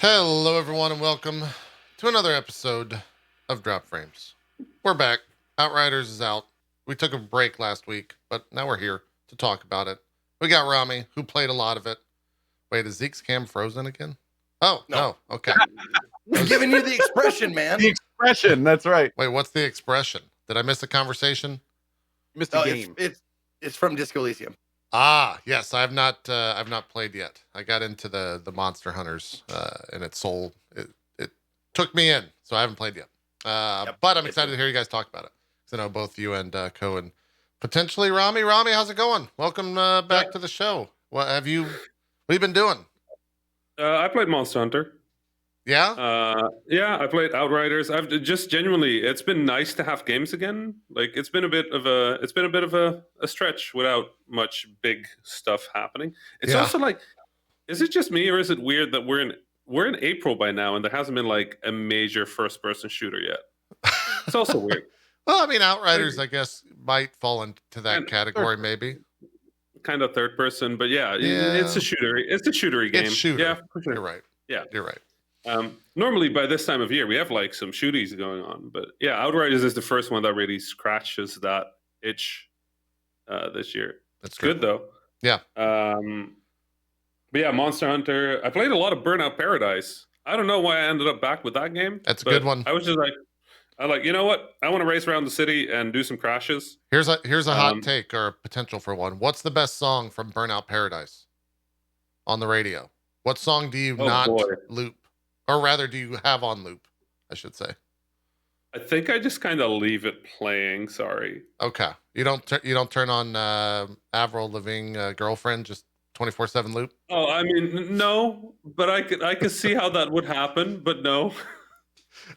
Hello, everyone, and welcome to another episode of Drop Frames. We're back. Outriders is out. We took a break last week, but now we're here to talk about it. We got Rami, who played a lot of it. Wait, is Zeke's cam frozen again? Oh, no. Okay. We're giving you the expression, man. The expression, that's right. Wait, what's the expression? Did I miss a conversation? You missed a game. It's from Disco Elysium. Ah, yes. I've not played yet. I got into the Monster Hunters, and it took me in, so I haven't played yet. But I'm excited to hear you guys talk about it, because I know both you and Co and potentially Rami. Rami, how's it going? Welcome back to the show. What have you been doing? I played Monster Hunter. Yeah? Yeah, I played Outriders. I've just genuinely, it's been nice to have games again. Like it's been a bit of a stretch without much big stuff happening. It's also like, is it just me or is it weird that we're in April by now and there hasn't been like a major first person shooter yet? It's also weird. Well, I mean, Outriders, I guess, might fall into that category, maybe. Kind of third person, but yeah, it's a shooter. It's a shootery game. It's shooter. Yeah, for sure. You're right. Yeah, you're right. Normally by this time of year we have like some shooties going on, but yeah, Outriders is the first one that really scratches that itch this year. That's good though. Yeah. But yeah, Monster Hunter. I played a lot of Burnout Paradise. I don't know why I ended up back with that game. That's a good one. I was just like, you know what? I want to race around the city and do some crashes. Here's a hot take or a potential for one. What's the best song from Burnout Paradise on the radio? What song do you loop? Or rather, do you have on loop, I should say? I think I just kind of leave it playing. Sorry. Okay. You don't turn on Avril Lavigne Girlfriend, just 24/7 loop? Oh, I mean, no, but I could see how that would happen, but no.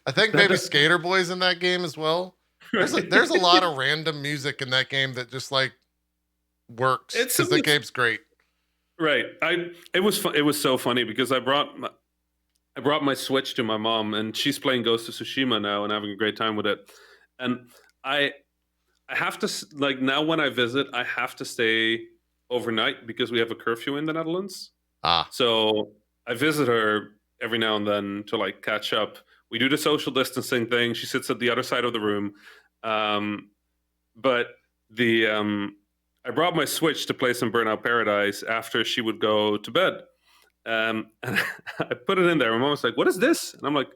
I think maybe Skater Boy's in that game as well. There's a lot of random music in that game that just like works because the game's great. Right. It was so funny because I brought my Switch to my mom and she's playing Ghost of Tsushima now and having a great time with it. And I have to, like, now when I visit, I have to stay overnight because we have a curfew in the Netherlands. So I visit her every now and then to like catch up. We do the social distancing thing. She sits at the other side of the room. But I brought my Switch to play some Burnout Paradise after she would go to bed. And I put it in there. My mom was like, "What is this?" And I'm like,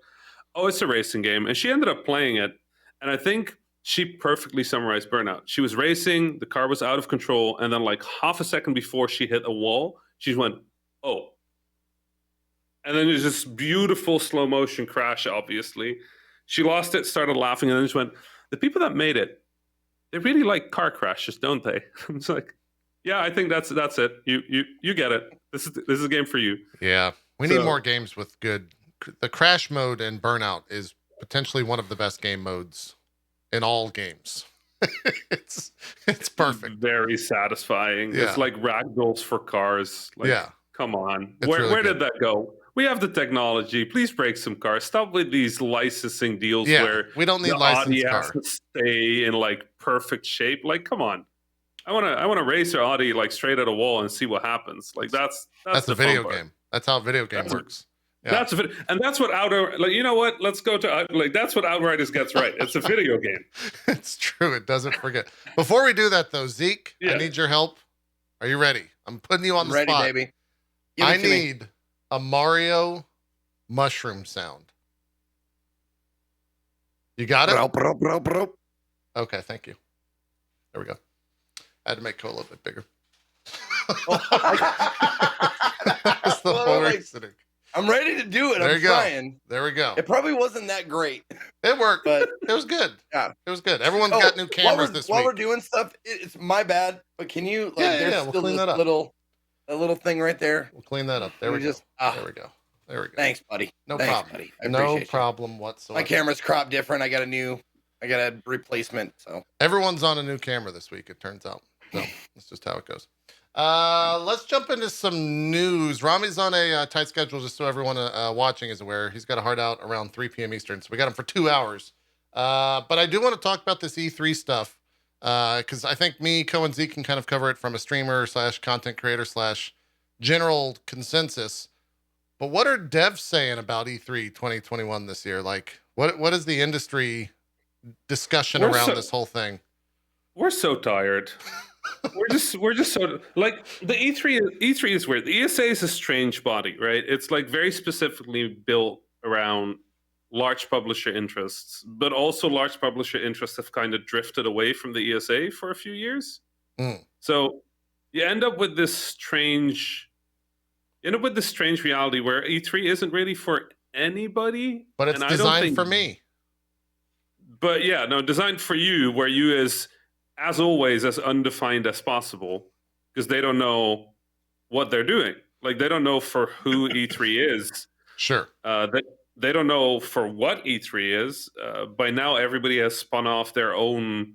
"Oh, it's a racing game." And she ended up playing it. And I think she perfectly summarized Burnout. She was racing, the car was out of control, and then like half a second before she hit a wall, she went, "Oh." And then there's this beautiful slow motion crash, obviously. She lost it, started laughing, and then just went, "The people that made it, they really like car crashes, don't they?" I'm just like, yeah, I think that's it. You get it. This is a game for you. Yeah, we need more games with good. The crash mode in Burnout is potentially one of the best game modes in all games. it's perfect. Very satisfying. Yeah. It's like ragdolls for cars. Like, yeah, come on. Where did that go? We have the technology. Please break some cars. Stop with these licensing deals where we don't need licensed cars. Has to stay in like perfect shape. Like, come on. I want to race your Audi like straight at a wall and see what happens. Like that's a video game. That's how a video game works. Yeah. That's what you know what? Let's go to that's what Outriders gets right. It's a video game. It's true. It doesn't forget. Before we do that though, Zeke, I need your help. Are you ready? I'm putting you on the spot. Ready, baby. I need a Mario mushroom sound. You got it? Okay, thank you. There we go. I had to make Cole a little bit bigger. That's the worst. I'm ready to do it. There I'm trying. There we go. It probably wasn't that great. It worked, but it was good. Yeah, it was good. Everyone's got new cameras this week. While we're doing stuff, it's my bad. But can you? We'll clean that up. A little thing right there. We'll clean that up. There we go. There we go. There we go. Thanks, buddy. No problem. Buddy. No problem whatsoever. My camera's cropped different. I got a replacement. So everyone's on a new camera this week. It turns out. So that's just how it goes. Let's jump into some news. Rami's on a tight schedule, just so everyone watching is aware. He's got a hard out around 3 p.m. Eastern, so we got him for 2 hours. But I do want to talk about this E3 stuff, because I think me, Co, and Zeke can kind of cover it from a streamer / content creator / general consensus. But what are devs saying about E3 2021 this year? Like, what is the industry discussion around this whole thing? We're so tired. we're just so like the E3 is weird. The ESA is a strange body, right? It's like very specifically built around large publisher interests, but also large publisher interests have kind of drifted away from the ESA for a few years. So you end up with this strange reality where E3 isn't really for anybody, but it's designed for me. But yeah, no, designed for you, where you as always, as undefined as possible, because they don't know what they're doing. Like, they don't know for who E3 is. Sure. They don't know for what E3 is. By now, everybody has spun off their own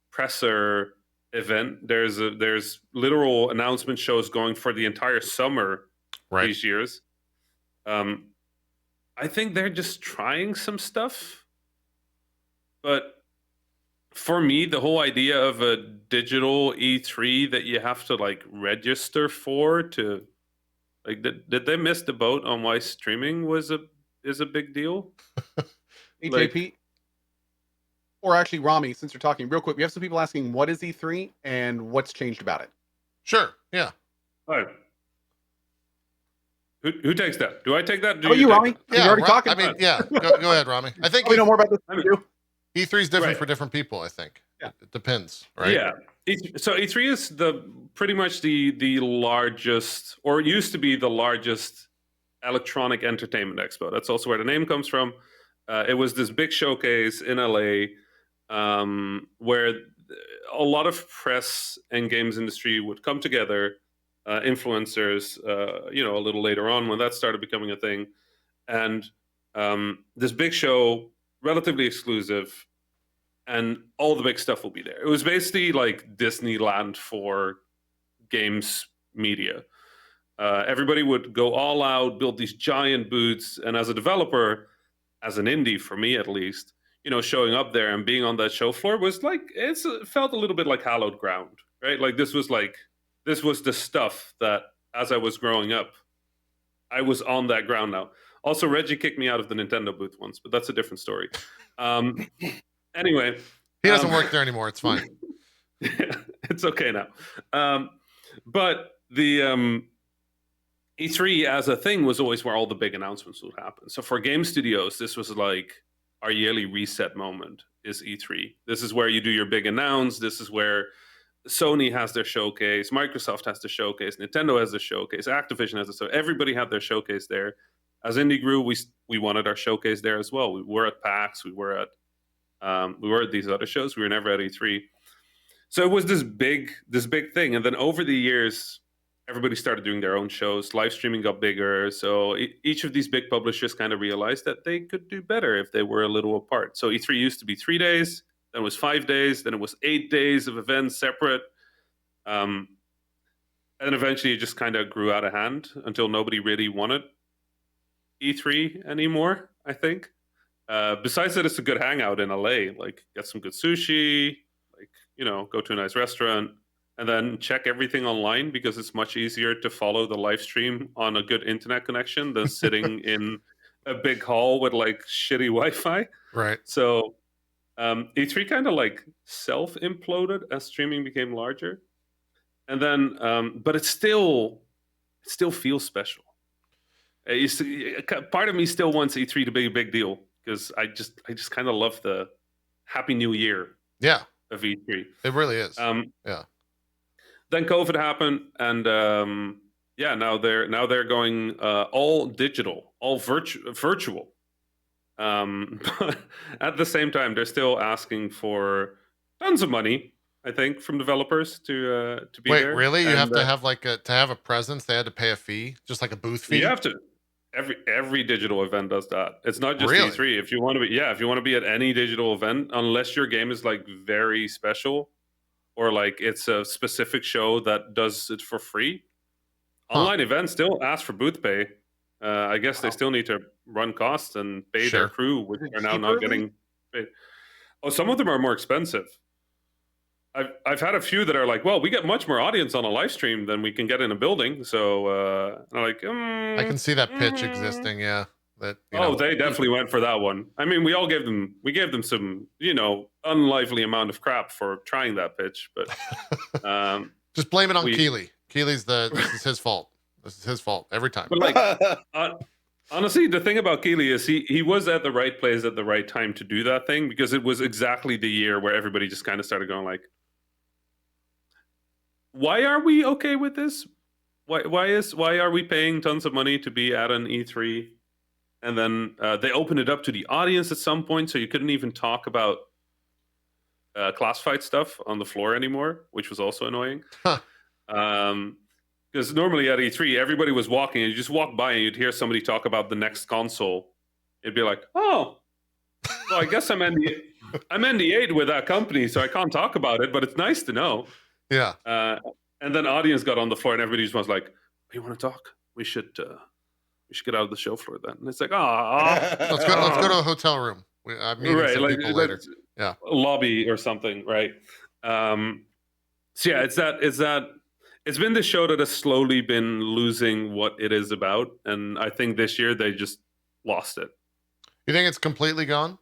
presser event. There's literal announcement shows going for the entire summer these years. I think they're just trying some stuff. But for me, the whole idea of a digital E3 that you have to like register for to like did they miss the boat on why streaming is a big deal? itmeJP, or actually Rami, since you're talking real quick, we have some people asking what is E3 and what's changed about it. Sure. Yeah. All right. Who takes that? Do I take that? Do you, Rami? Yeah, you're already talking. I mean, yeah. Go ahead, Rami. I think we know more about this than you. E3 is different for different people, I think. Yeah. It depends, right? Yeah. So E3 is pretty much the largest, or it used to be the largest electronic entertainment expo. That's also where the name comes from. It was this big showcase in LA where a lot of press and games industry would come together, influencers, a little later on when that started becoming a thing. And this big show, relatively exclusive, and all the big stuff will be there. It was basically like Disneyland for games media. Everybody would go all out, build these giant booths, and as a developer, as an indie, for me at least, showing up there and being on that show floor was like, it felt a little bit like hallowed ground, right? Like this was the stuff that as I was growing up, I was on that ground now. Also, Reggie kicked me out of the Nintendo booth once, but that's a different story. Anyway, he doesn't work there anymore. It's fine. It's okay now. But the E3 as a thing was always where all the big announcements would happen. So for game studios, this was like our yearly reset moment is E3. This is where you do your big announce. This is where Sony has their showcase. Microsoft has the showcase. Nintendo has the showcase. Activision has the showcase. Everybody had their showcase there. As indie grew, we wanted our showcase there as well. We were at PAX. We were at these other shows. We were never at E3. So it was this big thing. And then over the years, everybody started doing their own shows. Live streaming got bigger. So each of these big publishers kind of realized that they could do better if they were a little apart. So E3 used to be 3 days, then it was 5 days, then it was 8 days of events separate. And eventually it just kind of grew out of hand until nobody really wanted E3 anymore, I think. Besides that, it's a good hangout in LA. Like, get some good sushi, like, go to a nice restaurant, and then check everything online because it's much easier to follow the live stream on a good internet connection than sitting in a big hall with like shitty Wi-Fi. Right. So E3 kind of like self-imploded as streaming became larger, and then but it still feels special. Part of me still wants E3 to be a big deal because I just kind of love the Happy New Year. Yeah. Of E3. It really is. Yeah. Then COVID happened, and now they're going all digital, all virtual. But at the same time, they're still asking for tons of money, I think, from developers to be there. Wait, really? You have to have to have a presence. They had to pay a fee, just like a booth fee. You have to. Every digital event does that. It's not just really? E3. If you want to be at any digital event, unless your game is like very special, or like it's a specific show that does it for free, online events still ask for booth pay. I guess they still need to run costs and pay their crew, which are now not getting paid. Oh, some of them are more expensive. I've had a few that are like, well, we get much more audience on a live stream than we can get in a building. So I'm like, I can see that pitch existing. Yeah. That. You know. They definitely went for that one. I mean, we gave them some, unlively amount of crap for trying that pitch, but just blame it on Keeley. Keeley's this is his fault. This is his fault every time. But like, honestly, the thing about Keeley is he was at the right place at the right time to do that thing, because it was exactly the year where everybody just kind of started going like, why are we okay with this? Why are we paying tons of money to be at an E3? And then they opened it up to the audience at some point, so you couldn't even talk about classified stuff on the floor anymore, which was also annoying. Huh. Because normally at E3, everybody was walking, and you just walk by and you'd hear somebody talk about the next console. It'd be like, oh, well, I guess I'm NDA'd with that company, so I can't talk about it, but it's nice to know. Yeah. And then audience got on the floor, and everybody just was like, "You want to talk? We should get out of the show floor then." And it's like, let's go to a hotel room. I'm meeting some people later. Yeah, a lobby or something, right? So yeah, it's that. It's been the show that has slowly been losing what it is about, and I think this year they just lost it. You think it's completely gone?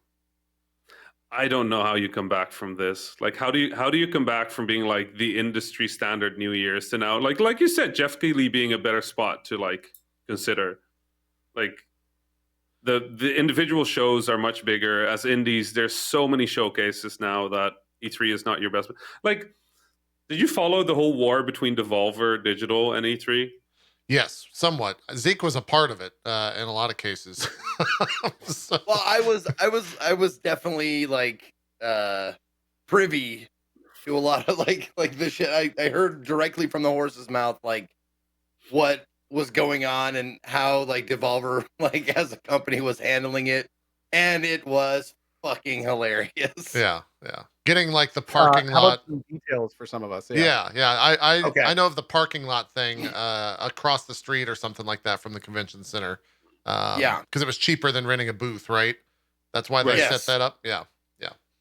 I don't know how you come back from this. Like, how do you come back from being like the industry standard New Year's to now, like you said, Jeff Keighley being a better spot to like consider. Like, the individual shows are much bigger. As indies, there's so many showcases now that E3 is not your best. Like, did you follow the whole war between Devolver Digital and E3? Yes, somewhat. Zeke was a part of it in a lot of cases. So. Well, I was definitely like privy to a lot of like the shit. I heard directly from the horse's mouth like what was going on and how like Devolver like as a company was handling it, and it was fucking hilarious. Yeah. Getting like the parking lot details for some of us. Yeah. I know of the parking lot thing across the street or something like that from the convention center. Because it was cheaper than renting a booth, right? That's why they set that up. Yeah.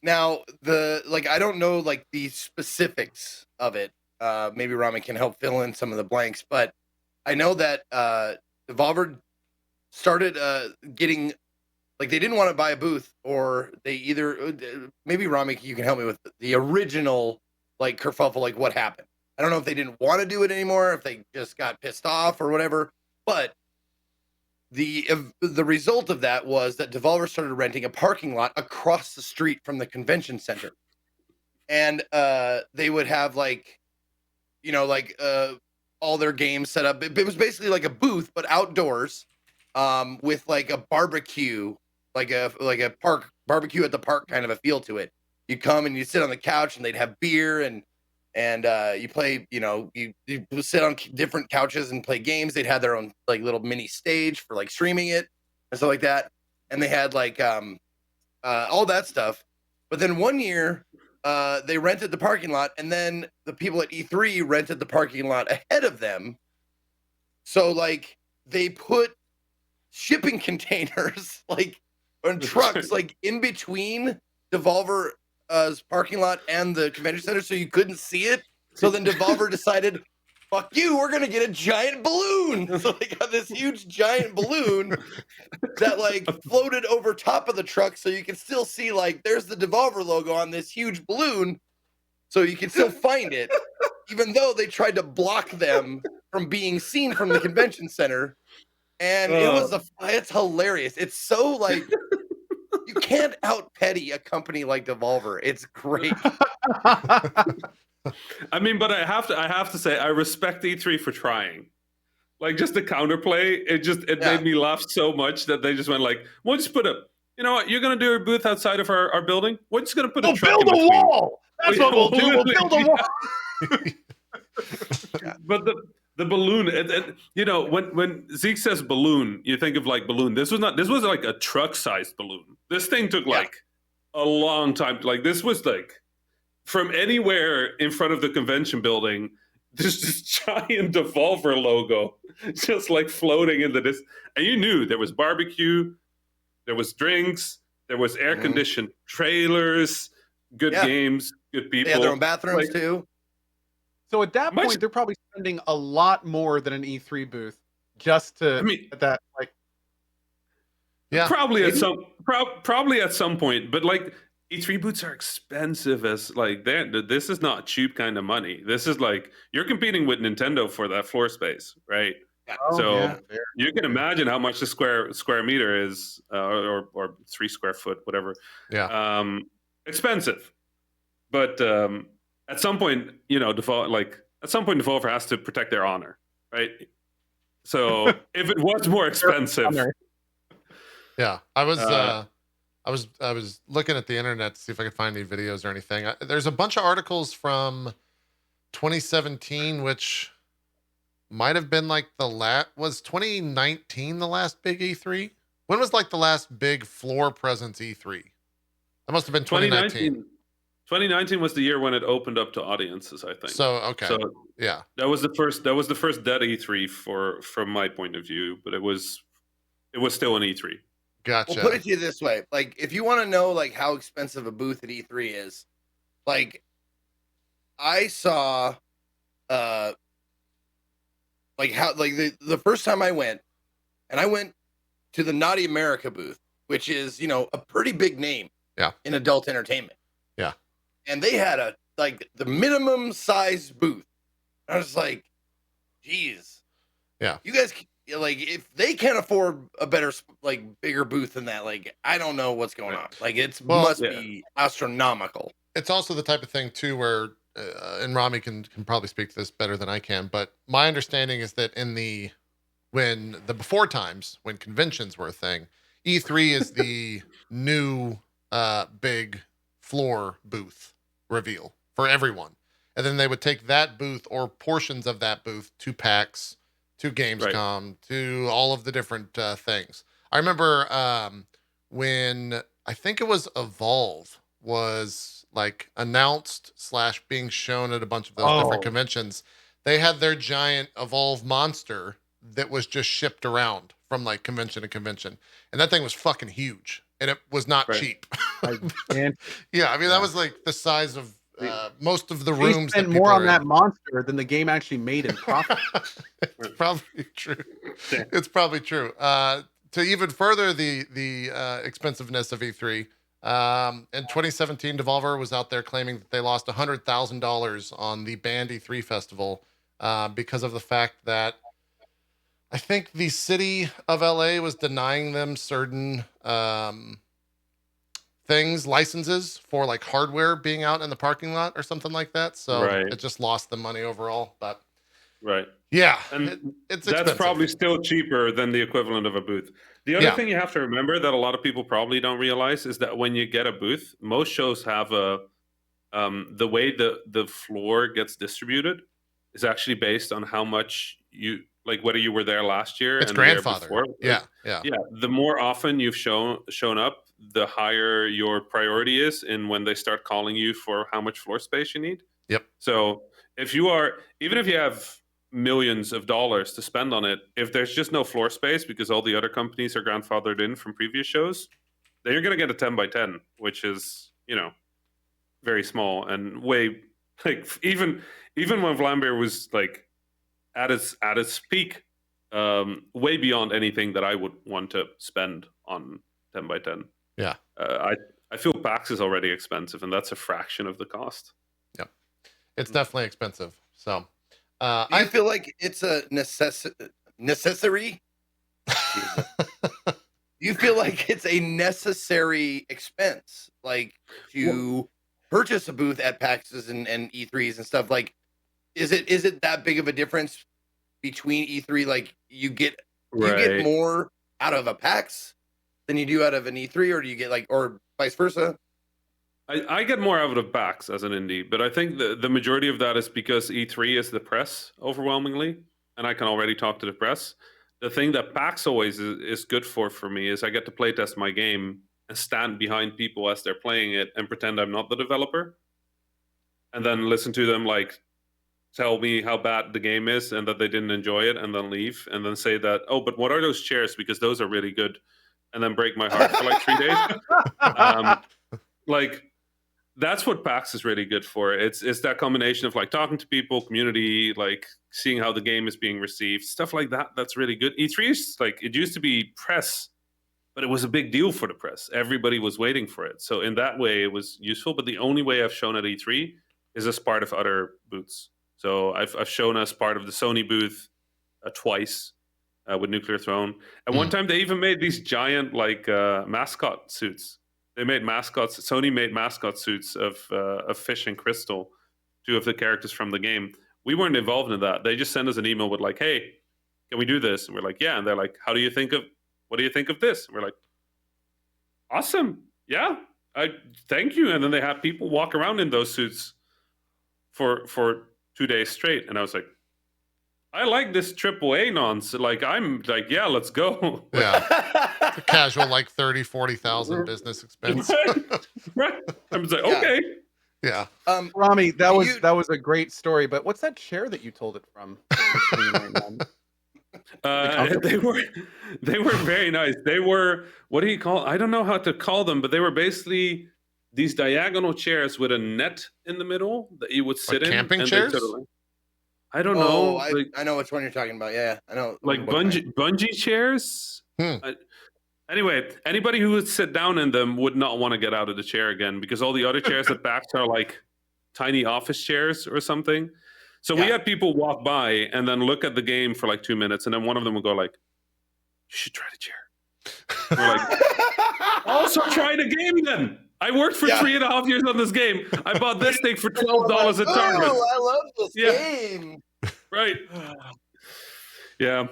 Now I don't know like the specifics of it. Maybe Rami can help fill in some of the blanks, but I know that Devolver started getting. Like they didn't want to buy a booth, or they either maybe Rami, you can help me with the original like kerfuffle, like what happened. I don't know if they didn't want to do it anymore, if they just got pissed off or whatever. But the result of that was that Devolver started renting a parking lot across the street from the convention center, and they would have like, all their games set up. It was basically like a booth, but outdoors, with like a barbecue. Like a park barbecue at the park kind of a feel to it. You come and you sit on the couch and they'd have beer and you play, you sit on different couches and play games. They'd have their own like little mini stage for like streaming it and stuff like that. And they had like all that stuff. But then one year they rented the parking lot, and then the people at E3 rented the parking lot ahead of them. So like they put shipping containers like on trucks like in between Devolver's parking lot and the convention center, so you couldn't see it. So then Devolver decided, fuck you, we're gonna get a giant balloon. So they got this huge giant balloon that like floated over top of the truck, so you can still see like there's the Devolver logo on this huge balloon, so you can still find it, even though they tried to block them from being seen from the convention center. And it's hilarious. It's so like you can't out petty a company like Devolver. It's great. I mean, but I have to say I respect E3 for trying. Like just the counterplay, it made me laugh so much that they just went like, "We'll just put you know what? You're gonna do a booth outside of our building. We're just gonna put a truck in between. Wall. That's what we'll do. We'll build a wall." But the balloon, when Zeke says balloon, you think of like balloon. This was like a truck-sized balloon. This thing took like a long time. Like this was like from anywhere in front of the convention building, there's this giant Devolver logo just like floating in the distance. And you knew there was barbecue, there was drinks, there was air-conditioned trailers, good Yeah. games, good people. They have their own bathrooms Like, too. So at that Much- point, they're probably spending a lot more than an E3 booth just to I mean- get that. Like, Yeah. Probably at Maybe. probably at some point, but like E3 booths are expensive as like this is not cheap kind of money. This is like you're competing with Nintendo for that floor space, right? So yeah, fair. you can imagine how much the square meter is, or 3 square foot, whatever. Yeah. Expensive, but at some point, Devolver has to protect their honor, right? So if it was more expensive, Yeah. I was looking at the internet to see if I could find any videos or anything. There's a bunch of articles from 2017, which might have been like was 2019 the last big E3? When was like the last big floor presence E3? That must have been 2019. 2019 was the year when it opened up to audiences, I think. So okay. So yeah. that was the first dead E3 from my point of view, but it was still an E3. Gotcha. We'll put it to you this way: like, if you want to know like how expensive a booth at E3 is, like, I saw, like how like the first time I went to the Naughty America booth, which is a pretty big name, in adult entertainment. Yeah, and they had the minimum size booth. I was like, geez, yeah, you guys. Like, if they can't afford a better, bigger booth than that, like, I don't know what's going on. Like, must be astronomical. It's also the type of thing too where, and Rami can probably speak to this better than I can, but my understanding is that when the before times, when conventions were a thing, E3 is the new big floor booth reveal for everyone, and then they would take that booth or portions of that booth to PAX, to Gamescom, to all of the different things. I remember when I think it was Evolve was like announced / being shown at a bunch of those different conventions. They had their giant Evolve monster that was just shipped around from like convention to convention, and that thing was fucking huge, and it was not cheap. Yeah, I mean that was like the size of most of the rooms. Spent more on that monster than the game actually made in profit. It's probably true. It's probably true. To even further the expensiveness of E3, in 2017, Devolver was out there claiming that they lost $100,000 on the banned E3 festival because of the fact that I think the city of LA was denying them certain licenses for like hardware being out in the parking lot or something like that. So it just lost the money overall. But yeah, and it's that's expensive. probably still cheaper than the equivalent of a booth. The other thing you have to remember that a lot of people probably don't realize is that when you get a booth, most shows have the way the floor gets distributed is actually based on how much whether you were there last year it's and grandfather. The year before. Yeah. The more often you've shown up, the higher your priority is in when they start calling you for how much floor space you need. Yep. So even if you have millions of dollars to spend on it, if there's just no floor space because all the other companies are grandfathered in from previous shows, then you're going to get a 10 by 10, which is, very small and way even when Vlambeer was like at its peak, way beyond anything that I would want to spend on 10 by 10. Yeah. I feel PAX is already expensive, and that's a fraction of the cost. Yep. It's definitely expensive. So I feel like it's a necessary. You feel like it's a necessary expense, like to purchase a booth at PAXs and E3s and stuff. Like, is it that big of a difference between E3? Like, you get more out of a PAX than you do out of an E3, or do you get or vice versa? I get more out of PAX as an indie, but I think the majority of that is because E3 is the press overwhelmingly, and I can already talk to the press. The thing that PAX always is good for me is I get to play test my game and stand behind people as they're playing it and pretend I'm not the developer, and then listen to them tell me how bad the game is and that they didn't enjoy it, and then leave, and then say that, oh, but what are those chairs, because those are really good, and then break my heart for 3 days. that's what PAX is really good for. It's that combination of like talking to people, community, like seeing how the game is being received, stuff like that. That's really good. E3 is like, it used to be press, but it was a big deal for the press. Everybody was waiting for it. So in that way, it was useful. But the only way I've shown at E3 is as part of other booths. So I've shown as part of the Sony booth twice with Nuclear Throne. And one time they even made these giant like mascot suits. They made mascots. Sony made mascot suits of Fish and Crystal, two of the characters from the game. We weren't involved in that. They just sent us an email with like, "Hey, can we do this?" And we're like, "Yeah." And they're like, what do you think of this? And we're like, "Awesome, yeah, thank you." And then they had people walk around in those suits for 2 days straight. And I was like, I like this AAA nonsense. Like, I'm like, yeah, let's go. Yeah. It's a casual, like 30, 40,000 business expense. Right. I was like, okay. Yeah. Rami, that was a great story, but what's that chair that you told it from? They were very nice. They were, what do you call? I don't know how to call them, but they were basically these diagonal chairs with a net in the middle that you would sit like in. Camping chairs? I don't know. I know which one you're talking about. Yeah, I know. Like bungee chairs. Anyway, anybody who would sit down in them would not want to get out of the chair again, because all the other chairs at PAX are like tiny office chairs or something. So we had people walk by and then look at the game for like 2 minutes, and then one of them would go like, "You should try the chair." We're like, "Also try the game then. I worked for 3.5 years on this game. I bought this thing for $12 at Target. Oh, I love this game." Right. Yeah.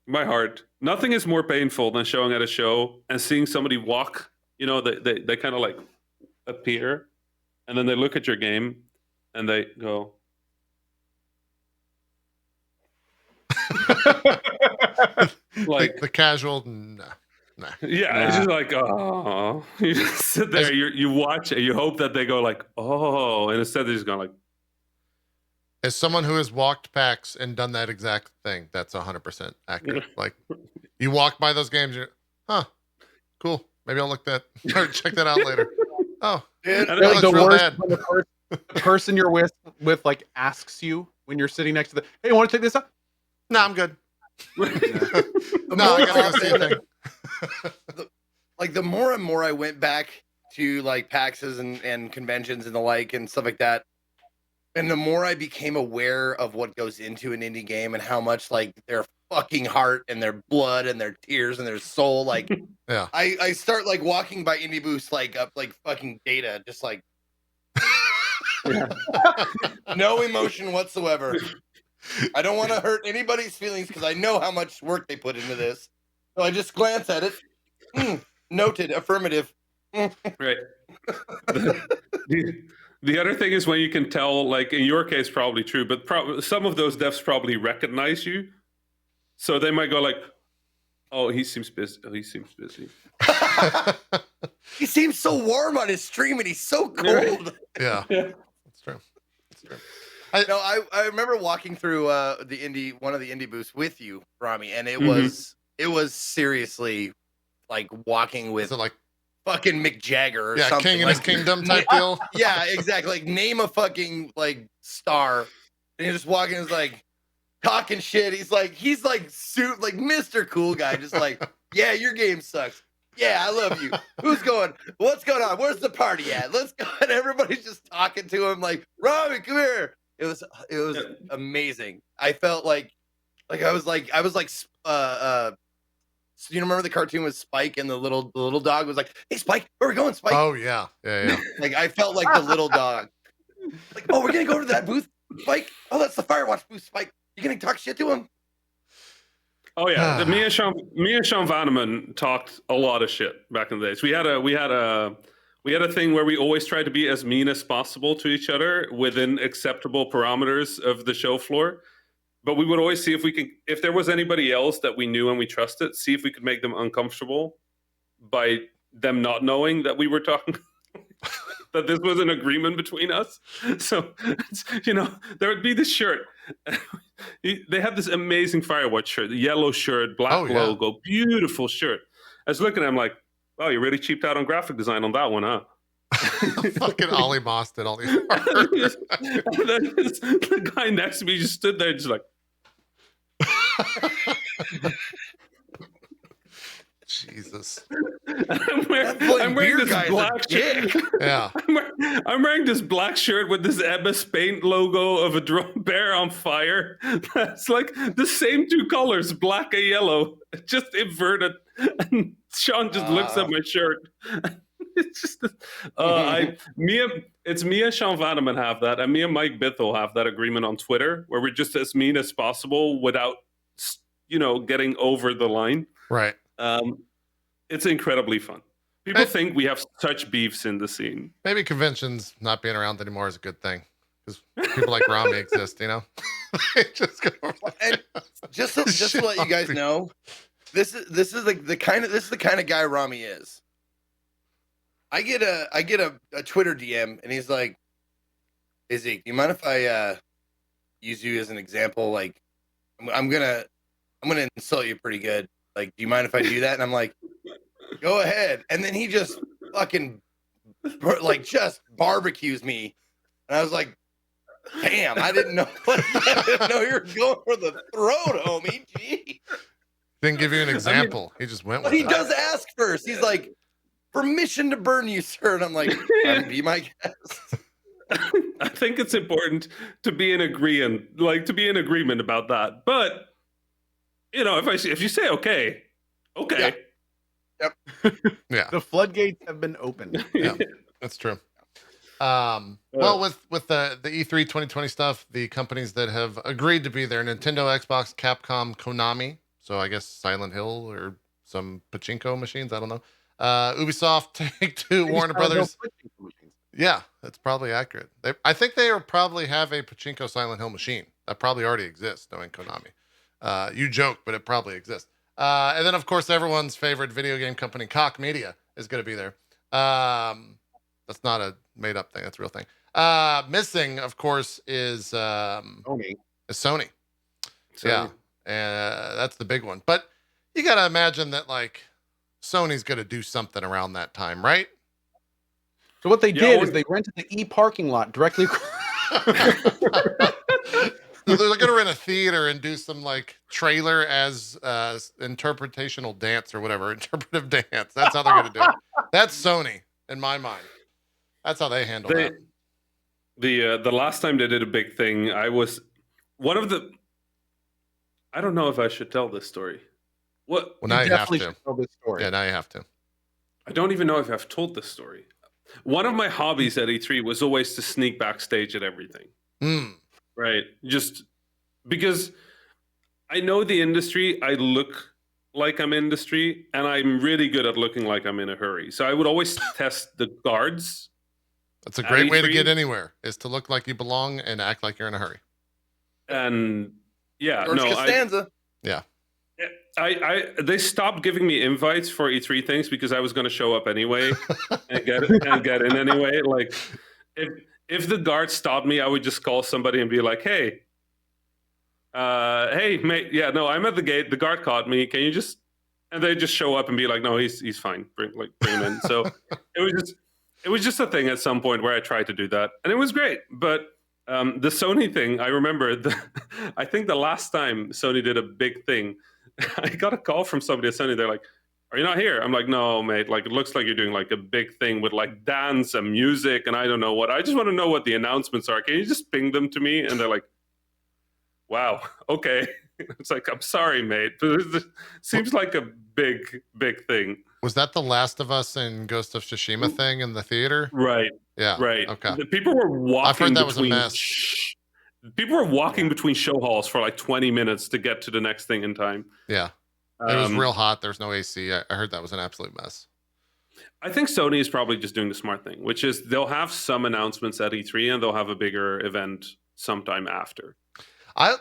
My heart. Nothing is more painful than showing at a show and seeing somebody walk. You know, they kind of like appear, and then they look at your game and they go. Like the casual, nah. Yeah, it's just like, oh, you just sit there, you watch it, you hope that they go like, oh, and instead they're just going like. As someone who has walked PAX and done that exact thing, that's 100% accurate. Like, you walk by those games, you're, cool. Maybe I'll check that out later. Oh, dude, that looks the real worst bad. when the person you're with like asks you when you're sitting next to hey, want to take this up? No, I'm good. No, I gotta go see a thing. Like, the more and more I went back to like PAXs and conventions and the like and stuff like that, and the more I became aware of what goes into an indie game and how much like their fucking heart and their blood and their tears and their soul, like, yeah, I start like walking by indie booths like up like fucking Data, just like no emotion whatsoever. I don't want to hurt anybody's feelings because I know how much work they put into this. So I just glance at it. Noted, affirmative. Right. The other thing is when you can tell, like in your case, probably true, but some of those devs probably recognize you. So they might go like, oh, he seems busy. Oh, he seems busy. He seems so warm on his stream and he's so cold. Yeah. That's true. I remember walking through one of the indie booths with you, Rami, and it was seriously like walking with like fucking Mick Jagger or something. King in like, his kingdom type deal. Yeah, exactly. Like, name a fucking like star, and you're just walking. It's like talking shit. He's like suit like Mr. Cool Guy, just like, yeah, your game sucks. Yeah, I love you. Who's going? What's going on? Where's the party at? Let's go. And everybody's just talking to him like, Rami, come here. It was amazing. I felt like I was like so you remember the cartoon with Spike and the little dog was like, "Hey Spike, where are we going, Spike?" Oh yeah. Like, I felt like the little dog. Like, oh, we're gonna go to that booth, Spike. Oh, that's the Firewatch booth, Spike. You gonna talk shit to him? Oh yeah, me and Sean Vanneman talked a lot of shit back in the days. We had a thing where we always tried to be as mean as possible to each other within acceptable parameters of the show floor. But we would always see if there was anybody else that we knew and we trusted, see if we could make them uncomfortable by them not knowing that we were talking, that this was an agreement between us. So, there would be this shirt. They have this amazing Firewatch shirt, the yellow shirt, black logo, beautiful shirt. I was looking at him like, wow, you really cheaped out on graphic design on that one, huh? Fucking Ollie Moss did all these. And then the guy next to me just stood there, just like. Jesus. I'm wearing this black shirt. Yeah. I'm wearing this black shirt with this Ebba Paint logo of a drum bear on fire. That's like the same two colors, black and yellow, just inverted. And Sean just looks at my shirt. It's just it's me and Sean Vanneman have that, and me and Mike Bithell have that agreement on Twitter where we're just as mean as possible without, getting over the line. Right. It's incredibly fun. People think we have such beefs in the scene. Maybe conventions not being around anymore is a good thing because people like Rami exist, just go. And just to let you guys know, this is the kind of guy Rami is. I get a Twitter DM and he's like, "Izzy, do you mind if I use you as an example? Like, I'm gonna insult you pretty good. Like, do you mind if I do that?" And I'm like, "Go ahead." And then he just fucking just barbecues me, and I was like, "Damn, I didn't know you were going for the throat, homie." Gee. Didn't give you an example. He just went with it. He does ask first. He's like, "Permission to burn you, sir." And I'm like, "Be my guest." I think it's important to be in agreement, about that. But if you say okay. Yeah. Yep. Yeah. The floodgates have been opened. Yeah, that's true. Well, with the E3 2020 stuff, the companies that have agreed to be there: Nintendo, Xbox, Capcom, Konami. So I guess Silent Hill or some pachinko machines. I don't know. Ubisoft, Take-Two, Warner Brothers. Yeah, that's probably accurate. I think they probably have a pachinko Silent Hill machine that probably already exists, knowing Konami. You joke, but it probably exists. And then, of course, everyone's favorite video game company, Koch Media, is going to be there. That's not a made-up thing. That's a real thing. Missing, of course, is Sony. Yeah, and that's the big one. But you got to imagine that, Sony's going to do something around that time, right? So what they did is they rented the parking lot directly. They're going to rent a theater and do some trailer as interpretational dance or whatever, interpretive dance. That's how they're going to do it. That's Sony in my mind. That's how they handle that. The last time they did a big thing, I was one of the. I don't know if I should tell this story. What? Well, now you have to tell this story. Yeah, now you have to. I don't even know if I've told this story. One of my hobbies at E3 was always to sneak backstage at everything. Right. Just because I know the industry, I look like I'm industry, and I'm really good at looking like I'm in a hurry. So I would always test the guards. That's a great way to get anywhere, is to look like you belong and act like you're in a hurry. And yeah, George Costanza. They stopped giving me invites for E3 things because I was going to show up anyway and get in anyway. Like if the guard stopped me, I would just call somebody and be like, "Hey, mate, yeah, no, I'm at the gate. The guard caught me. Can you just?" And they just show up and be like, "No, he's fine. Bring him in." So it was just a thing at some point where I tried to do that, and it was great. But the Sony thing, I remember. I think the last time Sony did a big thing, I got a call from somebody at Sony. They're like, "Are you not here?" I'm like, "No, mate. Like, it looks like you're doing a big thing with dance and music, and I don't know what. I just want to know what the announcements are. Can you just ping them to me?" And they're like, "Wow, okay." It's like, "I'm sorry, mate, but it seems like a big thing." Was that the Last of Us and Ghost of Tsushima thing in the theater? Right. Yeah. Right. Okay. The people were walking. I've heard that was a mess. People were walking between show halls for 20 minutes to get to the next thing in time. Yeah. It was real hot. There's no AC. I heard that was an absolute mess. I think Sony is probably just doing the smart thing, which is they'll have some announcements at E3 and they'll have a bigger event sometime after. I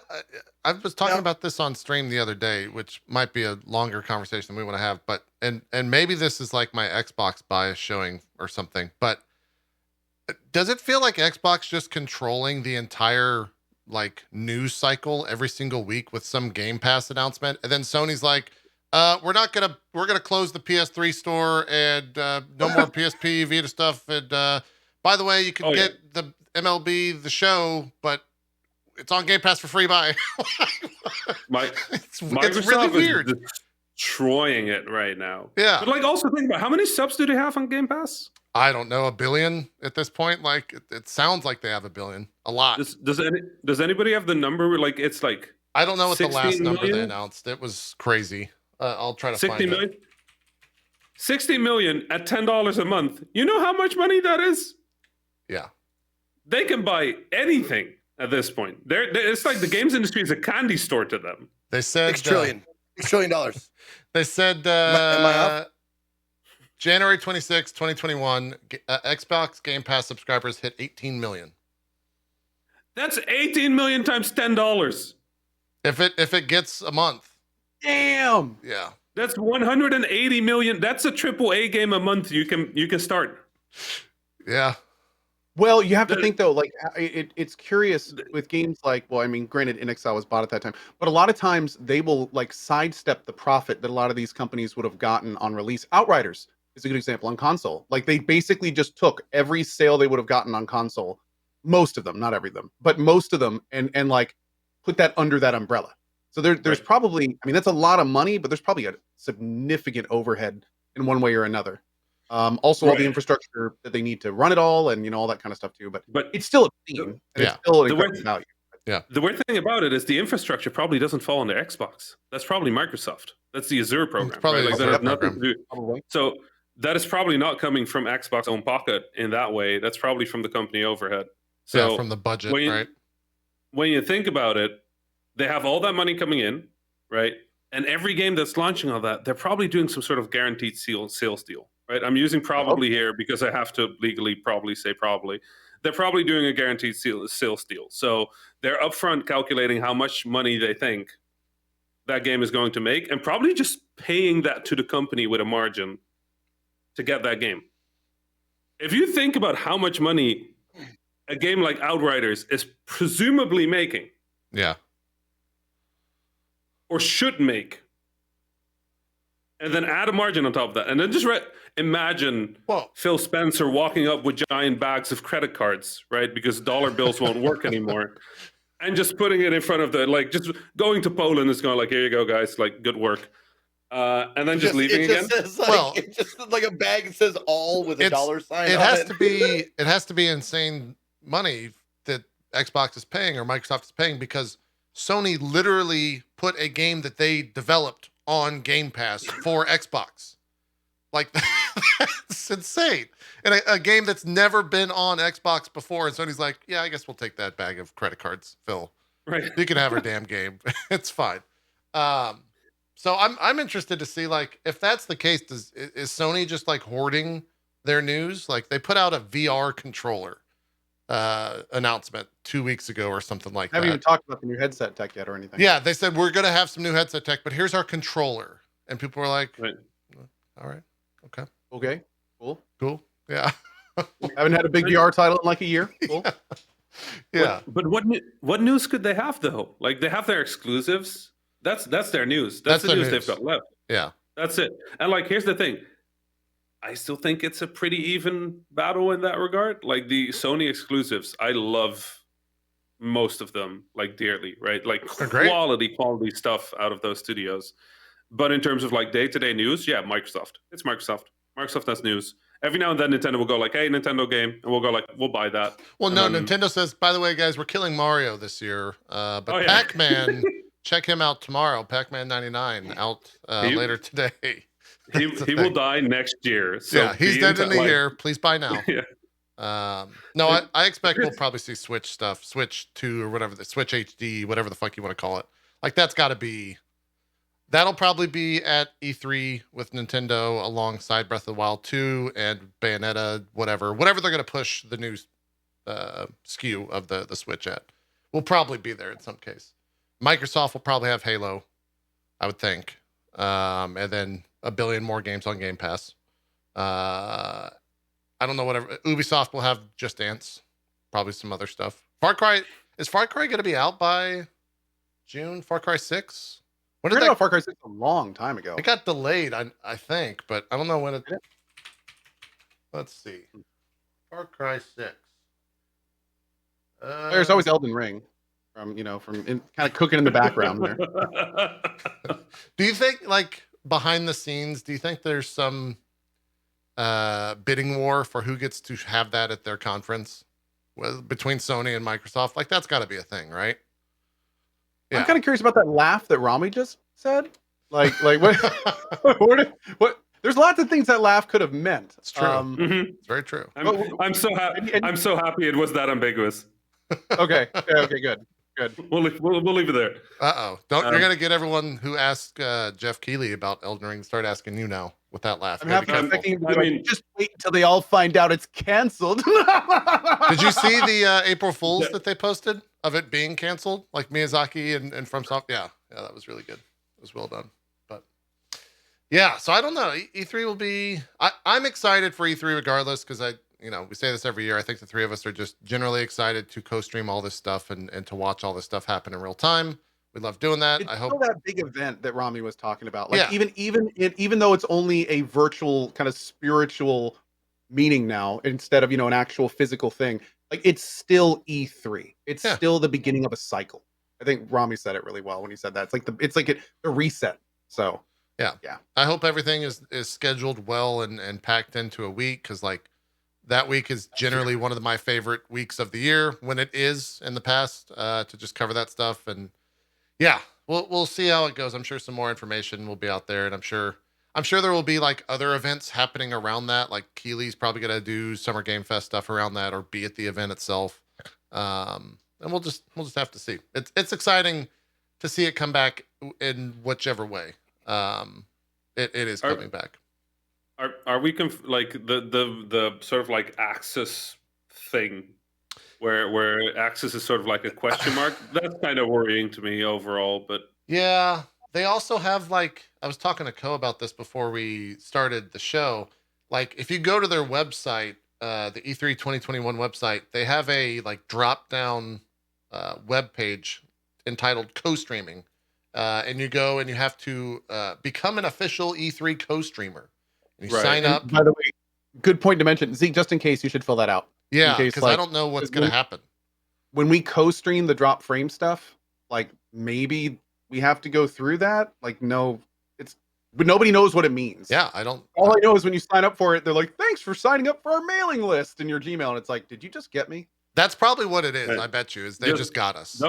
was talking about this on stream the other day, which might be a longer conversation than we want to have, but and maybe this is my Xbox bias showing or something, but does it feel like Xbox just controlling the entire news cycle every single week with some Game Pass announcement, and then Sony's like, we're gonna close the PS3 store and no more PSP Vita stuff. And by the way, you can get the MLB The Show, but it's on Game Pass for free. Bye. It's really weird. Is destroying it right now. Yeah. But like, also think about how many subs do they have on Game Pass? I don't know, 1 billion at this point. Like it sounds like they have 1 billion. A lot. Does anybody have the number? Like it's like I don't know what the last number million? they announced. It was crazy. I'll try to 60 find million. it. 60 million at $10 a month. You know how much money that is? Yeah. They can buy anything at this point. It's like the games industry is a candy store to them. They said $6 trillion. $6 trillion. They said am I off? January 26, 2021, Xbox Game Pass subscribers hit 18 million. That's 18 million times $10. If it gets a month. Damn. Yeah. That's 180 million. That's a AAA game a month you can start. Yeah. Well, you have to think though, like it's curious with games like, well, I mean, granted, InXile was bought at that time, but a lot of times they will like sidestep the profit that a lot of these companies would have gotten on release. Outriders is a good example on console. Like they basically just took every sale they would have gotten on console, most of them, not every of them, but most of them, and like put that under that umbrella. So there's probably, I mean, that's a lot of money, but there's probably a significant overhead in one way or another. Also all the infrastructure that they need to run it all, and all that kind of stuff too. But it's still obscene, and it's still an incredible value. Yeah. The weird thing about it is the infrastructure probably doesn't fall under Xbox. That's probably Microsoft. That's the Azure program. It's probably right? the Azure program. Probably. So that is probably not coming from Xbox own pocket in that way. That's probably from the company overhead. So from the budget, right? When you think about it, they have all that money coming in, right? And every game that's launching all that, they're probably doing some sort of guaranteed sales deal, right? I'm using probably here because I have to legally probably say probably. They're probably doing a guaranteed sales deal. So they're upfront calculating how much money they think that game is going to make and probably just paying that to the company with a margin to get that game. If you think about how much money a game like Outriders is presumably making. Yeah. Or should make, and then add a margin on top of that, and then just imagine Phil Spencer walking up with giant bags of credit cards, right? Because dollar bills won't work anymore, and just putting it in front of just going to Poland is going like, here you go, guys, like good work, and then just leaving again. Says like, it's just like a bag that says all with a dollar sign. It has to be insane money that Xbox is paying or Microsoft is paying, because Sony literally put a game that they developed on Game Pass for Xbox. Like, that's insane. And a game that's never been on Xbox before. And Sony's like, yeah, I guess we'll take that bag of credit cards, Phil. Right. You can have our damn game. It's fine. So I'm interested to see, like, if that's the case, is Sony just like hoarding their news? Like, they put out a VR controller announcement 2 weeks ago or something like that. I haven't even talked about the new headset tech yet or anything. Yeah, they said we're gonna have some new headset tech, but here's our controller, and people were like, all right, okay, cool, yeah. Haven't had a big VR title in like a year. Cool. Yeah. But what news could they have though? Like they have their exclusives. That's their news. That's the news they've got left. Yeah, that's it. And like, here's the thing. I still think it's a pretty even battle in that regard. Like the Sony exclusives, I love most of them like dearly, right? Like quality stuff out of those studios. But in terms of like day-to-day news, yeah, Microsoft. It's Microsoft. Microsoft has news. Every now and then Nintendo will go like, hey, Nintendo game, and we'll go like, we'll buy that. Well, no, Nintendo says, by the way, guys, we're killing Mario this year. But Pac-Man, check him out tomorrow. Pac-Man 99 out later today. He will die next year. So yeah, he's dead in a year. Please buy now. Yeah. No, I expect we'll probably see Switch stuff, Switch 2 or whatever, the Switch HD, whatever the fuck you want to call it. Like that'll probably be at E3 with Nintendo alongside Breath of the Wild 2 and Bayonetta, whatever they're going to push the new SKU of the Switch at. We'll probably be there in some case. Microsoft will probably have Halo, I would think. And then 1 billion more games on Game Pass. I don't know, whatever. Ubisoft will have Just Dance, probably some other stuff. Is Far Cry going to be out by June? Far Cry 6? When did Forgot about that? Far Cry 6 a long time ago. It got delayed, I think, but I don't know when it. Let's see. Far Cry 6. There's always Elden Ring, from kind of cooking in the background there. Do you think, like, behind the scenes, do you think there's some bidding war for who gets to have that at their conference between Sony and Microsoft? Like, that's got to be a thing, right? I'm kind of curious about that laugh that Rami just said. Like what? There's lots of things that laugh could have meant. It's true. Mhm. It's very true. I'm so happy. I'm so happy it was that ambiguous. Okay. Okay. Good. We'll leave it there. You're gonna get everyone who asked Jeff Keighley about Elden Ring start asking you now with that laugh. I'm expecting him to be I like, mean- just wait until they all find out it's canceled. Did you see the April Fools that they posted of it being canceled? Like Miyazaki and FromSoft? Yeah, that was really good. It was well done. But yeah, so I don't know. E3 will be. I'm excited for E3 regardless because we say this every year. I think the three of us are just generally excited to co-stream all this stuff and to watch all this stuff happen in real time. We love doing that. It's I hope still that big event that Rami was talking about. Like Yeah. even though it's only a virtual kind of spiritual meaning now instead of an actual physical thing, like it's still E3. It's still the beginning of a cycle. I think Rami said it really well when he said that. It's like the reset. So yeah. I hope everything is scheduled well and packed into a week because like that week is generally one of my favorite weeks of the year when it is in the past to just cover that stuff. And yeah, we'll see how it goes. I'm sure some more information will be out there, and I'm sure there will be like other events happening around that. Like Keeley's probably gonna do Summer Game Fest stuff around that, or be at the event itself. And we'll just have to see. It's exciting to see it come back in whichever way. It is coming back. Are we like the sort of like Axis thing? Where Axis is sort of like a question mark. That's kind of worrying to me overall, but yeah, they also have like I was talking to Co about this before we started the show. Like if you go to their website, the E3 2021 website, they have a like drop down web page entitled co-streaming, and you go and you have to become an official E3 co-streamer. You sign up. By the way, good point to mention, Zeke. Just in case, you should fill that out. Yeah, because I don't know what's going to happen. When we co-stream the drop frame stuff, like maybe we have to go through that. Like but nobody knows what it means. Yeah, I don't. All I know is when you sign up for it, they're like, "Thanks for signing up for our mailing list" in your Gmail, and it's like, "Did you just get me?" That's probably what it is. I bet you is they just got us.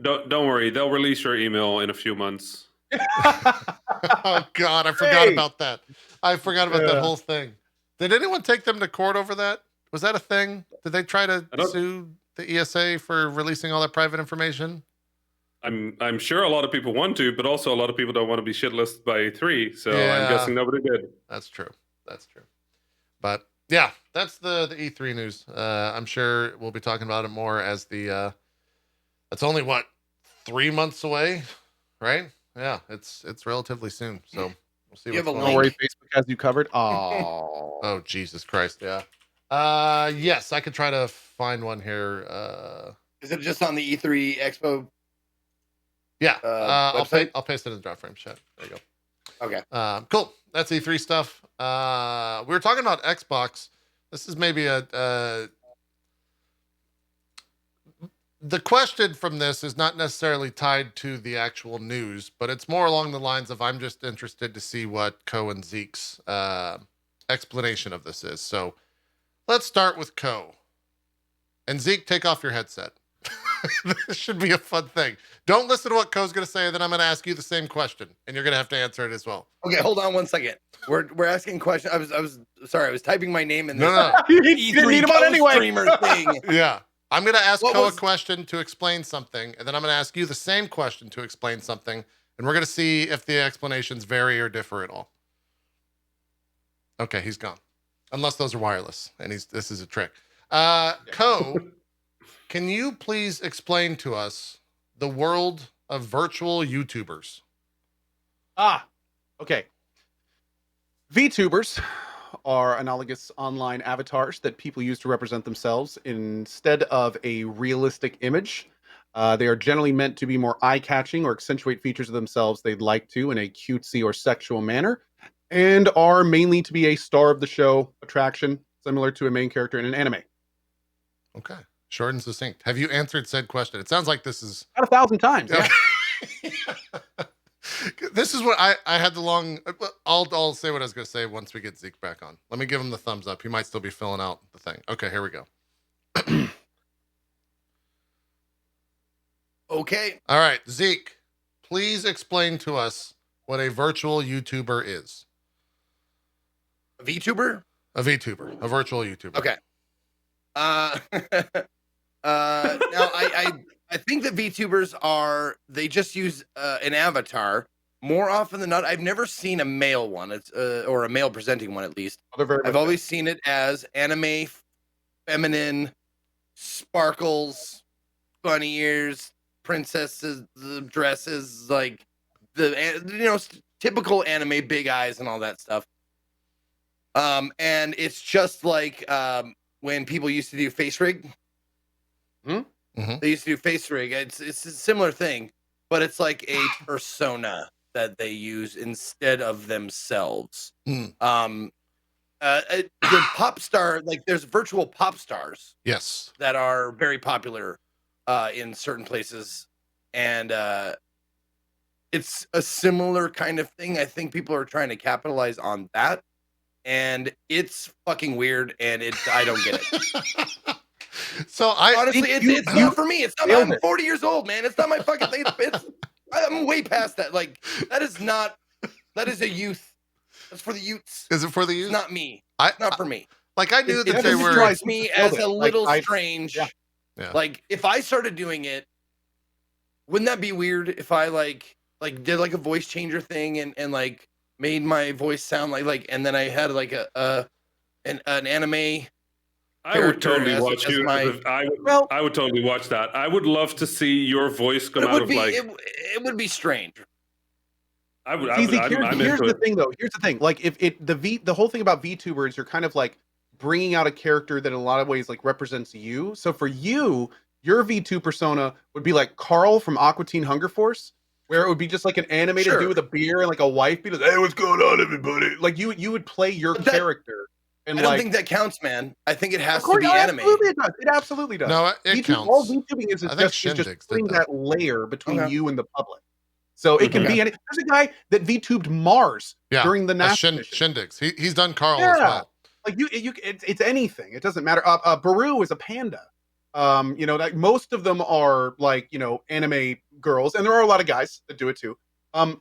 Don't worry, they'll release your email in a few months. Oh God, I forgot about that. I forgot about that whole thing. Did anyone take them to court over that? Was that a thing? Did they try to sue the ESA for releasing all that private information? I'm sure a lot of people want to, but also a lot of people don't want to be shitlisted by E3. So I'm guessing nobody did. That's true. But yeah, that's the E3 news. I'm sure we'll be talking about it more as the. It's only 3 months away, right? Yeah, it's relatively soon. So we'll see. Don't worry, Facebook has you covered. Oh. Oh Jesus Christ! Yeah. Yes, I could try to find one here. Is it just on the E3 Expo? Yeah, I'll paste it in the drop frame chat. There you go. Okay. Cool. That's E3 stuff. We were talking about Xbox. This is maybe the question from this is not necessarily tied to the actual news, but it's more along the lines of I'm just interested to see what Co and Zeke's explanation of this is. So let's start with Co. And Zeke, take off your headset. This should be a fun thing. Don't listen to what Co's going to say, then I'm going to ask you the same question, and you're going to have to answer it as well. Okay, hold on 1 second. We're asking questions. I was sorry. I was typing my name in this No. You didn't need him on anyway. streamer thing. Yeah. I'm going to ask Co a question to explain something, and then I'm going to ask you the same question to explain something, and we're going to see if the explanations vary or differ at all. Okay, he's gone. Unless those are wireless, and this is a trick. Co, can you please explain to us the world of virtual YouTubers? Okay. VTubers are analogous online avatars that people use to represent themselves instead of a realistic image. They are generally meant to be more eye-catching or accentuate features of themselves they'd like to in a cutesy or sexual manner, and are mainly to be a star of the show attraction, similar to a main character in an anime. Okay. Short and succinct. Have you answered said question? It sounds like this is About 1,000 times, yeah. This is what I had the long. I'll say what I was going to say once we get Zeke back on. Let me give him the thumbs up. He might still be filling out the thing. Okay, here we go. Okay. All right, Zeke, please explain to us what a virtual YouTuber is. A VTuber? A VTuber, a virtual YouTuber. Okay. Now I think that VTubers they just use an avatar more often than not. I've never seen a male one, or a male presenting one at least. I've always seen it as anime, feminine, sparkles, bunny ears, princesses, dresses, like typical anime, big eyes and all that stuff. And it's just like when people used to do face rig. Mm-hmm. They used to do face rig. It's a similar thing, but it's like a persona that they use instead of themselves. The pop star, like there's virtual pop stars. Yes. That are very popular in certain places, and it's a similar kind of thing. I think people are trying to capitalize on that, and it's fucking weird, and I don't get it. So honestly, it's not for me. It's not. I'm 40 years old, man. It's not my fucking thing. I'm way past that. Like that is not. That is a youth. That's for the youths. Is it for the youth? It's not me. Not for me. Like I knew that they were. It strikes me as a little like, strange. Yeah. Like if I started doing it, wouldn't that be weird if I like did like a voice changer thing and like made my voice sound like and then I had like an anime. I would totally watch you. I would totally watch that. I would love to see your voice come out of like. It would be strange. Here's the thing, though. Here's the thing. Like, if the whole thing about VTubers, you're kind of like bringing out a character that in a lot of ways like represents you. So for you, your V2 persona would be like Carl from Aqua Teen Hunger Force, where it would be just like an animated dude with a beer and like a wife being like, "Hey, what's going on, everybody?" Like you would play your character. And I don't think that counts, man. I think it has to be anime. Absolutely it does. It absolutely does. No, it counts. All VTubing is just putting that layer between you and the public. So it can be any. There's a guy that VTubed Mars during the NASA mission. Shindigs. He's done Carl as well. Like it's anything. It doesn't matter. Baru is a panda. Like most of them are like anime girls, and there are a lot of guys that do it too. But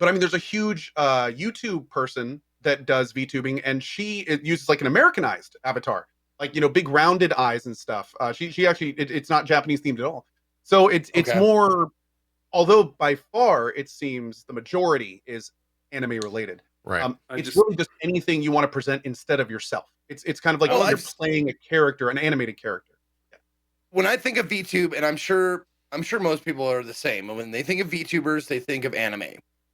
I mean, there's a huge YouTube person that does VTubing, and she uses like an Americanized avatar, like big rounded eyes and stuff. She actually it's not Japanese themed at all. So it's more. Although by far it seems the majority is anime related. Right. It's really just anything you want to present instead of yourself. It's kind of like you're playing a character, an animated character. Yeah. When I think of VTube, and I'm sure most people are the same. When they think of VTubers, they think of anime.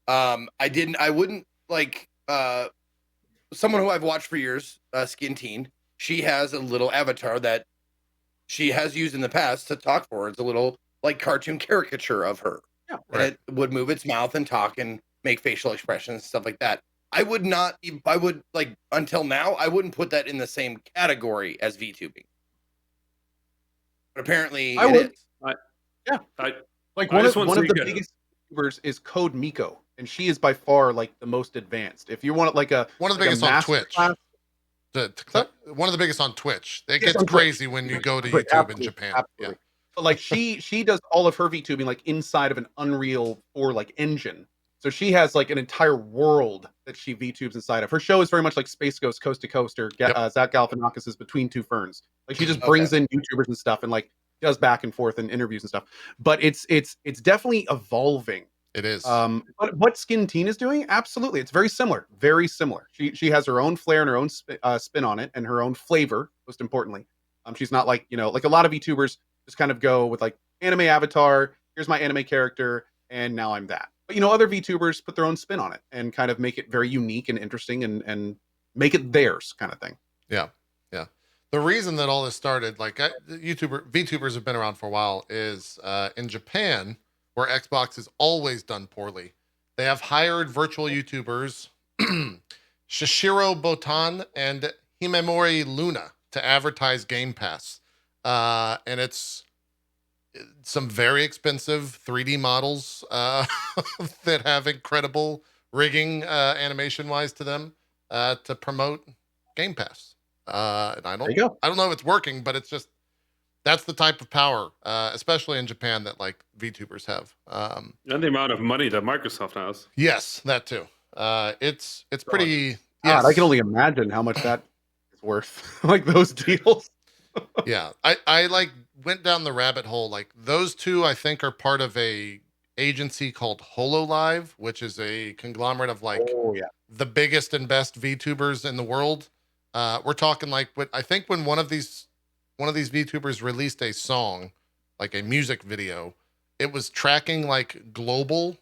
I wouldn't like someone who I've watched for years, Skin Teen. She has a little avatar that she has used in the past to talk for. It's a little like cartoon caricature of her. Yeah, and it would move its mouth and talk and make facial expressions and stuff like that. I would like until now, I wouldn't put that in the same category as VTubing. But apparently it is. Like one of the biggest YouTubers is Code Miko, and she is by far like the most advanced. If you want like one of the biggest on Twitch. One of the biggest on Twitch. It gets crazy when you go to YouTube in Japan. Absolutely. Yeah. But like she does all of her VTubing like inside of an Unreal 4 like engine. So she has like an entire world that she VTubes inside of. Her show is very much like Space Ghost Coast to Coast or Zach Galifianakis' Between Two Ferns. Like she just brings in YouTubers and stuff and like does back and forth and interviews and stuff. But it's definitely evolving. It is. But what Skin Teen is doing, absolutely, it's very similar. Very similar. She has her own flair and her own spin on it and her own flavor. Most importantly, she's not like like a lot of VTubers just kind of go with like anime avatar. Here's my anime character, and now I'm that. But other VTubers put their own spin on it and kind of make it very unique and interesting and make it theirs kind of thing. Yeah, yeah. The reason that all this started, like VTubers have been around for a while, is in Japan, where Xbox has always done poorly. They have hired virtual YouTubers, Shishiro Botan and Himemori Luna, to advertise Game Pass. And it's some very expensive 3D models that have incredible rigging animation-wise to them to promote Game Pass. And I There you go. don't know if it's working, but it's just that's the type of power, especially in Japan, that like VTubers have. And the amount of money that Microsoft has. Yes, that too. It's pretty. God, Yes. I can only imagine how much that is worth. Like those deals. Yeah, I like went down the rabbit hole. Like those two, I think, are part of a agency called HoloLive, which is a conglomerate of like Oh yeah. the biggest and best VTubers in the world. We're talking like I think when one of these VTubers released a song, like a music video, it was tracking like global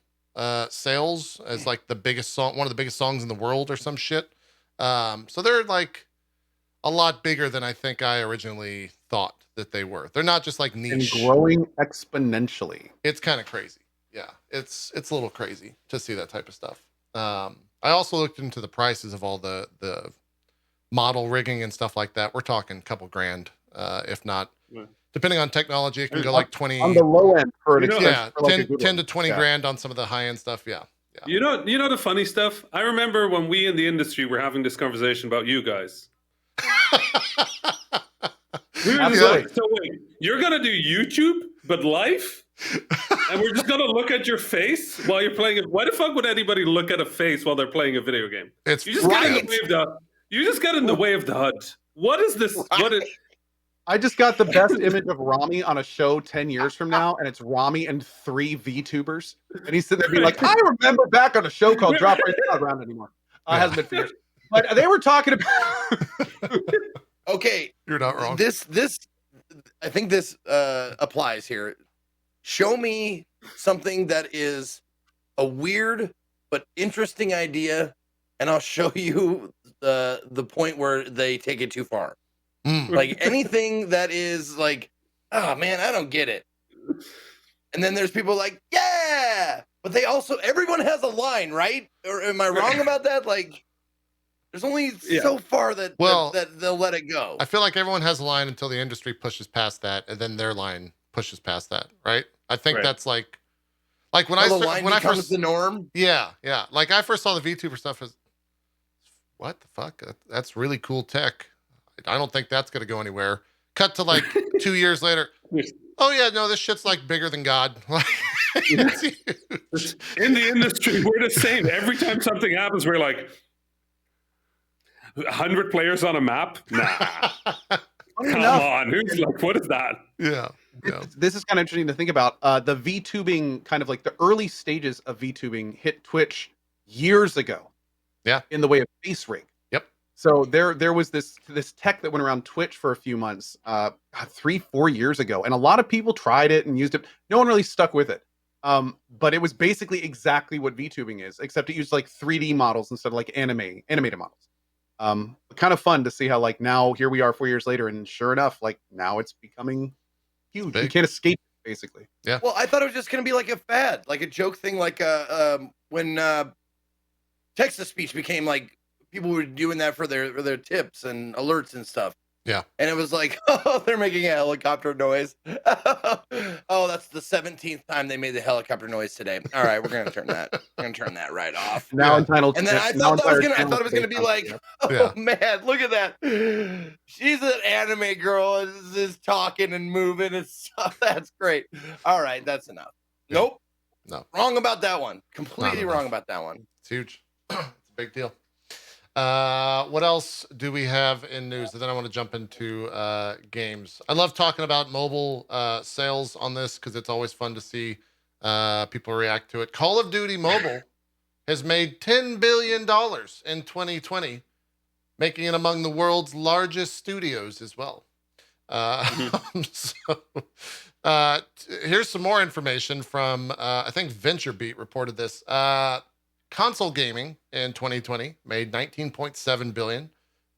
sales as like the biggest song, one of the biggest songs in the world or some shit. So they're like a lot bigger than I think I originally thought that they were. They're not just like And niche. growing exponentially. It's kind of crazy. Yeah, it's a little crazy to see that type of stuff. I also looked into the prices of all the model rigging and stuff like that. We're talking a couple grand, if not, depending on technology, it can go like 20 on the low end for an yeah, for like 10 to 20 grand on some of the high end stuff. Yeah. You know the funny stuff? I remember when we in the industry were having this conversation about you guys. We were just like, so wait, you're gonna do YouTube but live? And we're just gonna look at your face while you're playing it. Why the fuck would anybody look at a face while they're playing a video game? It's You just get in the way of the HUD. What is this? What is I just got the best image of Rami on a show 10 years from now, and it's Rami and 3 VTubers. And he's sitting there being like, I remember back on a show called Drop Right. It's not around anymore. Hasn't been for years. But they were talking about Okay, you're not wrong. This I think this applies here. Show me something that is a weird but interesting idea, and I'll show you the point where they take it too far. Like anything that is like, oh man, I don't get it. And then there's people like, yeah, but they also, everyone has a line, right? Or am I wrong about that? Like, there's only so far that they'll let it go. I feel like everyone has a line until the industry pushes past that, and then their line pushes past that, right? I think that's like when I first the norm. Yeah. Like I first saw the VTuber stuff as, what the fuck? That's really cool tech. I don't think that's gonna go anywhere. Cut to like 2 years later. Oh yeah, no, this shit's like bigger than God. It's huge. In the industry, we're the same. Every time something happens, we're like, 100 players on a map? Nah. Come on. Who's like, what is that? Yeah. This is kind of interesting to think about. The VTubing, kind of like the early stages of VTubing, hit Twitch years ago. Yeah. In the way of face rig. Yep. So there was this tech that went around Twitch for a few months, 3-4 years ago, and a lot of people tried it and used it. No one really stuck with it. But it was basically exactly what VTubing is, except it used like 3D models instead of like animated models. Kind of fun to see how like now here we are 4 years later, and sure enough, like now it's becoming huge. Big. You can't escape it, basically. Yeah. Well, I thought it was just gonna be like a fad, like a joke thing, like when text-to-speech became like people were doing that for their tips and alerts and stuff. Yeah. And it was like, oh, they're making a helicopter noise. Oh, that's the 17th time they made the helicopter noise today. All right, we're gonna turn that. We're gonna turn that right off. Now Untitled. And then I thought it was gonna be like, oh man, look at that. She's an anime girl and is talking and moving and stuff. That's great. All right, that's enough. Yeah. Nope. No. Wrong about that one. Completely wrong about that one. It's huge. It's a big deal. What else do we have in news? And then I want to jump into games. I love talking about mobile sales on this because it's always fun to see people react to it. Call of Duty Mobile has made $10 billion in 2020, making it among the world's largest studios as well. Here's some more information from, I think VentureBeat reported this. Console gaming in 2020 made $19.7 billion,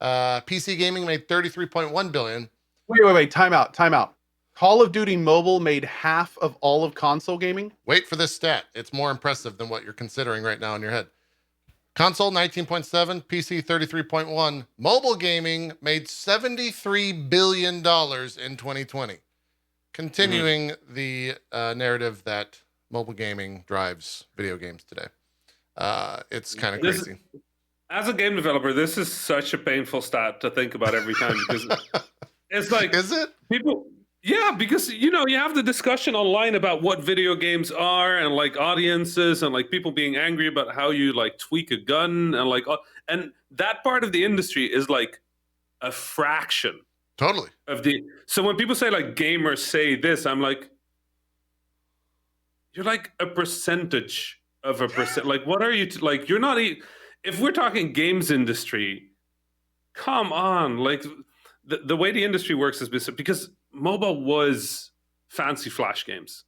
PC gaming made 33.1 billion. Wait. Time out. Call of Duty Mobile made half of all of console gaming. Wait for this stat. It's more impressive than what you're considering right now in your head. Console 19.7, PC 33.1. Mobile gaming made $73 billion in 2020. Continuing the narrative that mobile gaming drives video games today. It's kind of crazy. As a game developer, this is such a painful stat to think about every time because it's like, is it? People, yeah, because you have the discussion online about what video games are and like audiences and like people being angry about how you like tweak a gun and like and that part of the industry is like a fraction Totally. of the. So when people say like gamers say this, I'm like, you're like a percentage of a percent. Like, what are you like? You're not. If we're talking games industry, come on, like. The way the industry works is because mobile was fancy flash games,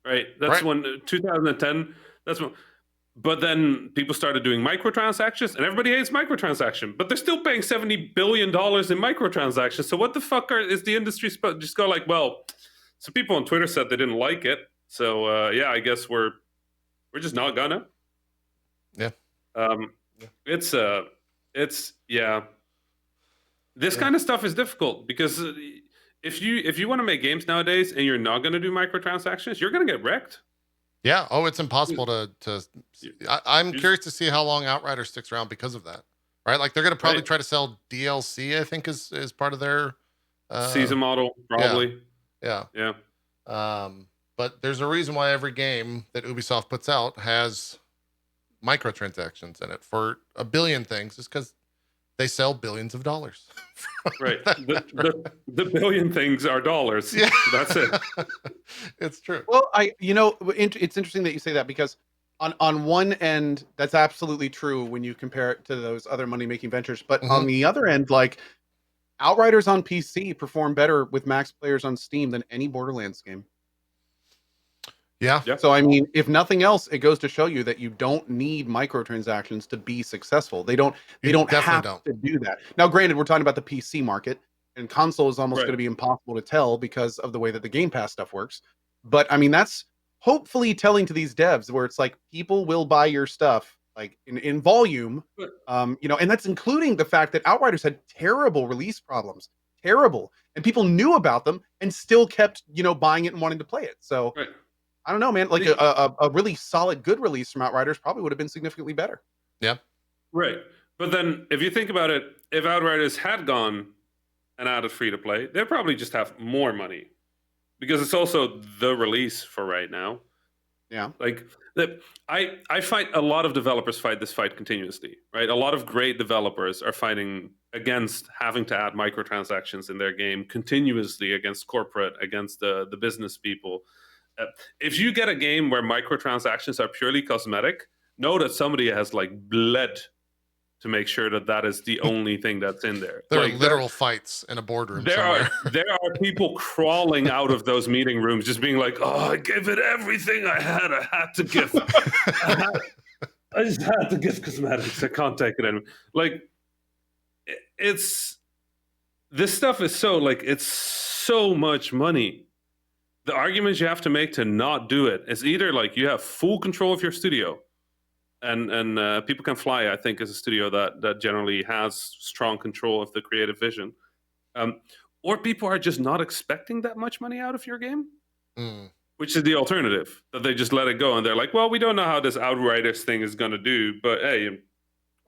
right? That's when 2010. That's when, but then people started doing microtransactions, and everybody hates microtransaction, but they're still paying $70 billion in microtransactions. So what the fuck is the industry supposed just go like? Well, some people on Twitter said they didn't like it, so yeah, I guess we're just not gonna. Yeah. It's yeah. This kind of stuff is difficult because if you want to make games nowadays and you're not going to do microtransactions, you're going to get wrecked. Yeah. Oh, it's impossible to. I'm curious to see how long Outriders sticks around because of that. Right? Like they're going to probably try to sell DLC. I think is part of their season model, probably. Yeah. Yeah. But there's a reason why every game that Ubisoft puts out has microtransactions in it for a billion things. Is because they sell billions of dollars. Right. The billion things are dollars. Yeah. That's it. It's true. Well, it's interesting that you say that because on one end, that's absolutely true when you compare it to those other money-making ventures. But on the other end, like Outriders on PC perform better with max players on Steam than any Borderlands game. Yeah. So, I mean, if nothing else, it goes to show you that you don't need microtransactions to be successful. They don't have to do that. Now, granted, we're talking about the PC market, and console is almost going to be impossible to tell because of the way that the Game Pass stuff works. But, I mean, that's hopefully telling to these devs where it's like people will buy your stuff like in volume, and that's including the fact that Outriders had terrible release problems. Terrible. And people knew about them and still kept, buying it and wanting to play it. So... Right. I don't know, man. Like a really solid, good release from Outriders probably would have been significantly better. Yeah. Right. But then if you think about it, if Outriders had gone and added free to play, they'd probably just have more money because it's also the release for right now. Yeah. Like I fight a lot of developers fight this fight continuously, right? A lot of great developers are fighting against having to add microtransactions in their game continuously against corporate, against the business people. If you get a game where microtransactions are purely cosmetic, know that somebody has like bled to make sure that is the only thing that's in there. There are literal fights in a boardroom. There are people crawling out of those meeting rooms, just being like, "Oh, I gave it everything I had. I had to give. I just had to give cosmetics. I can't take it anymore." Like, this stuff is so like it's so much money. The arguments you have to make to not do it is either like you have full control of your studio, and People Can Fly, I think, is a studio that generally has strong control of the creative vision, or people are just not expecting that much money out of your game, which is the alternative, that they just let it go and they're like, well, we don't know how this Outriders thing is going to do, but hey,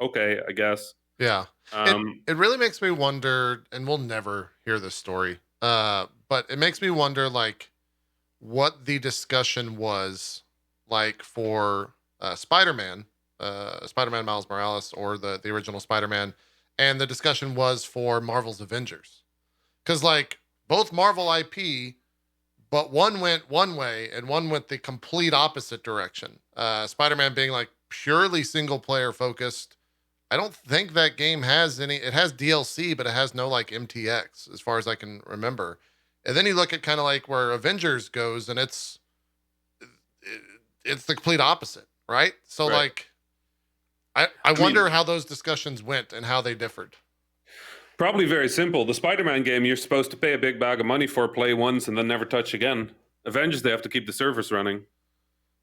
okay, I guess. Yeah. It really makes me wonder, and we'll never hear this story, but it makes me wonder, like, what the discussion was like for Spider-Man Miles Morales, or the original Spider-Man, and the discussion was for Marvel's Avengers. Because, like, both Marvel IP, but one went one way and one went the complete opposite direction. Spider-Man being, like, purely single-player focused. I don't think that game has any... It has DLC, but it has no, like, MTX, as far as I can remember. And then you look at kind of like where Avengers goes, and it's the complete opposite, right? So, like, I wonder how those discussions went and how they differed. Probably very simple. The Spider-Man game, you're supposed to pay a big bag of money for, play once, and then never touch again. Avengers, they have to keep the servers running.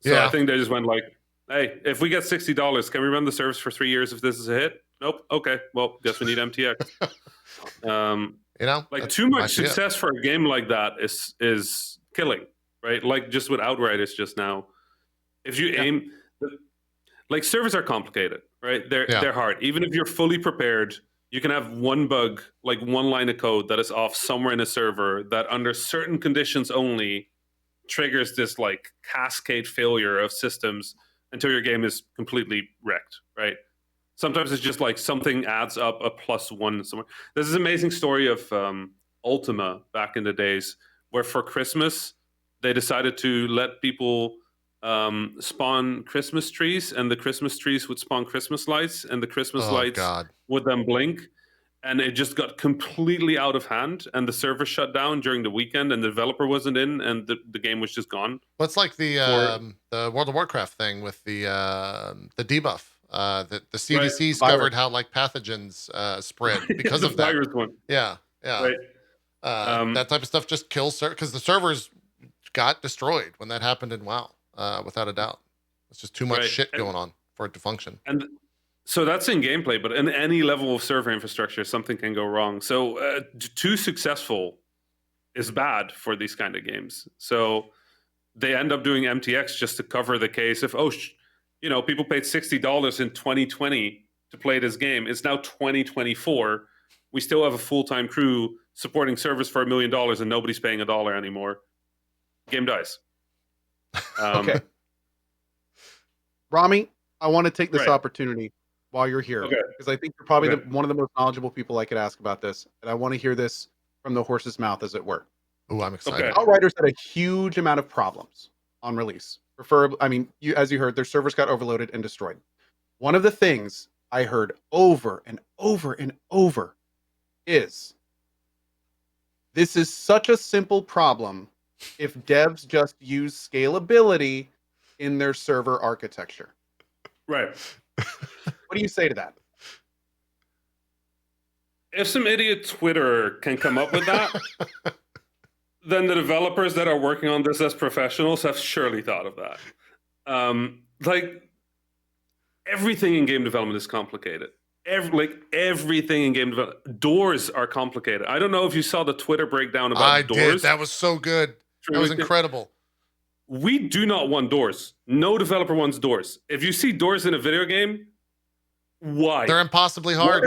So Yeah. I think they just went like, hey, if we get $60, can we run the service for 3 years if this is a hit? Nope. Okay. Well, guess we need MTX. Like too much success for a game like that is killing, right? Like just with Outriders just now. If you aim, like servers are complicated, right? They're hard. Even if you're fully prepared, you can have one bug, like one line of code that is off somewhere in a server that under certain conditions only triggers this like cascade failure of systems until your game is completely wrecked, right? Sometimes it's just like something adds up a +1 somewhere. There's this amazing story of Ultima back in the days where for Christmas, they decided to let people spawn Christmas trees, and the Christmas trees would spawn Christmas lights, and the Christmas lights would then blink, and it just got completely out of hand, and the server shut down during the weekend, and the developer wasn't in, and the game was just gone. Well, it's like the World of Warcraft thing with the debuff. The CDC discovered how like pathogens spread because of that. Virus one. Yeah. Right. That type of stuff just kills because the servers got destroyed when that happened in WoW. Without a doubt, it's just too much shit going on for it to function. And so that's in gameplay, but in any level of server infrastructure, something can go wrong. So too successful is bad for these kind of games. So they end up doing MTX just to cover the case of, people paid $60 in 2020 to play this game. It's now 2024. We still have a full-time crew supporting servers for $1 million and nobody's paying $1 anymore. Game dies. Okay. Rami, I want to take this opportunity while you're here because I think you're probably one of the most knowledgeable people I could ask about this, and I want to hear this from the horse's mouth, as it were. Oh, I'm excited. Outriders had a huge amount of problems on release. As you heard, their servers got overloaded and destroyed. One of the things I heard over and over and over is, this is such a simple problem if devs just use scalability in their server architecture. Right. What do you say to that? If some idiot Twitterer can come up with that, then the developers that are working on this as professionals have surely thought of that. Like everything in game development is complicated. Everything in game development. Doors are complicated. I don't know if you saw the Twitter breakdown about doors. I did. That was so good. That was incredible. We do not want doors. No developer wants doors. If you see doors in a video game, why? They're impossibly hard.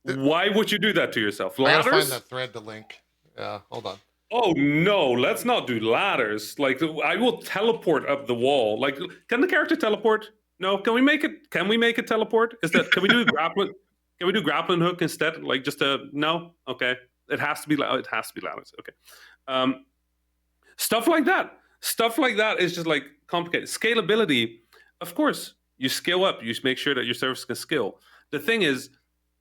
Why would you do that to yourself? Ladders? I gotta find that thread to link. Yeah, hold on. Oh no, let's not do ladders. Like I will teleport up the wall. Like, can the character teleport? No. Can we make it teleport? Can we do grappling? Can we do grappling hook instead? Like just no? Okay. It has to be ladders. Okay. Stuff like that. Stuff like that is just like complicated. Scalability, of course, you scale up. You make sure that your service can scale. The thing is,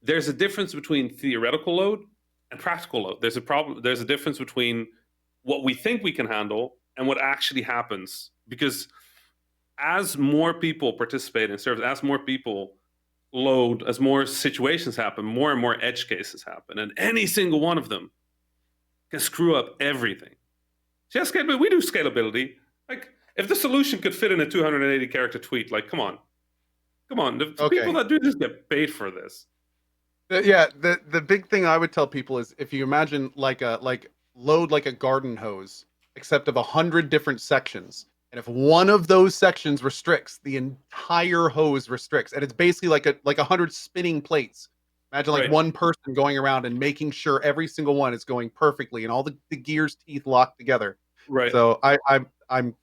there's a difference between theoretical load and practical load. There's a difference between what we think we can handle and what actually happens. Because as more people participate in service, as more people load, as more situations happen, more and more edge cases happen, and any single one of them can screw up everything. So yeah, scalability, we do scalability. Like, if the solution could fit in a 280 character tweet, like, come on. The people that do this get paid for this. The big thing I would tell people is, if you imagine load like a garden hose, except of 100 different sections, and if one of those sections restricts, the entire hose restricts, and it's basically like 100 spinning plates. Imagine one person going around and making sure every single one is going perfectly and all the gear's teeth locked together. Right. So thank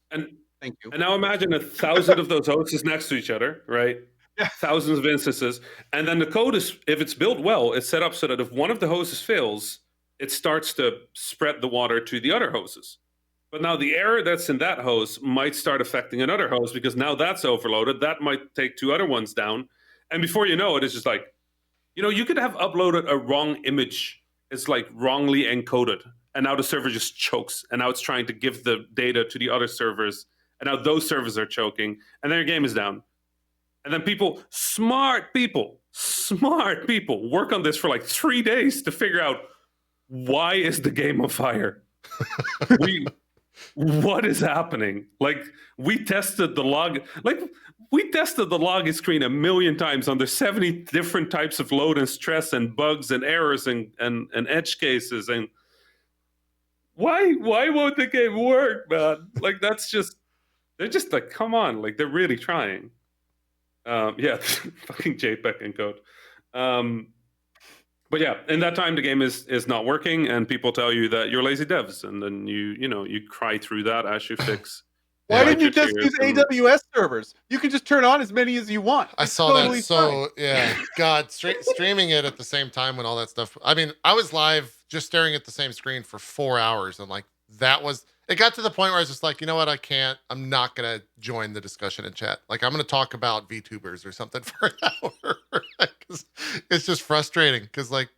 you. And now imagine 1,000 of those hoses next to each other, right? Yeah. Thousands of instances. And then the code is, if it's built well, it's set up so that if one of the hoses fails, it starts to spread the water to the other hoses. But now the error that's in that hose might start affecting another hose because now that's overloaded. That might take two other ones down. And before you know it, it's just like, you could have uploaded a wrong image. It's like wrongly encoded. And now the server just chokes. And now it's trying to give the data to the other servers. And now those servers are choking. And then your game is down. And then smart people, work on this for like 3 days to figure out why is the game on fire. What is happening? Like we tested the login screen 1 million times under 70 different types of load and stress and bugs and errors and edge cases. And why won't the game work, man? Like they're just like, come on, like they're really trying. Yeah, fucking JPEG encode. But yeah, in that time the game is not working, and people tell you that you're lazy devs, and then you cry through that as you fix. Why didn't you just use AWS servers? You can just turn on as many as you want. I saw totally that. So yeah, God, streaming it at the same time when all that stuff. I mean, I was live just staring at the same screen for 4 hours, and like it got to the point where I was just like, you know what, I'm not gonna join the discussion in chat. Like I'm gonna talk about VTubers or something for an hour. It's just frustrating because like,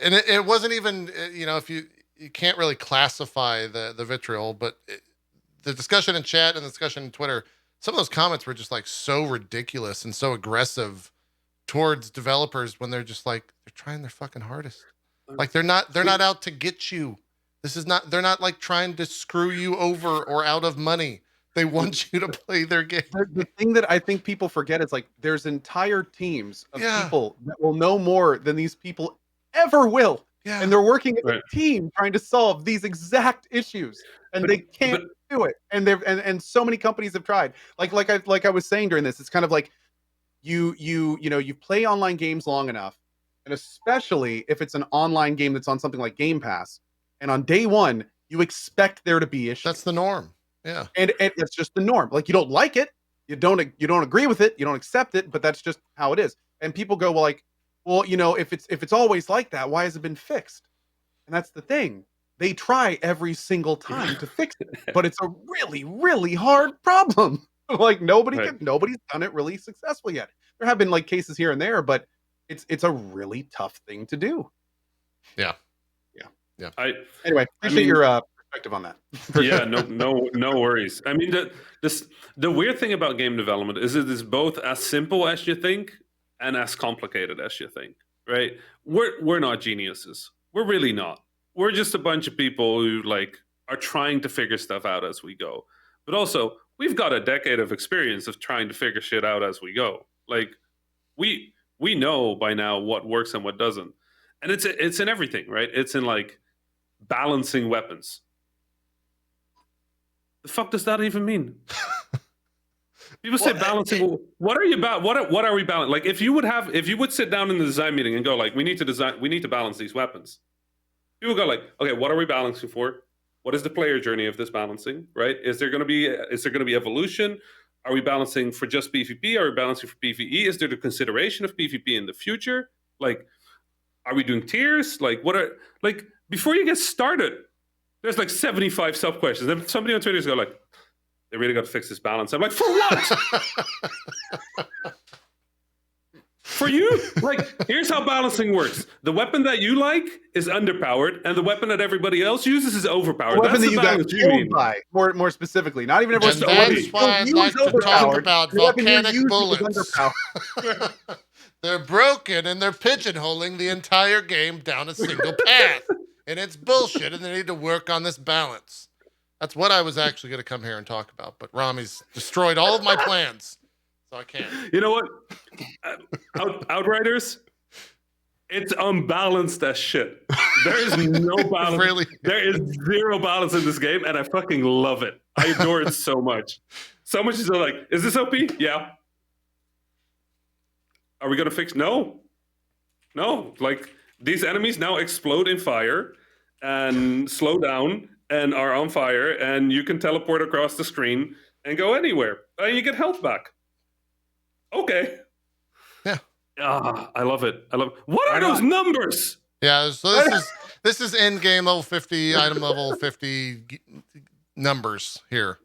and it wasn't even, if you can't really classify the vitriol, but the discussion in chat and the discussion in Twitter, some of those comments were just like so ridiculous and so aggressive towards developers when they're just like, they're trying their fucking hardest. Like they're not out to get you. They're not like trying to screw you over or out of money. They want you to play their game. The thing that I think people forget is like there's entire teams of people that will know more than these people ever will. Yeah. And they're working as a team trying to solve these exact issues, and they can't do it. And and so many companies have tried. Like I was saying during this, it's kind of like you play online games long enough, and especially if it's an online game that's on something like Game Pass, and on day one you expect there to be issues. That's the norm. Yeah. And it's just the norm. Like you don't like it, you don't agree with it, you don't accept it, but that's just how it is. And people go, well, if it's always like that, why has it been fixed? And that's the thing. They try every single time to fix it, but it's a really, really hard problem. Like nobody's done it really successfully yet. There have been like cases here and there, but it's a really tough thing to do. Yeah. Anyway, appreciate your perspective on that. Yeah, no worries. I mean, the weird thing about game development is it is both as simple as you think and as complicated as you think, right? We're not geniuses. We're really not. We're just a bunch of people who like are trying to figure stuff out as we go. But also, we've got a decade of experience of trying to figure shit out as we go. Like we know by now what works and what doesn't. And it's in everything, right? It's in like balancing weapons. The fuck does that even mean? People say balancing. What are you about? What are we balancing? Like if you would sit down in the design meeting and go like, we need to balance these weapons. People go like, okay, what are we balancing for? What is the player journey of this balancing? Right? Is there going to be evolution? Are we balancing for just PvP? Are we balancing for PvE? Is there the consideration of PvP in the future? Like, are we doing tiers? Like, before you get started, there's like 75 sub questions. Then somebody on Twitter is going like, they really got to fix this balance. I'm like, for what? For you? Like, here's how balancing works. The weapon that you like is underpowered, and the weapon that everybody else uses is overpowered. The weapon that you got killed by, more specifically. Not even everyone's. That's why I'd like to talk about volcanic bullets. They're broken, and they're pigeonholing the entire game down a single path. And it's bullshit, and they need to work on this balance. That's what I was actually going to come here and talk about, but Rami's destroyed all of my plans, so I can't. You know what? Outriders, it's unbalanced as shit. There is no balance. Really? There is zero balance in this game, and I fucking love it. I adore it so much. So much is like, is this OP? Yeah. Are we going to fix? No. Like, these enemies now explode in fire and slow down and are on fire, and you can teleport across the screen and go anywhere. And you get health back. Okay. Yeah. I love it. What are those numbers? Yeah, so this is end game level 50, item level 50 numbers here.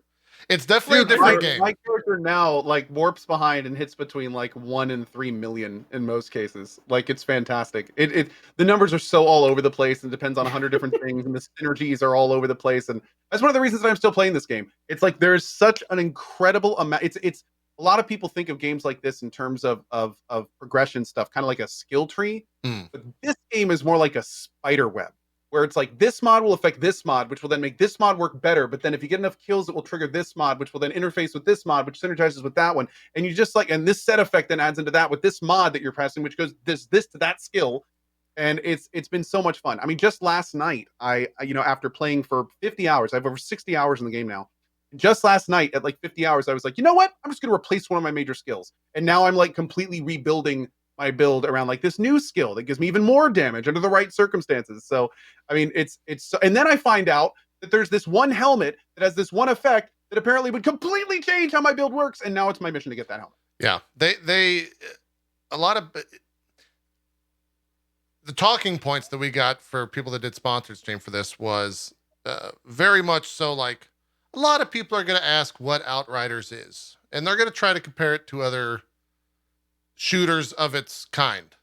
It's definitely a different game. My character now like warps behind and hits between like 1 and 3 million in most cases. Like it's fantastic. The numbers are so all over the place and depends on 100 different things, and the synergies are all over the place. And that's one of the reasons that I'm still playing this game. It's like there's such an incredible amount. It's a lot of people think of games like this in terms of progression stuff, kind of like a skill tree. But this game is more like a spider web, where it's like this mod will affect this mod, which will then make this mod work better. But then if you get enough kills, it will trigger this mod, which will then interface with this mod, which synergizes with that one. And you just like, and this set effect then adds into that with this mod that you're pressing, which goes this to that skill. And it's been so much fun. I mean, just last night, I after playing for 50 hours, I have over 60 hours in the game now. Just last night at like 50 hours, I was like, you know what? I'm just going to replace one of my major skills. And now I'm like completely rebuilding my build around like this new skill that gives me even more damage under the right circumstances. So, I mean, it's and then I find out that there's this one helmet that has this one effect that apparently would completely change how my build works. And now it's my mission to get that helmet. Yeah. A lot of the talking points that we got for people that did sponsored stream for this was very much so like a lot of people are going to ask what Outriders is, and they're going to try to compare it to other shooters of its kind.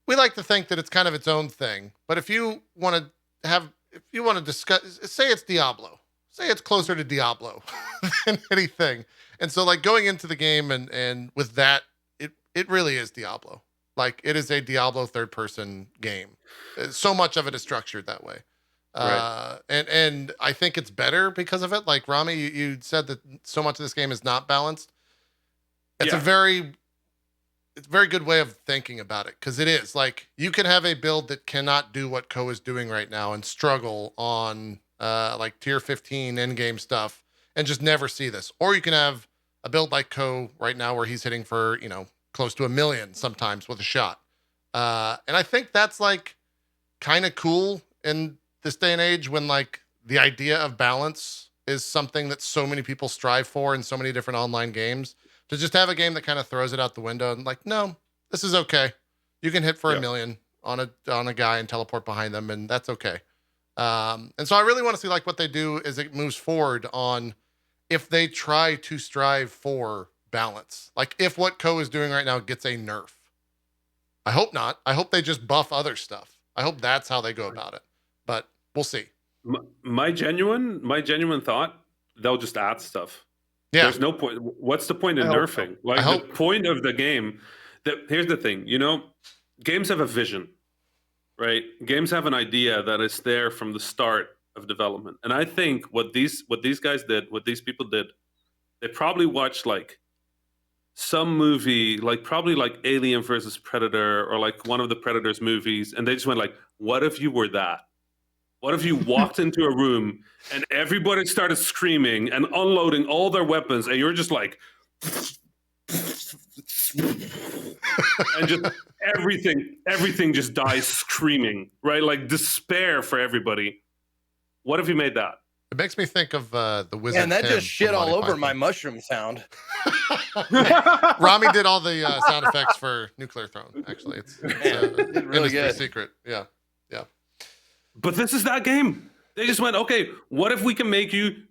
We like to think that it's kind of its own thing, but if you want to discuss, say it's Diablo, say it's closer to Diablo than anything. And so like going into the game and with that, it really is Diablo. Like it is a Diablo third person game. So much of it is structured that way. Right. And I think it's better because of it. Like Rami, you said that so much of this game is not balanced. It's a very good way of thinking about it, because it is like you can have a build that cannot do what Ko is doing right now and struggle on like tier 15 end game stuff and just never see this, or you can have a build like Ko right now where he's hitting for close to 1 million sometimes with a shot, and I think that's like kind of cool in this day and age when like the idea of balance is something that so many people strive for in so many different online games. To just have a game that kind of throws it out the window and like, no, this is okay. You can hit for 1 million on a guy and teleport behind them, and that's okay. And so I really want to see like what they do as it moves forward on if they try to strive for balance. Like if what Ko is doing right now gets a nerf. I hope not. I hope they just buff other stuff. I hope that's how they go about it. But we'll see. My genuine thought, they'll just add stuff. Yeah. There's no point. What's the point in nerfing? So. Like the point of the game. Here's the thing. Games have a vision, right? Games have an idea that is there from the start of development. And I think what these guys did, what these people did, they probably watched like some movie, like probably like Alien versus Predator or like one of the Predators movies, and they just went like, "What if you were that? What if you walked into a room and everybody started screaming and unloading all their weapons and you're just like, and just everything just dies screaming, right? Like despair for everybody. What if you made that? It makes me think of the Wizard. And that Tim just shit all over Python. my mushroom sound. Rami did all the sound effects for Nuclear Throne. Actually, it's really good. Secret. Yeah. But this is that game. They just went, okay, what if we can make you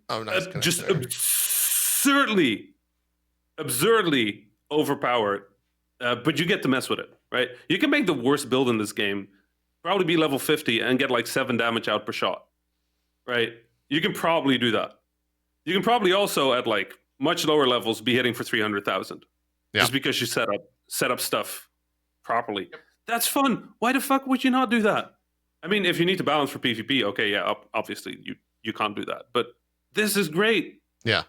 just absurdly overpowered, but you get to mess with it, right? You can make the worst build in this game, probably be level 50 and get like 7 damage out per shot, right? You can probably do that. You can probably also at like much lower levels be hitting for 300,000 just because you set up stuff properly. Yep. That's fun. Why the fuck would you not do that? I mean, if you need to balance for PvP, okay, yeah, obviously you can't do that. But this is great. Yeah.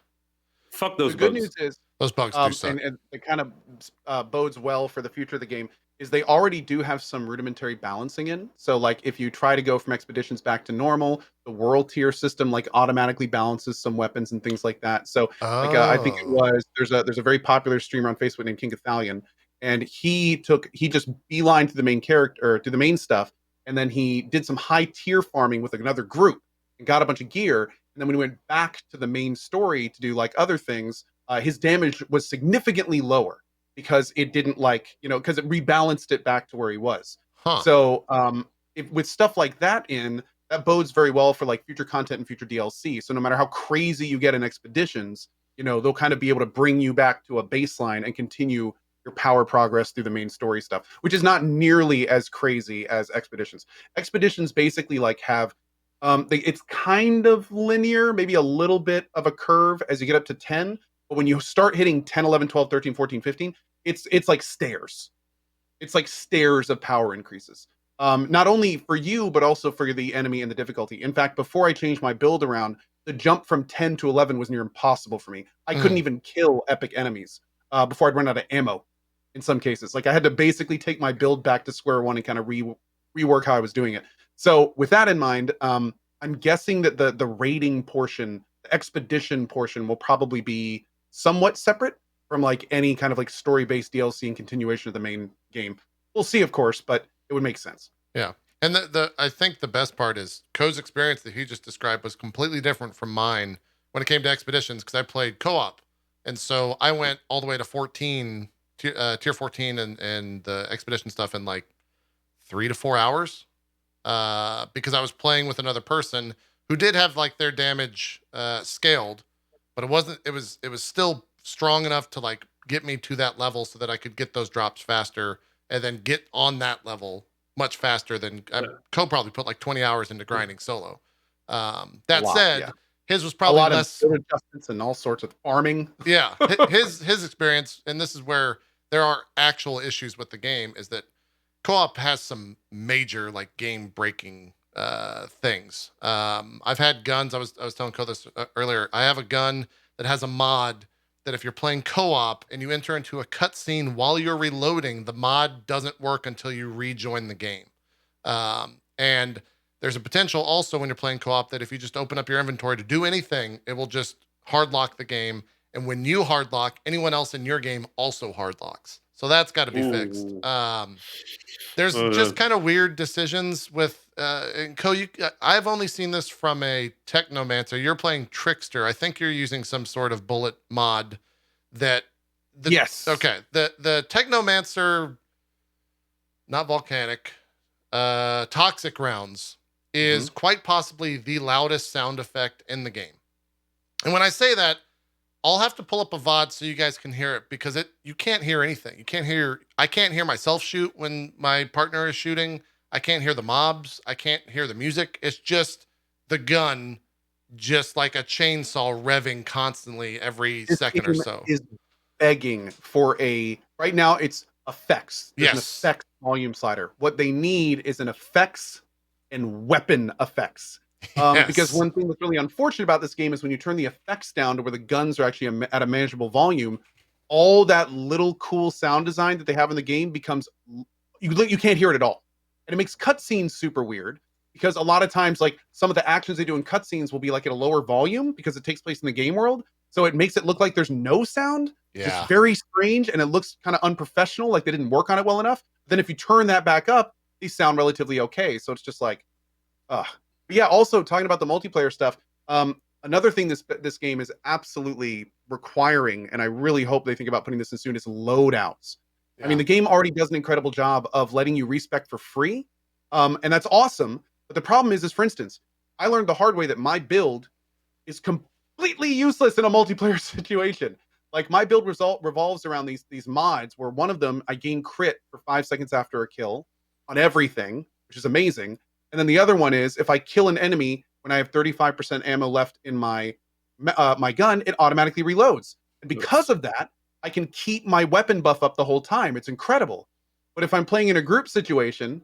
Fuck those bugs. bugs. The good news is those bugs do suck. And it kind of bodes well for the future of the game is they already do have some rudimentary balancing in. So like if you try to go from expeditions back to normal, the world tier system like automatically balances some weapons and things like that. So I think it was there's a very popular streamer on Facebook named King Cathalion, and he just beelined to the main character, to the main stuff. And then he did some high tier farming with another group and got a bunch of gear. And then when he went back to the main story to do like other things, his damage was significantly lower because it didn't because it rebalanced it back to where he was. Huh. So with stuff like that that bodes very well for like future content and future DLC. So no matter how crazy you get in expeditions, they'll kind of be able to bring you back to a baseline and continue your power progress through the main story stuff, which is not nearly as crazy as expeditions. Expeditions basically like have it's kind of linear, maybe a little bit of a curve as you get up to 10, But when you start hitting 10, 11, 12, 13, 14, 15, it's like stairs. It's like stairs of power increases. Not only for you, but also for the enemy and the difficulty. In fact, before I changed my build around, the jump from 10 to 11 was near impossible for me. I couldn't even kill epic enemies before I'd run out of ammo in some cases. Like I had to basically take my build back to square one and kind of rework how I was doing it. So with that in mind, I'm guessing that the raiding portion, the expedition portion will probably be somewhat separate from like any kind of like story-based DLC and continuation of the main game. We'll see, of course, but it would make sense. Yeah. And I think the best part is Ko's experience that he just described was completely different from mine when it came to expeditions, because I played co-op. And so I went all the way to 14, tier 14 and the expedition stuff in like 3 to 4 hours. Because I was playing with another person who did have like their damage scaled, but it was still strong enough to like get me to that level so that I could get those drops faster and then get on that level much faster than Co probably put like 20 hours into grinding solo. That said, his was probably less adjustments and all sorts of farming. Yeah. His experience, and this is where there are actual issues with the game, is that co-op has some major like game breaking things. I've had guns. I was telling Co this earlier. I have a gun that has a mod that if you're playing co-op and you enter into a cutscene while you're reloading, the mod doesn't work until you rejoin the game. And there's a potential also when you're playing co-op that if you just open up your inventory to do anything, it will just hard lock the game. And when you hard lock, anyone else in your game also hard locks. So that's got to be fixed. There's just kind of weird decisions with and Co. I've only seen this from a technomancer. You're playing Trickster. I think you're using some sort of bullet mod. Yes. Okay. The technomancer, not volcanic, toxic rounds is quite possibly the loudest sound effect in the game. And when I say that, I'll have to pull up a VOD so you guys can hear it, because you can't hear anything. I can't hear myself shoot when my partner is shooting. I can't hear the mobs. I can't hear the music. It's just the gun, just like a chainsaw revving constantly every second or so. Is begging for right now it's effects. There's an Yes. effects volume slider. What they need is an effects and weapon effects. Because one thing that's really unfortunate about this game is when you turn the effects down to where the guns are actually at a manageable volume, all that little cool sound design that they have in the game becomes, you can't hear it at all. And it makes cutscenes super weird, because a lot of times like some of the actions they do in cutscenes will be like at a lower volume because it takes place in the game world. So it makes it look like there's no sound. Yeah. It's very strange, and it looks kind of unprofessional, like they didn't work on it well enough. Then if you turn that back up, these sound relatively okay. So it's just like, But yeah, also talking about the multiplayer stuff, another thing this game is absolutely requiring, and I really hope they think about putting this in soon, is loadouts. I mean, the game already does an incredible job of letting you respec for free, and that's awesome. But the problem is, for instance, I learned the hard way that my build is completely useless in a multiplayer situation. Like my build revolves around these mods, where one of them I gain crit for 5 seconds after a kill on everything, which is amazing. And then the other one is if I kill an enemy when I have 35% ammo left in my gun, it automatically reloads. And because of that, I can keep my weapon buff up the whole time. It's incredible. But if I'm playing in a group situation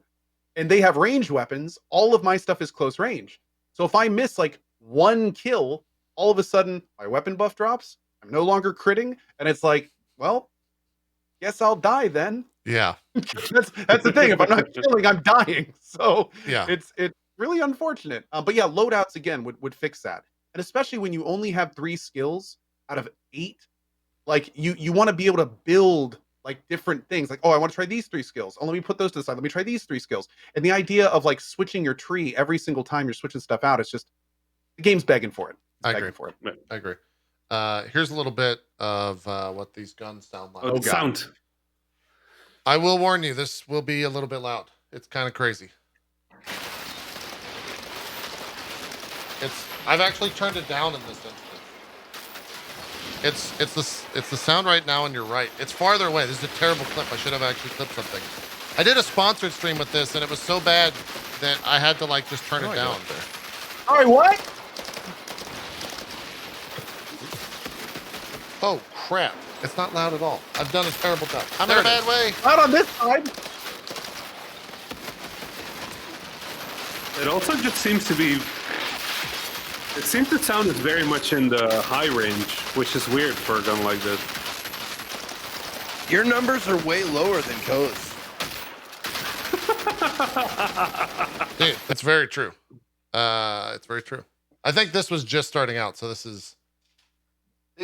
and they have ranged weapons, all of my stuff is close range. So if I miss like one kill, all of a sudden my weapon buff drops. I'm no longer critting. And it's like, well, guess I'll die then. Yeah. That's the thing. If I'm not killing, I'm dying. So yeah, it's really unfortunate. But yeah, loadouts again would fix that. And especially when you only have 3 skills out of 8, like you want to be able to build like different things. Like, oh, I want to try these 3 skills. Oh, let me put those to the side. Let me try these 3 skills. And the idea of like switching your tree every single time you're switching stuff out, it's just the game's begging for it. I agree. I agree. Here's a little bit of what these guns sound like. Oh, sound. I will warn you, this will be a little bit loud. It's kind of crazy. I've actually turned it down in this instance. It's the sound right now, and you're right. It's farther away. This is a terrible clip. I should have actually clipped something. I did a sponsored stream with this, and it was so bad that I had to like just turn it down. There. All right, what? Oh crap! It's not loud at all. I've done a terrible job. I'm in a bad way. Not on this side. It also just seems to be. It seems the sound is very much in the high range, which is weird for a gun like this. Your numbers are way lower than Co's. Dude, it's very true. It's very true. I think this was just starting out, so these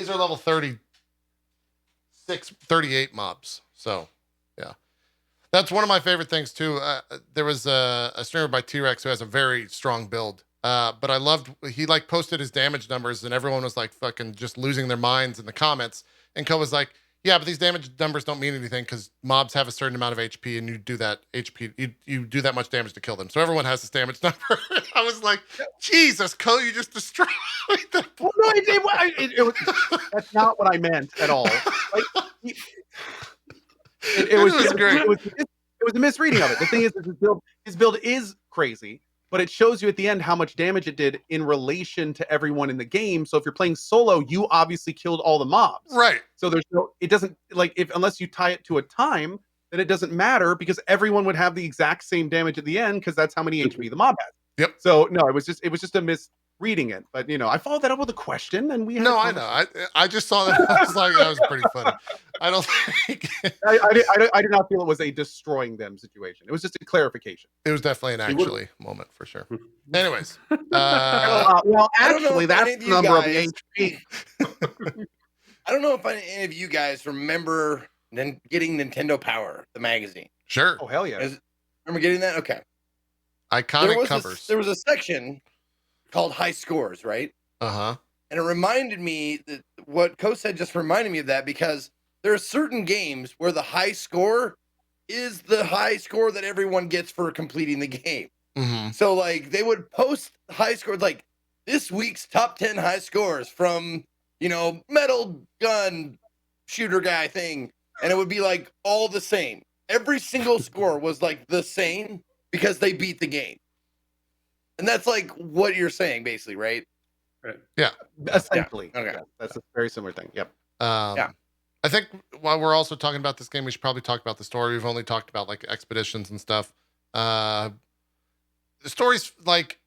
are level 36, 38 mobs. So, yeah. That's one of my favorite things, too. There was a streamer by T-Rex who has a very strong build. But I loved, he like posted his damage numbers and everyone was like fucking just losing their minds in the comments. And Co was like, yeah, but these damage numbers don't mean anything because mobs have a certain amount of HP and you do that HP, you do that much damage to kill them. So everyone has this damage number. I was like, Jesus, Co, you just destroyed them. Well, no, that's not what I meant at all. Like, it was great. It was a misreading of it. The thing is, his build is crazy, but it shows you at the end how much damage it did in relation to everyone in the game. So if you're playing solo, you obviously killed all the mobs. Right. So it doesn't like unless you tie it to a time, then it doesn't matter because everyone would have the exact same damage at the end because that's how many HP the mob has. Yep. So no, it was just a misreading it. But I followed that up with a question and we had I know. I just saw that. I was like, that was pretty funny. I don't think I did not feel it was a destroying them situation. It was just a clarification. It was definitely an actually moment for sure. Anyways, well, actually, that's the number of the HP. I don't know if any of you guys remember getting Nintendo Power, the magazine. Sure. Oh hell yeah! Remember getting that? Okay. Iconic covers. There was a section called High Scores, right? Uh-huh. And it reminded me that what Co said just reminded me of that because there are certain games where the high score is the high score that everyone gets for completing the game. Mm-hmm. So like they would post high scores like this week's top 10 high scores from, metal gun shooter guy thing. And it would be like all the same. Every single score was like the same because they beat the game. And that's like what you're saying basically, right? Right. Yeah. Essentially. Yeah. Okay. Yeah, that's a very similar thing. Yep. Yeah. I think while we're also talking about this game, we should probably talk about the story. We've only talked about like expeditions and stuff. The story's like,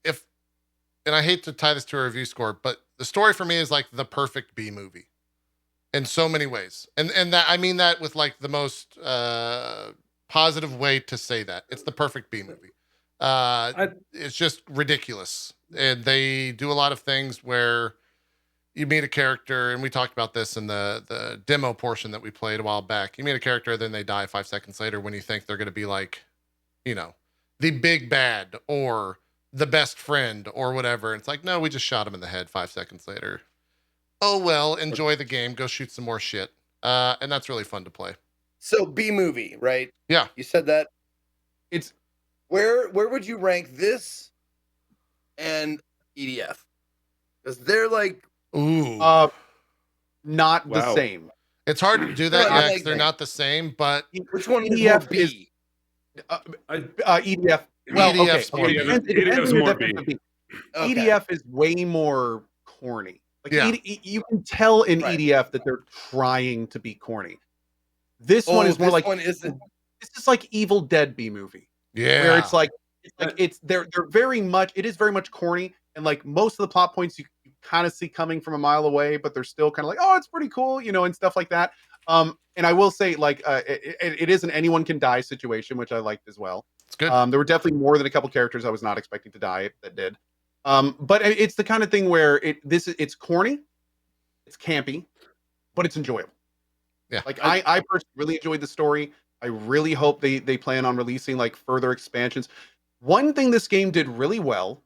and I hate to tie this to a review score, but the story for me is like the perfect B movie in so many ways. And that, I mean that with like the most positive way to say that. It's the perfect B movie. It's just ridiculous. And they do a lot of things where you meet a character, and we talked about this in the demo portion that we played a while back. You meet a character, then they die 5 seconds later when you think they're going to be like, the big bad or the best friend or whatever. It's like, no, we just shot him in the head 5 seconds later. Oh, well, enjoy the game. Go shoot some more shit. And that's really fun to play. So B movie, right? Yeah. You said that. It's where would you rank this and EDF? Because they're like not the same. It's hard to do that, because they're not the same, but which one is EDF more B? EDF. Well, EDF's okay. more It depends EDF's on your more definition of B. B. Okay. EDF is way more corny. Like Yeah. you can tell in Right. EDF that they're trying to be corny. This one is more like this is like Evil Dead B movie. yeah. Where it's like they're very much, it is very much corny, and like most of the plot points you kind of see coming from a mile away, but they're still kind of like, oh, it's pretty cool, and stuff like that. And I will say, like, it is an anyone can die situation, which I liked as well. It's good. There were definitely more than a couple characters I was not expecting to die that did. But it's the kind of thing where it's corny, it's campy, but it's enjoyable. Yeah. Like I personally really enjoyed the story. I really hope they plan on releasing like further expansions. One thing this game did really well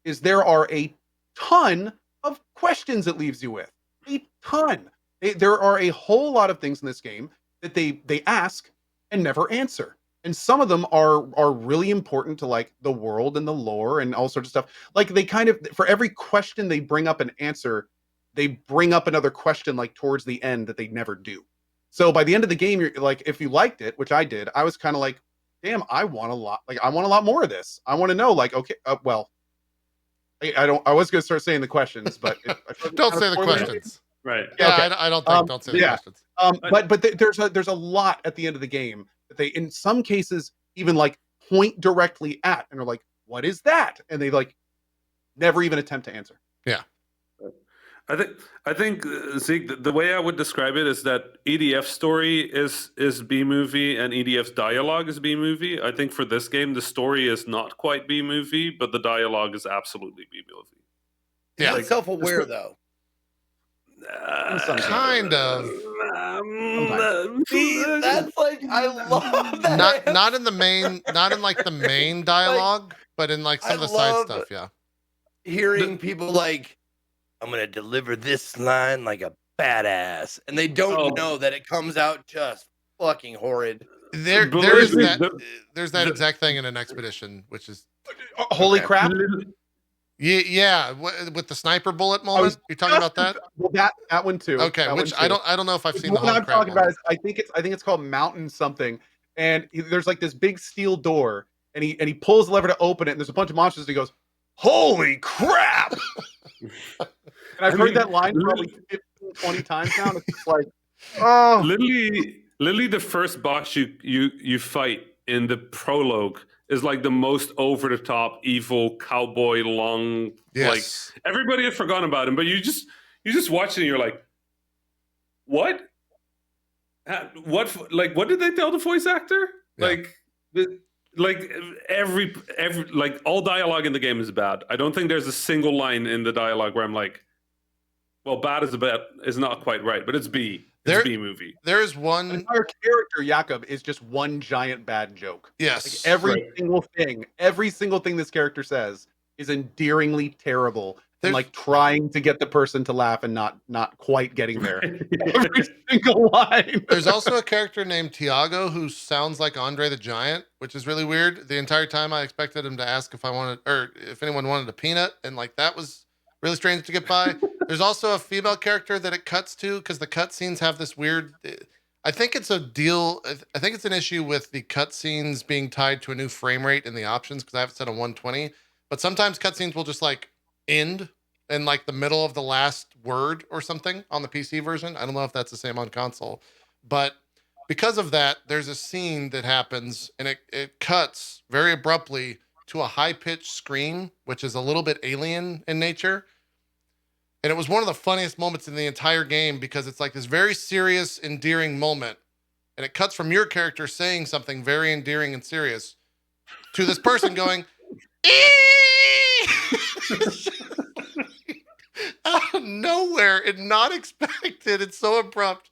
is there are a ton of questions it leaves you with. A ton. There are a whole lot of things in this game that they ask and never answer. And some of them are really important to like the world and the lore and all sorts of stuff. Like they kind of, for every question they bring up an answer, they bring up another question like towards the end that they never do. So by the end of the game, you're like, if you liked it, which I did, I was kind of like, damn, I want a lot more of this. I want to know, like, okay, well, I was going to start saying the questions, but don't say the questions. Right. Yeah, Okay. I don't think. Don't say the yeah. questions. There's a lot at the end of the game that they, in some cases, even like point directly at, and they're like, "What is that?" And they like never even attempt to answer. Yeah. I think Zeke, the way I would describe it is that EDF story is B movie and EDF's dialogue is B movie. I think for this game, the story is not quite B movie, but the dialogue is absolutely B movie. Yeah. It's self-aware though. Kind of. See, that's like I love that. Not in the main, not in like the main dialogue, but in like some of the side stuff. Yeah. Hearing people like, I'm gonna deliver this line like a badass, and they don't know that it comes out just fucking horrid. There's that exact thing in an expedition, which is holy crap. Yeah, with the sniper bullet moment. You're talking about that? Well, that one too. Okay, that which one too. I don't know if I've seen the the one whole I'm talking about. I think it's called Mountain something, and there's like this big steel door, and he pulls the lever to open it, and there's a bunch of monsters. And he goes, "Holy crap!" And I've heard that line probably 15, 20 times now. And it's just like, oh, literally, the first boss you fight in the prologue is like the most over the top evil cowboy long. Yes. Like everybody had forgotten about him, but you just watch it and you're like, what? What did they tell the voice actor? Yeah. Every like all dialogue in the game is bad. I don't think there's a single line in the dialogue where I'm like, well, bad is not quite right, but it's B. It's B movie. There's one the entire character, Jakob, is just one giant bad joke. Yes. Like every single thing this character says is endearingly terrible. And like trying to get the person to laugh and not quite getting there. Every single line. There's also a character named Tiago who sounds like Andre the Giant, which is really weird. The entire time I expected him to ask if if anyone wanted a peanut, and like that was really strange to get by. There's also a female character that it cuts to because the cutscenes have this weird. I think it's a deal. I think it's an issue with the cutscenes being tied to a new frame rate in the options because I have it set on 120. But sometimes cutscenes will just like end in like the middle of the last word or something on the PC version. I don't know if that's the same on console, but because of that, there's a scene that happens and it cuts very abruptly to a high-pitched scream, which is a little bit alien in nature. And it was one of the funniest moments in the entire game because it's like this very serious, endearing moment. And it cuts from your character saying something very endearing and serious to this person going, out of nowhere and not expected. It's so abrupt.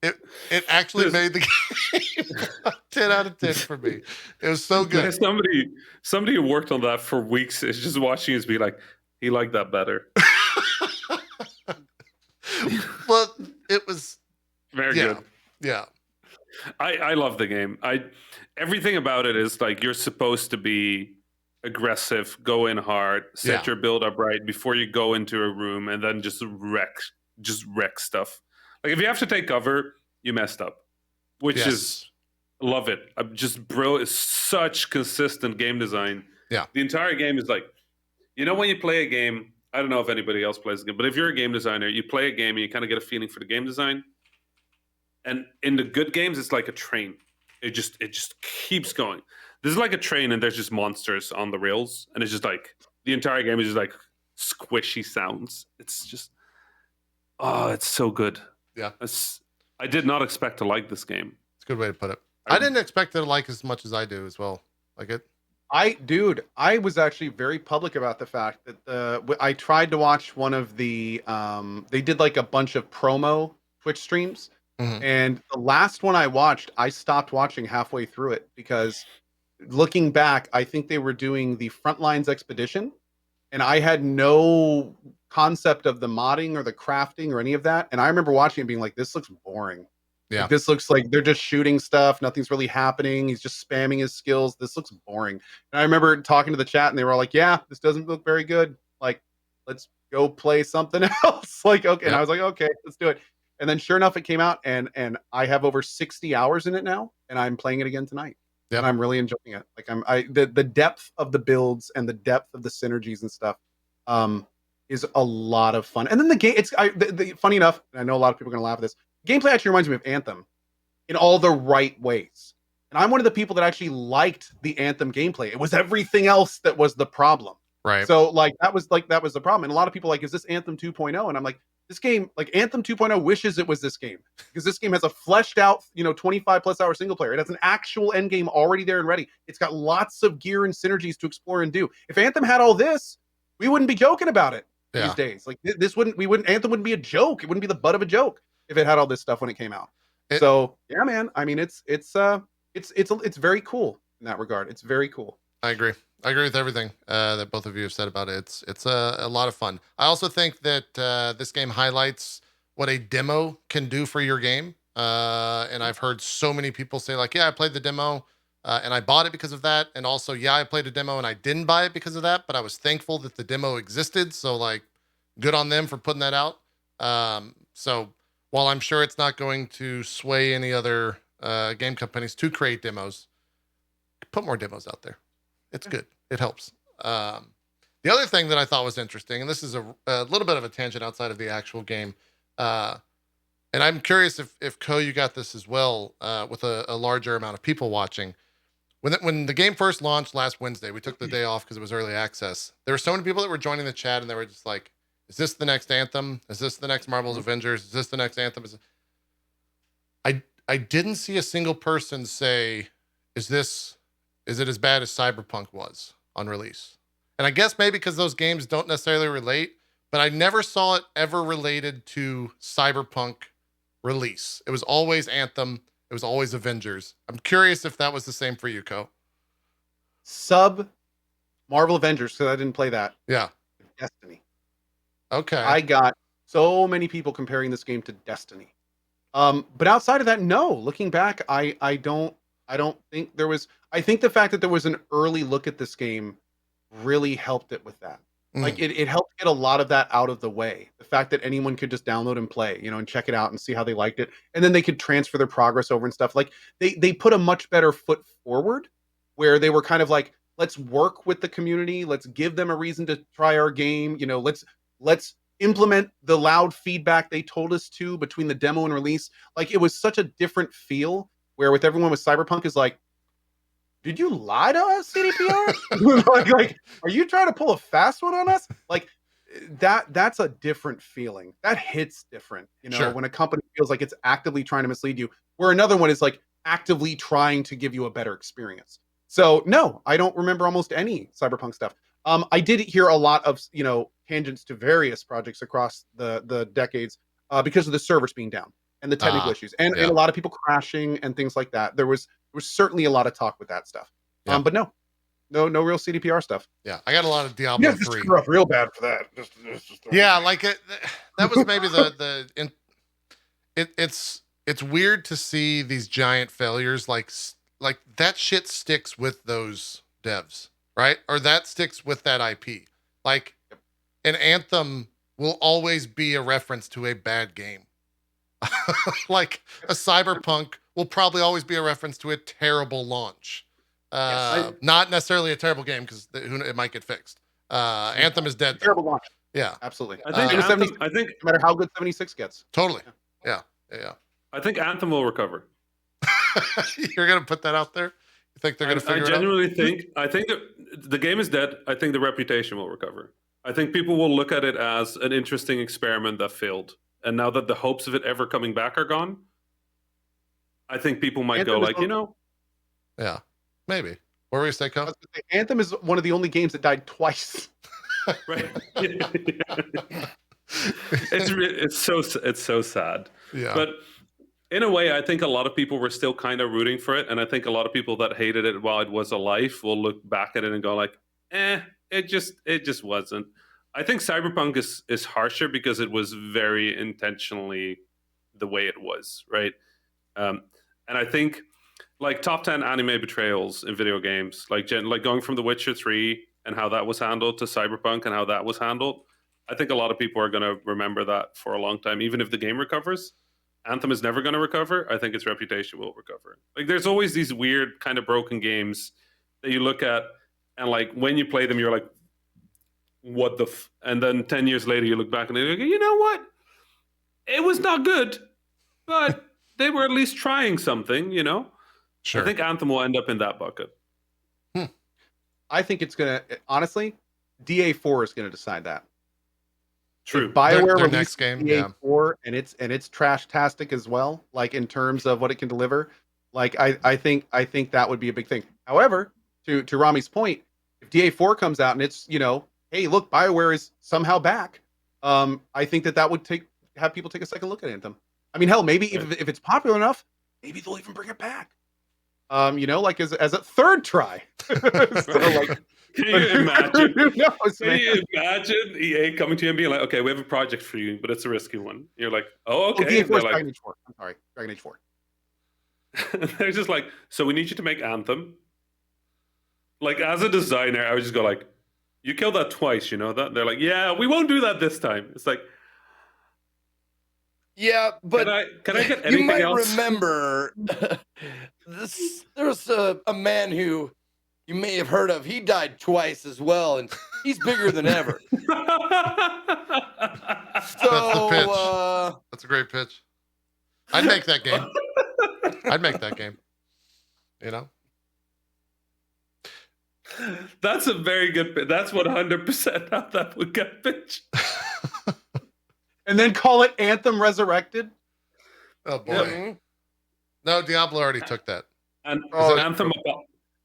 It actually made the game 10 out of 10 for me. It was so good. Somebody who worked on that for weeks is just watching us be like, he liked that better. Well, it was very good. Yeah. I love the game. Everything about it is like you're supposed to be aggressive, go in hard, set your build up right before you go into a room, and then just wreck stuff. Like if you have to take cover, you messed up, which is love it. I'm just brilliant. It's such consistent game design. Yeah, the entire game is like, when you play a game. I don't know if anybody else plays the game, but if you're a game designer, you play a game and you kind of get a feeling for the game design. And in the good games, it's like a train. It just keeps going. This is like a train and there's just monsters on the rails. And it's just like, the entire game is just like squishy sounds. It's just, it's so good. Yeah. I did not expect to like this game. It's a good way to put it. I didn't expect it to like as much as I do as well. Like it. I was actually very public about the fact that I tried to watch one of the they did like a bunch of promo Twitch streams, and the last one I watched, I stopped watching halfway through it because looking back, I think they were doing the Frontlines Expedition, and I had no concept of the modding or the crafting or any of that, and I remember watching it being like, this looks boring. Yeah. Like, this looks like they're just shooting stuff. Nothing's really happening. He's just spamming his skills. This looks boring. And I remember talking to the chat and they were all like, yeah, this doesn't look very good. Like, let's go play something else. Like, okay. And I was like, okay, let's do it. And then sure enough, it came out and I have over 60 hours in it now and I'm playing it again tonight. Yeah. And I'm really enjoying it. Like the depth of the builds and the depth of the synergies and stuff. is a lot of fun. And then the game, funny enough, and I know a lot of people are going to laugh at this, gameplay actually reminds me of Anthem in all the right ways. And I'm one of the people that actually liked the Anthem gameplay. It was everything else that was the problem. Right. So that was the problem. And a lot of people are like, is this Anthem 2.0? And I'm like, this game, like Anthem 2.0 wishes it was this game, because this game has a fleshed out, 25 plus hour single player. It has an actual end game already there and ready. It's got lots of gear and synergies to explore and do. If Anthem had all this, we wouldn't be joking about it these days. Like Anthem wouldn't be a joke. It wouldn't be the butt of a joke if it had all this stuff when it came out. So yeah, man. I mean, it's very cool in that regard. It's very cool. I agree with everything that both of you have said about it. It's a lot of fun. I also think that this game highlights what a demo can do for your game. And I've heard so many people say like, yeah, I played the demo and I bought it because of that. And also, yeah, I played a demo and I didn't buy it because of that, but I was thankful that the demo existed. So like, good on them for putting that out. So while I'm sure it's not going to sway any other game companies to create demos, put more demos out there. It's good. It helps. The other thing that I thought was interesting, and this is a little bit of a tangent outside of the actual game, and I'm curious if Ko, you got this as well, with a larger amount of people watching. When the game first launched last Wednesday, we took the day off because it was early access. There were so many people that were joining the chat, and they were just like, "Is this the next Anthem? Is this the next Marvel's Avengers? Is this the next Anthem?" I didn't see a single person say, "Is it as bad as Cyberpunk was on release?" And I guess maybe because those games don't necessarily relate, but I never saw it ever related to Cyberpunk release. It was always Anthem. It was always Avengers. I'm curious if that was the same for you, Ko. Sub Marvel Avengers, because I didn't play that. Yeah. Destiny. Okay. I got so many people comparing this game to Destiny. But outside of that, no. Looking back, I don't think there was. I think the fact that there was an early look at this game really helped it with that. Like it helped get a lot of that out of the way. The fact that anyone could just download and play, and check it out and see how they liked it, and then they could transfer their progress over and stuff. Like they put a much better foot forward, where they were kind of like, let's work with the community, let's give them a reason to try our game. Let's implement the loud feedback they told us to between the demo and release. Like it was such a different feel. Where with everyone with Cyberpunk is like, did you lie to us, CDPR? like, are you trying to pull a fast one on us? Like that's a different feeling. That hits different, Sure. When a company feels like it's actively trying to mislead you, where another one is like actively trying to give you a better experience. So no, I don't remember almost any Cyberpunk stuff. I did hear a lot of, tangents to various projects across the decades because of the servers being down and the technical issues and a lot of people crashing and things like that. There was certainly a lot of talk with that stuff. Yeah. But no real CDPR stuff. Yeah. I got a lot of Diablo 3. Screw up real bad for that. Yeah, like that was maybe it's weird to see these giant failures like that shit sticks with those devs, right? Or that sticks with that IP. Like an Anthem will always be a reference to a bad game. Like a Cyberpunk will probably always be a reference to a terrible launch. Not necessarily a terrible game because it might get fixed. Anthem is dead. Terrible launch. Yeah, absolutely. I think no matter how good 76 gets. Totally. Yeah. I think Anthem will recover. You're gonna put that out there? You think they're gonna figure it out? I genuinely think. I think the game is dead. I think the reputation will recover. I think people will look at it as an interesting experiment that failed, and now that the hopes of it ever coming back are gone, I think people might Anthem go like, Yeah, maybe. What were you saying, Ko? Anthem is one of the only games that died twice. Right. It's so sad. Yeah. But in a way, I think a lot of people were still kind of rooting for it, and I think a lot of people that hated it while it was alive will look back at it and go like, it just wasn't. I think Cyberpunk is harsher because it was very intentionally the way it was, right? And I think like top 10 anime betrayals in video games, like going from The Witcher 3 and how that was handled to Cyberpunk and how that was handled. I think a lot of people are going to remember that for a long time, even if the game recovers. Anthem is never going to recover. I think its reputation will recover. Like there's always these weird kind of broken games that you look at, and like when you play them, you're like, what the and then 10 years later you look back and you go, you know what? It was not good, but they were at least trying something, you know? Sure. I think Anthem will end up in that bucket. I think it's gonna honestly, DA4 is gonna decide that. True. If BioWare Their released next game, yeah. DA4 and it's trash-tastic as well, like in terms of what it can deliver. Like I think that would be a big thing. However, to Rami's point, if DA4 comes out and it's, you know, hey, look, BioWare is somehow back. I think that would have people take a second look at Anthem. I mean, hell, maybe if it's popular enough, maybe they'll even bring it back. You know, like as a third try. So, like, can you imagine? Who knows, Can man? you imagine EA coming to you and being like, "Okay, we have a project for you, but it's a risky one." You're like, "Oh, okay." DA4 is They're like, Dragon Age 4. I'm sorry, Dragon Age 4. they're just like, "So we need you to make Anthem." Like, as a designer, I would just go like, "You killed that twice, you know that?" And they're like, "Yeah, we won't do that this time." It's like, Yeah, but can I get you anything might else? remember there's a man who you may have heard of. He died twice as well, and he's bigger than ever. So That's the pitch. That's a great pitch. I'd make that game. I'd make that game. You know? That's a very good pitch. That's 100% how that would get pitched. And then call it Anthem Resurrected. Oh boy. Yeah. No, Diablo already took that. And Oh, Anthem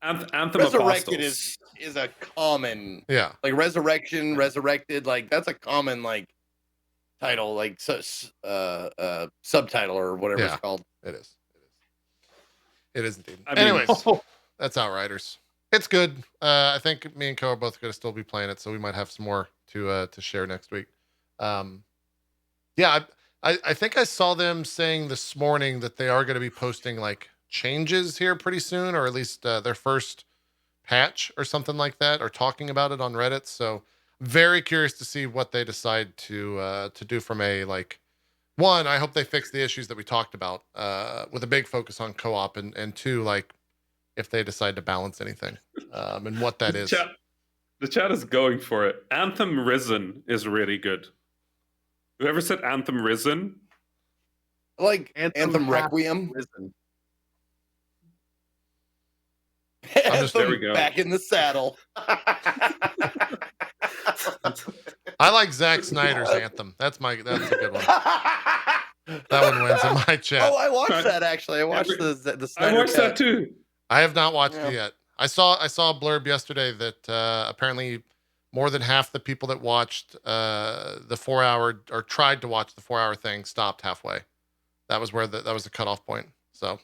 Resurrected Apostles. is a common, Yeah. like Resurrection, Resurrected, like that's a common like title, like subtitle or whatever Yeah. it's called. It is. It is indeed. I mean- Anyways, that's Outriders. It's good. I think me and Co are both going to still be playing it, so we might have some more to share next week. Yeah, I think I saw them saying this morning that they are going to be posting like changes here pretty soon, or at least their first patch or something like that, or talking about it on Reddit. So very curious to see what they decide to do from a like. One, I hope they fix the issues that we talked about with a big focus on co-op, and two, like if they decide to balance anything and what that is. The chat is going for it. Anthem Risen is really good. Whoever said Anthem Risen? Like Anthem Requiem. Risen. There we go. Back in the saddle. I like Zack Snyder's Anthem. That's a good one. That one wins in my chat. Oh, I watched that actually. I watched the Snyder I watched cut. that too. I have not watched it yet. I saw a blurb yesterday that apparently more than half the people that watched the 4 hour or tried to watch the 4 hour thing stopped halfway. That was where that was the cutoff point. So,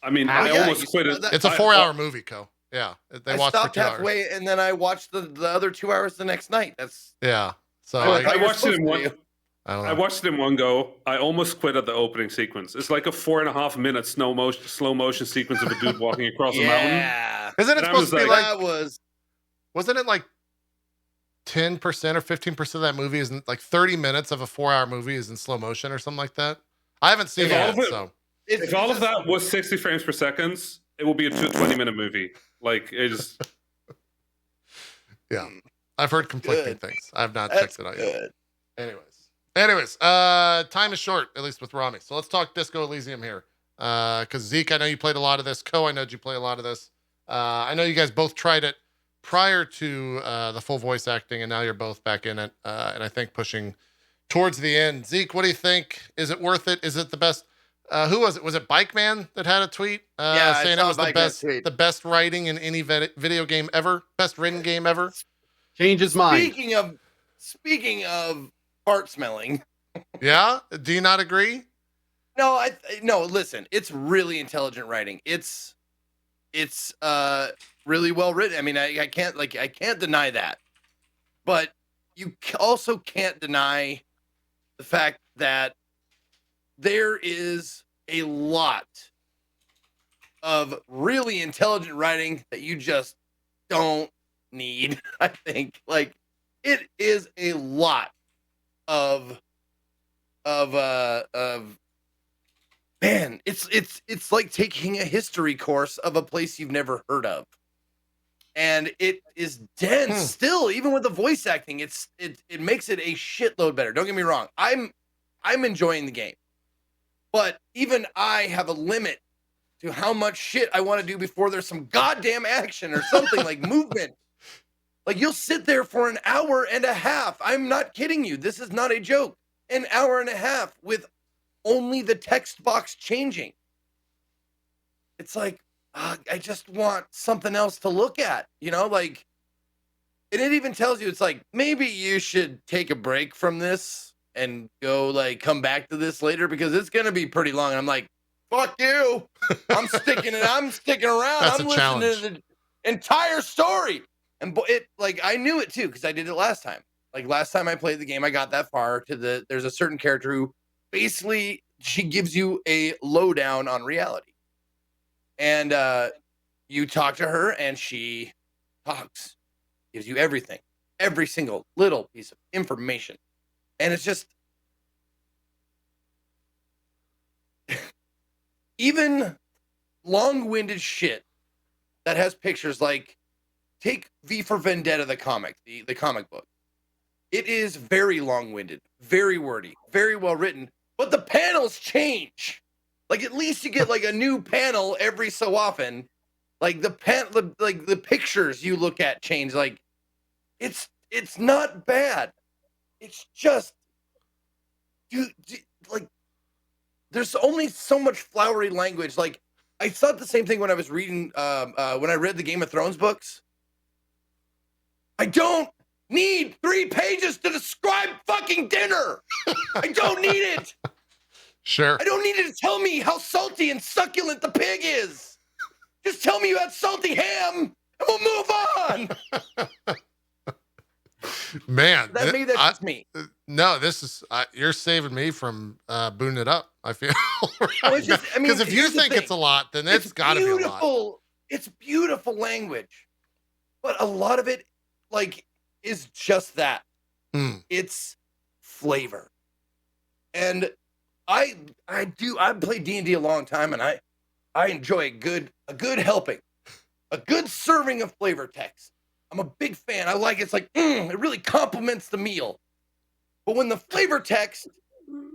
I mean, Oh, I yeah, almost you quit saw it. that? it's a 4 hour movie, Co. Yeah, they I watched for stopped 2 hours. halfway and then I watched the other 2 hours the next night. That's Yeah. So I I thought you were watched it in supposed to one. do. I don't know. I watched it in one go. I almost quit at the opening sequence. It's like a 4.5 minute slow motion sequence of a dude walking across a mountain. Yeah. Isn't it And I supposed to was be like- like? That was Wasn't it like 10% or 15% of that movie is like 30 minutes of a 4 hour movie is in slow motion or something like that? I haven't seen If it all yet, of it- so If all of that was 60 frames per second, it will be a 20-minute movie. Like, it just... yeah. I've heard conflicting Good. things. I've not that's checked it out yet. good. Anyways, time is short, at least with Rami. So let's talk Disco Elysium here. Because Zeke, I know you played a lot of this. Co, I know you play a lot of this. I know you guys both tried it prior to the full voice acting, and now you're both back in it. And I think pushing towards the end. Zeke, what do you think? Is it worth it? Is it the best? Who was it? Was it Bike Man that had a tweet Yeah, I saying saw it was the Bike Man's best, tweet. the best writing in any video game ever, best written game ever? Change his mind. Speaking of fart smelling. Yeah, do you not agree? No, listen, it's really intelligent writing. It's really well written. I mean, I can't deny that. But you also can't deny the fact that there is a lot of really intelligent writing that you just don't need. I think like it is a lot of man, it's like taking a history course of a place you've never heard of. and it is dense Hmm. still, even with the voice acting. It makes it a shitload better. Don't get me wrong. I'm enjoying the game, but even I have a limit to how much shit I want to do before there's some goddamn action or something like movement. Like you'll sit there for an hour and a half. I'm not kidding you. This is not a joke. An hour and a half with only the text box changing. It's like, I just want something else to look at, you know, like, and it even tells you, it's like, maybe you should take a break from this and go like, come back to this later because it's going to be pretty long. And I'm like, fuck you. I'm sticking around. That's I'm a listening challenge. to the entire story. And it, like, I knew it too, because I did it last time. Like last time I played the game, I got that far to there's a certain character who basically she gives you a lowdown on reality. And you talk to her and she talks, gives you everything, every single little piece of information. And it's just, even long-winded shit that has pictures, like take V for Vendetta, the comic, the comic book. It is very long-winded, very wordy, very well written, but the panels change. Like at least you get like a new panel every so often. Like the pictures you look at change. Like it's not bad. It's just, dude, like there's only so much flowery language. Like I thought the same thing when I was reading when I read the Game of Thrones books. I don't need 3 pages to describe fucking dinner. I don't need it. Sure. I don't need it to tell me how salty and succulent the pig is. Just tell me you had salty ham and we'll move on. Man, Maybe that's just me. No, this is you're saving me from booting it up. I feel Well, it's just, I mean, because if you here's the think thing. it's a lot, then it's got to be a lot. It's beautiful language, but a lot of it, like, is just that. It's flavor, and I've played D&D a long time, and I enjoy a good helping, a good serving of flavor text. I'm a big fan. I like it. It's like, it really complements the meal. But when the flavor text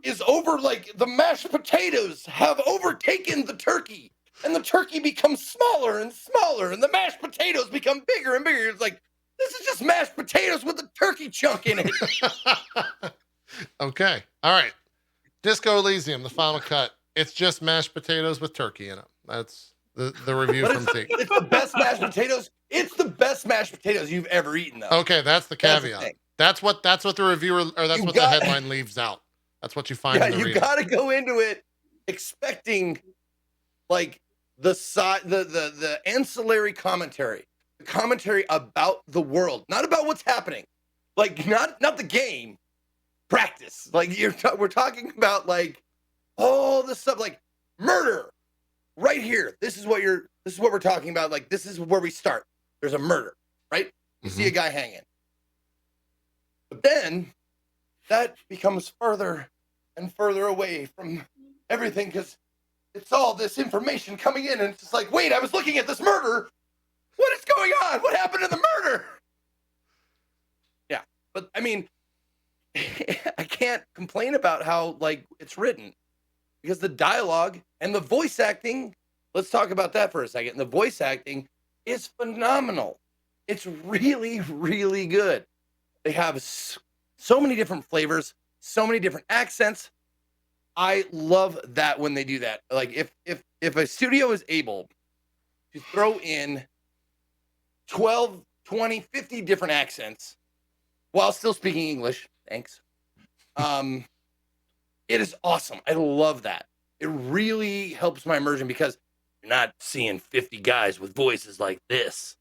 is over, like the mashed potatoes have overtaken the turkey, and the turkey becomes smaller and smaller, and the mashed potatoes become bigger and bigger. It's like, this is just mashed potatoes with a turkey chunk in it. Okay. All right. Disco Elysium, the final cut. It's just mashed potatoes with turkey in it. That's the review from Zeke. It's the best mashed potatoes. It's the best mashed potatoes you've ever eaten, though. Okay, that's the caveat. That's what the reviewer, or that's what the headline leaves out. That's what you find in the reading. You got to go into it expecting like the ancillary commentary, the commentary about the world, not about what's happening, like not the game, practice. Like we're talking about like all the stuff, like murder right here. This is what we're talking about. Like this is where we start. There's a murder, right? You see a guy hanging. But then that becomes further and further away from everything because it's all this information coming in, and it's just like, wait, I was looking at this murder. What is going on? What happened to the murder? Yeah, but I mean, I can't complain about how like it's written because the dialogue and the voice acting. Let's talk about that for a second. The voice acting is phenomenal. It's really, really good. They have so many different flavors, so many different accents. I love that when they do that. Like if a studio is able to throw in 12, 20, 50 different accents while still speaking English, thanks. It is awesome. I love that. It really helps my immersion because you're not seeing 50 guys with voices like this.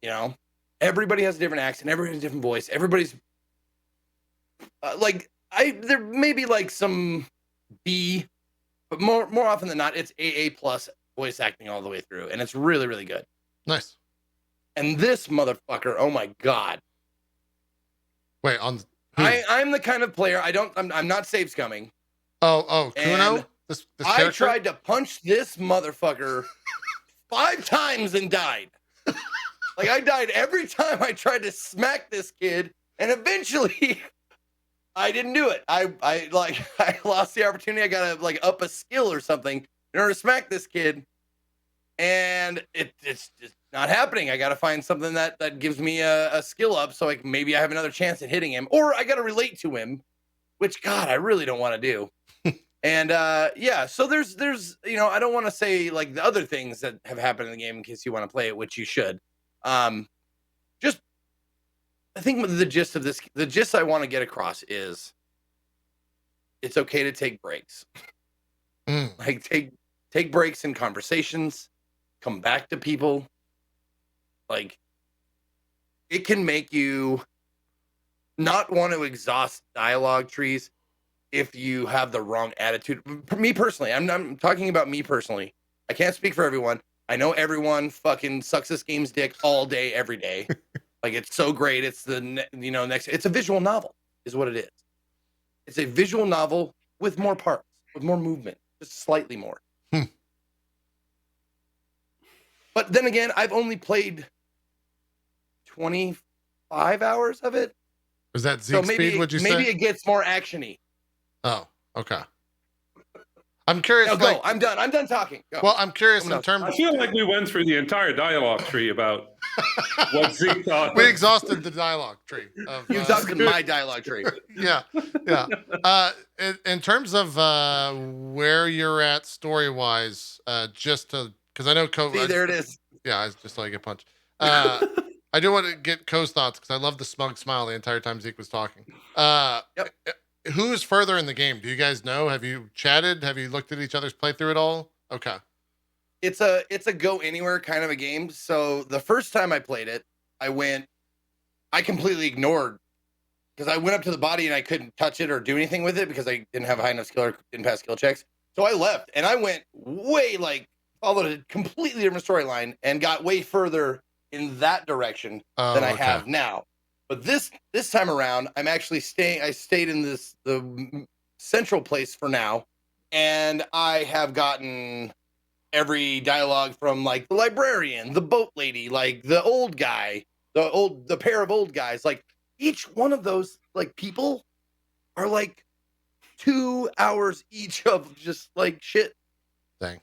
You know, everybody has a different accent. Everybody has a different voice. Everybody's there may be like some B, but more often than not, it's AA plus voice acting all the way through, and it's really, really good. Nice. And this motherfucker, oh my god! Wait, on I'm the kind of player I'm not save scumming. Oh, Kuno. This I tried to punch this motherfucker 5 times and died. Like I died every time I tried to smack this kid, and eventually I didn't do it. I lost the opportunity. I gotta like up a skill or something in order to smack this kid, and it's just not happening. I gotta find something that gives me a skill up, so like maybe I have another chance at hitting him, or I gotta relate to him, which God I really don't want to do. And yeah, so there's I don't want to say like the other things that have happened in the game in case you want to play it, which you should. Just I think the gist I want to get across is it's okay to take breaks. Like take breaks in conversations, come back to people. Like it can make you not want to exhaust dialogue trees if you have the wrong attitude. For me personally, I'm talking about me personally. I can't speak for everyone. I know everyone fucking sucks this game's dick all day, every day. Like it's so great. It's the next. It's a visual novel, is what it is. It's a visual novel with more parts, with more movement, just slightly more. But then again, I've only played 25 hours of it. Is that Zeke speed? Would you say? Maybe it gets more actiony. Oh, okay. I'm curious. No, go. I'm done. I'm done talking. Go. Well, I'm curious in terms. I feel like we went through the entire dialogue tree about what Zeke thought. We exhausted the dialogue tree. You exhausted my dialogue tree. Yeah. In terms of where you're at story wise, just to because I know See, there it is. Yeah, I just like a punch. I do want to get Co's thoughts because I love the smug smile the entire time Zeke was talking. Yep. Who's further in the game? Do you guys know? Have you chatted? Have you looked at each other's playthrough at all? Okay. It's a go anywhere kind of a game. So the first time I played it, I completely ignored because I went up to the body and I couldn't touch it or do anything with it because I didn't have a high enough skill or didn't pass skill checks. So I left and I went followed a completely different storyline and got way further in that direction than I have now. But this time around, I'm actually staying. I stayed in the central place for now, and I have gotten every dialogue from like the librarian, the boat lady, like the old guy, the pair of old guys. Like each one of those like people are like 2 hours each of just like shit. Dang.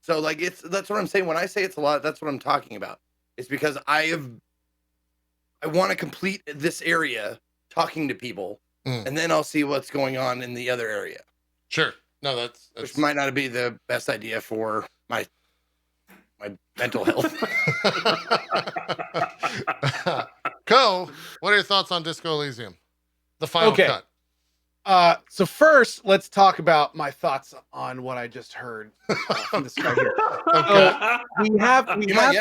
So like that's what I'm saying when I say it's a lot. That's what I'm talking about. It's because I want to complete this area talking to people, and then I'll see what's going on in the other area. Sure. No, that's which might not be the best idea for my mental health. Co, what are your thoughts on Disco Elysium? The final cut. So first, let's talk about my thoughts on what I just heard from this guy here.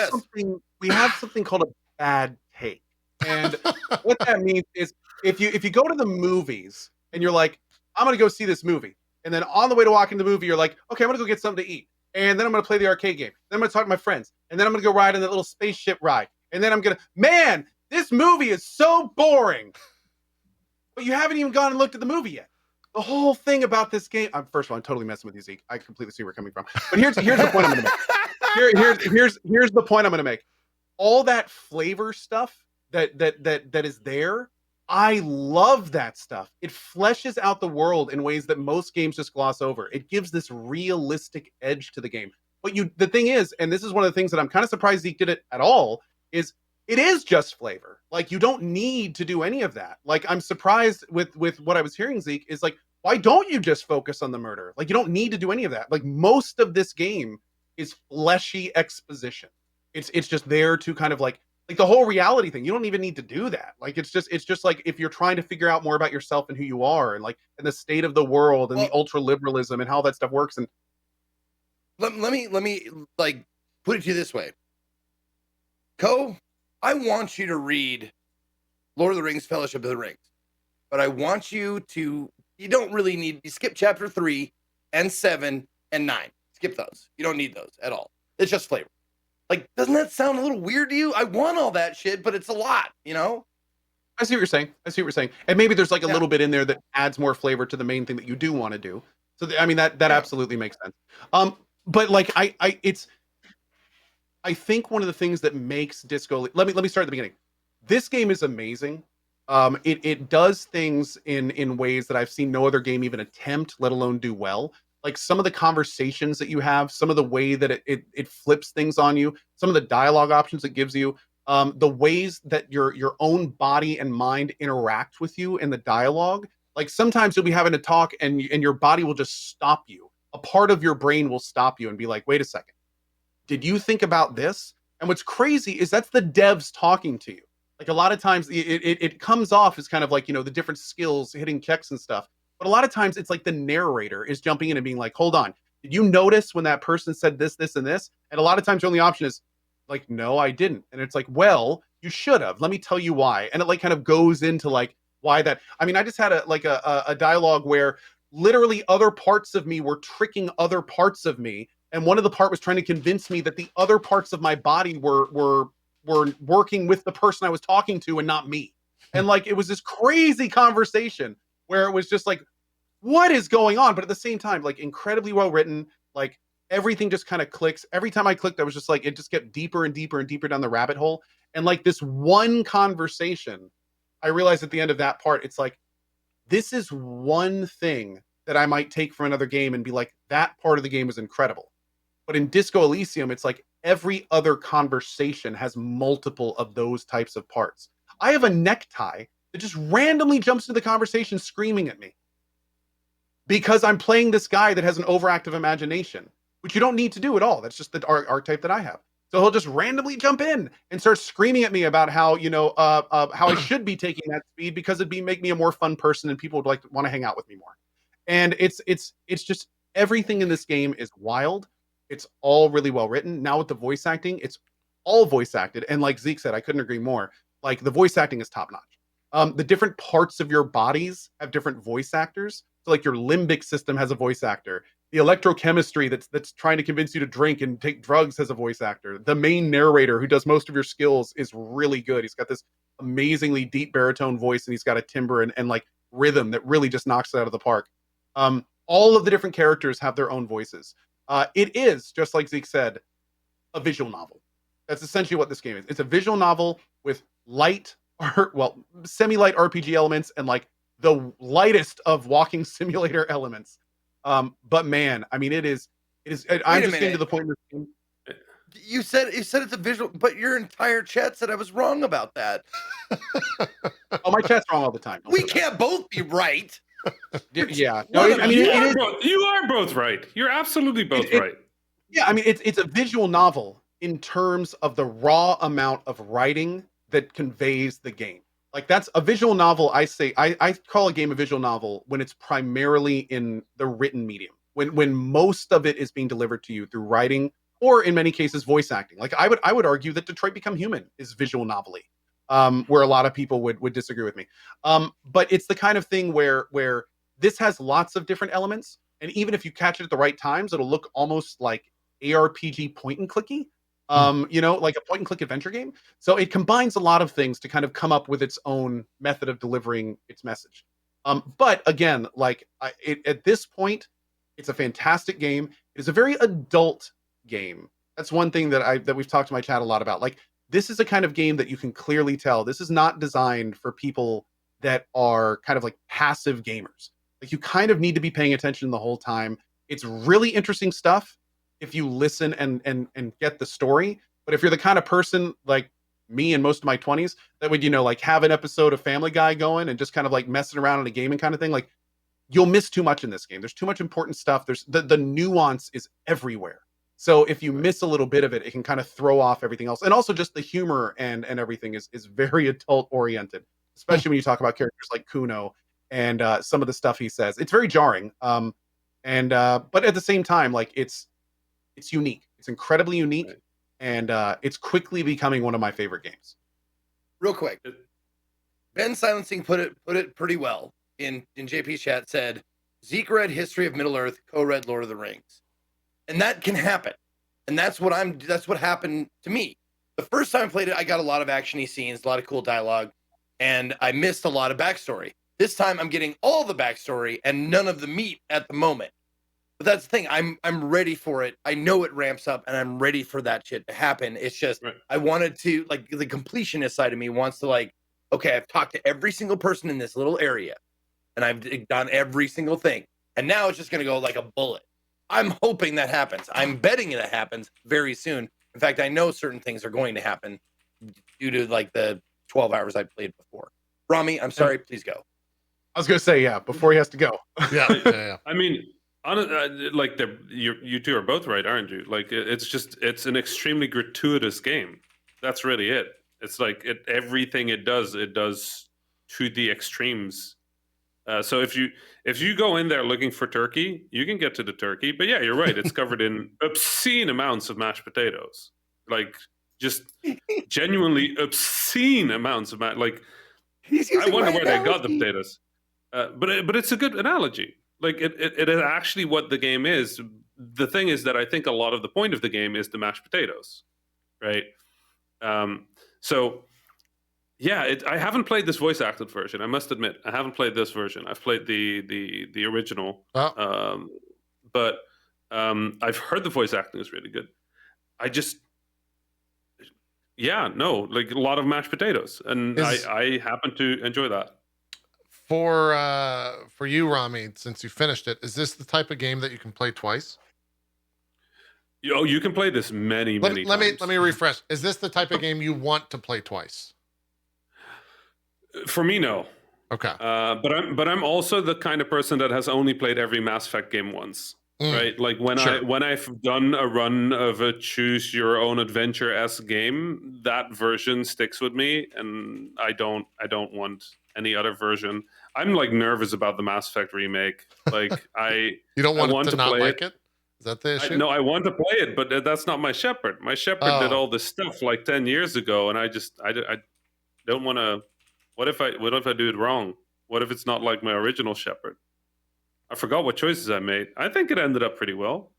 So we have something called a bad take. And what that means is if you go to the movies and you're like, I'm gonna go see this movie, and then on the way to walk in the movie, you're like, okay, I'm gonna go get something to eat, and then I'm gonna play the arcade game, then I'm gonna talk to my friends, and then I'm gonna go ride on that little spaceship ride, and then man, this movie is so boring. But you haven't even gone and looked at the movie yet. The whole thing about this game, first of all, I'm totally messing with you, Zeke. I completely see where you're coming from. But here's the point I'm gonna make. Here's the point I'm gonna make. All that flavor stuff that is there, I love that stuff. It fleshes out the world in ways that most games just gloss over. It gives this realistic edge to the game. But the thing is, and this is one of the things that I'm kind of surprised Zeke did it at all, is it is just flavor. Like you don't need to do any of that. Like I'm surprised with what I was hearing, Zeke, is like, why don't you just focus on the murder? Like you don't need to do any of that. Like most of this game is fleshy exposition. It's just there to kind of like the whole reality thing. You don't even need to do that. Like it's just like if you're trying to figure out more about yourself and who you are and the state of the world and the ultra liberalism and how that stuff works. And let me like put it to you this way. Co, I want you to read Lord of the Rings, Fellowship of the Rings, but I want you don't really need, you skip chapter 3 and 7 and 9. Skip those. You don't need those at all. It's just flavor. Like, doesn't that sound a little weird to you? I want all that shit, but it's a lot, you know? I see what you're saying. And maybe there's like a little bit in there that adds more flavor to the main thing that you do want to do. So, I mean, that absolutely makes sense. But like, I think one of the things that makes Disco. Let me start at the beginning. This game is amazing. It does things in ways that I've seen no other game even attempt, let alone do well. Like some of the conversations that you have, some of the way that it flips things on you, some of the dialogue options it gives you, the ways that your own body and mind interact with you in the dialogue. Like sometimes you'll be having to talk and your body will just stop you. A part of your brain will stop you and be like, wait a second, did you think about this? And what's crazy is that's the devs talking to you. Like a lot of times it comes off as kind of like, the different skills hitting checks and stuff. But a lot of times it's like the narrator is jumping in and being like, hold on, did you notice when that person said this, this, and this? And a lot of times your only option is like, no, I didn't. And it's like, well, you should have. Let me tell you why. And it like kind of goes into like why that. I mean, I just had a dialogue where literally other parts of me were tricking other parts of me, and one of the part was trying to convince me that the other parts of my body were working with the person I was talking to and not me. And like it was this crazy conversation where it was just like, what is going on? But at the same time, like incredibly well written, like everything just kind of clicks. Every time I clicked, I was just like, it just kept deeper and deeper and deeper down the rabbit hole. And like this one conversation, I realized at the end of that part, it's like, this is one thing that I might take from another game and be like, that part of the game is incredible. But in Disco Elysium, it's like every other conversation has multiple of those types of parts. I have a necktie that just randomly jumps into the conversation screaming at me because I'm playing this guy that has an overactive imagination, which you don't need to do at all. That's just the archetype that I have. So he'll just randomly jump in and start screaming at me about how, how I should be taking that speed because it'd make me a more fun person and people would like to want to hang out with me more. And it's just everything in this game is wild. It's all really well written. Now with the voice acting, it's all voice acted. And like Zeke said, I couldn't agree more. Like the voice acting is top notch. The different parts of your bodies have different voice actors. So like your limbic system has a voice actor. The electrochemistry that's trying to convince you to drink and take drugs has a voice actor. The main narrator who does most of your skills is really good. He's got this amazingly deep baritone voice and he's got a timbre and like rhythm that really just knocks it out of the park. All of the different characters have their own voices. It is, just like Zeke said, a visual novel. That's essentially what this game is. It's a visual novel with semi-light RPG elements and like the lightest of walking simulator elements. But man, I mean, it is. I'm just getting to the point in this game. You said it's a visual, but your entire chat said I was wrong about that. Oh, my chat's wrong all the time. We can't both be right. Yeah. No, I mean, you are both right. You're absolutely both right. Yeah, I mean, it's a visual novel in terms of the raw amount of writing that conveys the game. Like that's a visual novel. I call a game a visual novel when it's primarily in the written medium. When most of it is being delivered to you through writing or in many cases voice acting. Like I would argue that Detroit Become Human is visual novel-y, where a lot of people would disagree with me. But it's the kind of thing where this has lots of different elements, and even if you catch it at the right times, it'll look almost like ARPG point and clicky. Like a point and click adventure game. So it combines a lot of things to kind of come up with its own method of delivering its message. But again, at this point, it's a fantastic game. It is a very adult game. That's one thing that we've talked to my chat a lot about. Like this is a kind of game that you can clearly tell this is not designed for people that are kind of like passive gamers. Like you kind of need to be paying attention the whole time. It's really interesting stuff if you listen and get the story. But if you're the kind of person like me in most of my 20s that would, like have an episode of Family Guy going and just kind of like messing around in a gaming kind of thing, like you'll miss too much in this game. There's too much important stuff. There's the nuance is everywhere. So if you miss a little bit of it, it can kind of throw off everything else. And also just the humor and everything is very adult oriented, especially when you talk about characters like Kuno and some of the stuff he says. It's very jarring. But at the same time, like it's unique. It's incredibly unique, right. And it's quickly becoming one of my favorite games. Real quick, Ben Silencing put it pretty well in JP's chat. Said Zeke read History of Middle Earth, co-read Lord of the Rings, and that can happen. And that's what happened to me. The first time I played it, I got a lot of actiony scenes, a lot of cool dialogue, and I missed a lot of backstory. This time, I'm getting all the backstory and none of the meat at the moment. But that's the thing. I'm ready for it. I know it ramps up, and I'm ready for that shit to happen. It's just I wanted to like the completionist side of me wants to like, okay, I've talked to every single person in this little area, and I've done every single thing, and now it's just gonna go like a bullet. I'm hoping that happens. I'm betting that happens very soon. In fact, I know certain things are going to happen due to like the 12 hours I played before. Rami, I'm sorry. Please go. I was gonna say before he has to go. Yeah. I mean, like you two are both right, aren't you? Like it's an extremely gratuitous game. That's really it. It's like everything it does to the extremes. So if you go in there looking for turkey, you can get to the turkey. But yeah, you're right. It's covered in obscene amounts of mashed potatoes, like just genuinely obscene amounts of like. I wonder where they got the potatoes. But it's a good analogy. Like it is actually what the game is. The thing is that I think a lot of the point of the game is the mashed potatoes, right? So yeah, I haven't played this voice acted version. I must admit, I haven't played this version. I've played the original, but I've heard the voice acting is really good. Like a lot of mashed potatoes, and I happen to enjoy that. For you, Rami, since you finished it, is this the type of game that you can play twice? You can play this many times. Let me refresh. Is this the type of game you want to play twice? For me, no. Okay. But I'm also the kind of person that has only played every Mass Effect game once. Right, like when I've done a run of a choose your own adventure-esque game, that version sticks with me, and I don't want any other version. I'm like nervous about the Mass Effect remake. Like you don't want to not like it? Is that the issue? No, I want to play it, but that's not my Shepard. My Shepard did all this stuff like 10 years ago, and I don't want to. What if I do it wrong? What if it's not like my original Shepard? I forgot what choices I made. I think it ended up pretty well,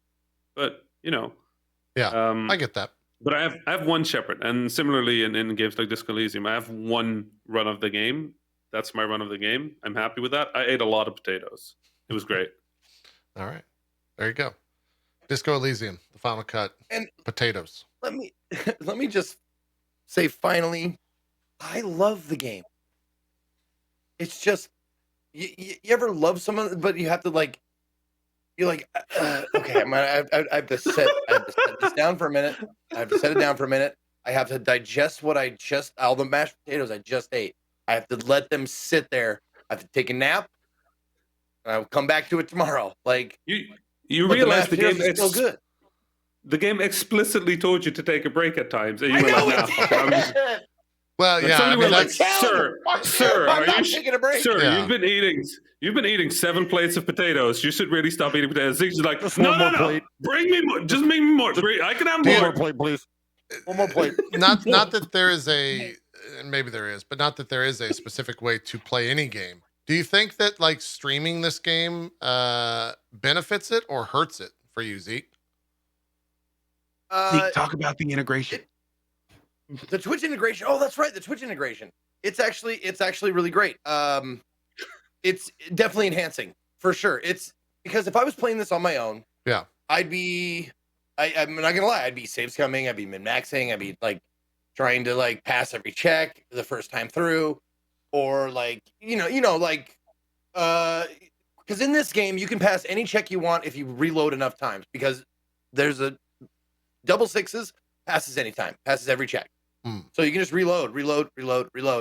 but I get that. But I have one Shepard, and similarly in games like Disco Elysium, I have one run of the game. That's my run of the game. I'm happy with that. I ate a lot of potatoes. It was great. All right, there you go. Disco Elysium, the final cut, and potatoes. Let me just say, finally, I love the game. It's just. You ever love someone, but you have to like, you're like, okay, I have to set this down for a minute. I have to set it down for a minute. I have to digest all the mashed potatoes I just ate. I have to let them sit there. I have to take a nap. And I'll come back to it tomorrow. Like you realize the game is still good. The game explicitly told you to take a break at times, and you were like, "No." Well, yeah, somebody was like, "Sir, I'm not taking a break. Sir, you've been eating 7 plates of potatoes. You should really stop eating potatoes." He's like, no, bring me more. Just make me more. I can have more. One more plate, please. One more plate. Not that there is maybe there is, but not that there is a specific way to play any game. Do you think that like streaming this game benefits it or hurts it for you, Zeke? Zeke, talk about the integration. The Twitch integration. Oh, that's right. The Twitch integration. It's actually really great. It's definitely enhancing for sure. It's because if I was playing this on my own, I'm not gonna lie, I'd be save scumming, I'd be min-maxing, I'd be like trying to like pass every check the first time through, or like like because in this game you can pass any check you want if you reload enough times, because there's a double sixes passes anytime, passes every check. So you can just reload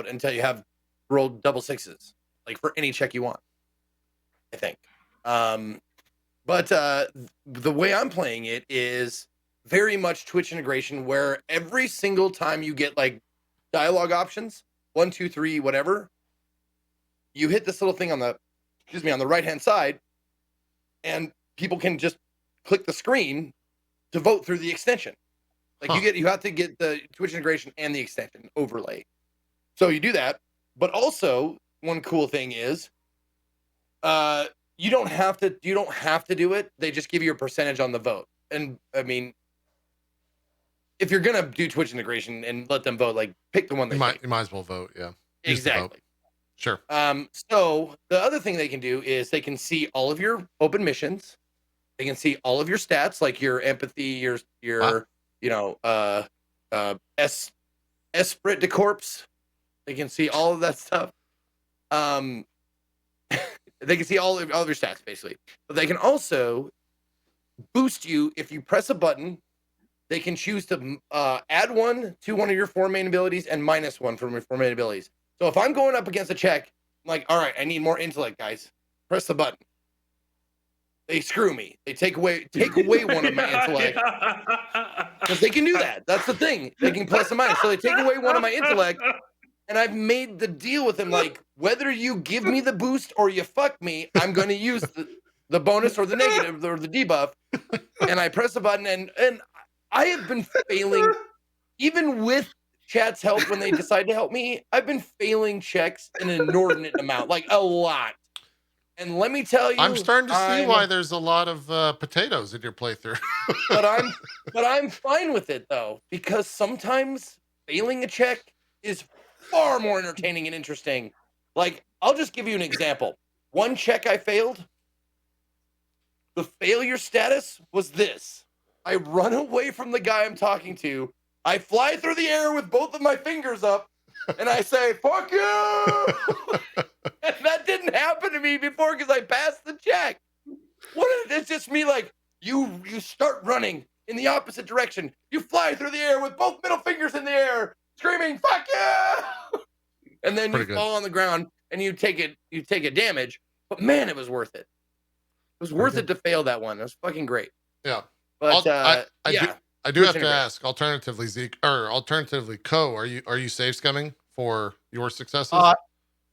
until you have rolled double sixes, like for any check you want, I think. But the way I'm playing it is very much Twitch integration, where every single time you get like dialogue options, 1, 2, 3, whatever, you hit this little thing on the right hand side, and people can just click the screen to vote through the extension. Like you have to get the Twitch integration and the extension overlay. So you do that, but also one cool thing is, you don't have to do it. They just give you a percentage on the vote. And I mean, if you're gonna do Twitch integration and let them vote, like pick the one they you might as well vote. Yeah, exactly. Sure. So the other thing they can do is they can see all of your open missions. They can see all of your stats, like your empathy, your Esprit de Corpse. They can see all of that stuff. They can see all of your stats, basically. But they can also boost you if you press a button. They can choose to add 1 to one of your 4 main abilities and -1 from your 4 main abilities. So if I'm going up against a check, I'm like, all right, I need more intellect, guys. Press the button. They screw me. They take away one of my intellect. Because they can do that. That's the thing. They can plus and minus. So they take away one of my intellect, and I've made the deal with them, like, whether you give me the boost or you fuck me, I'm going to use the bonus or the negative or the debuff. And I press the button, and I have been failing, even with chat's help when they decide to help me, I've been failing checks an inordinate amount, like a lot. And let me tell you, I'm starting to see why there's a lot of potatoes in your playthrough. but I'm fine with it though, because sometimes failing a check is far more entertaining and interesting. Like, I'll just give you an example. One check I failed, the failure status was this. I run away from the guy I'm talking to. I fly through the air with both of my fingers up, and I say, fuck you! And that didn't happen to me before because I passed the check. It's just me, like, you start running in the opposite direction. You fly through the air with both middle fingers in the air, screaming, fuck you! And then you fall on the ground and you take a damage. But man, it was worth it. It was worth it to fail that one. It was fucking great. Yeah. But I do have to ask, alternatively, Zeke, or alternatively, Co, are you save scumming for your successes?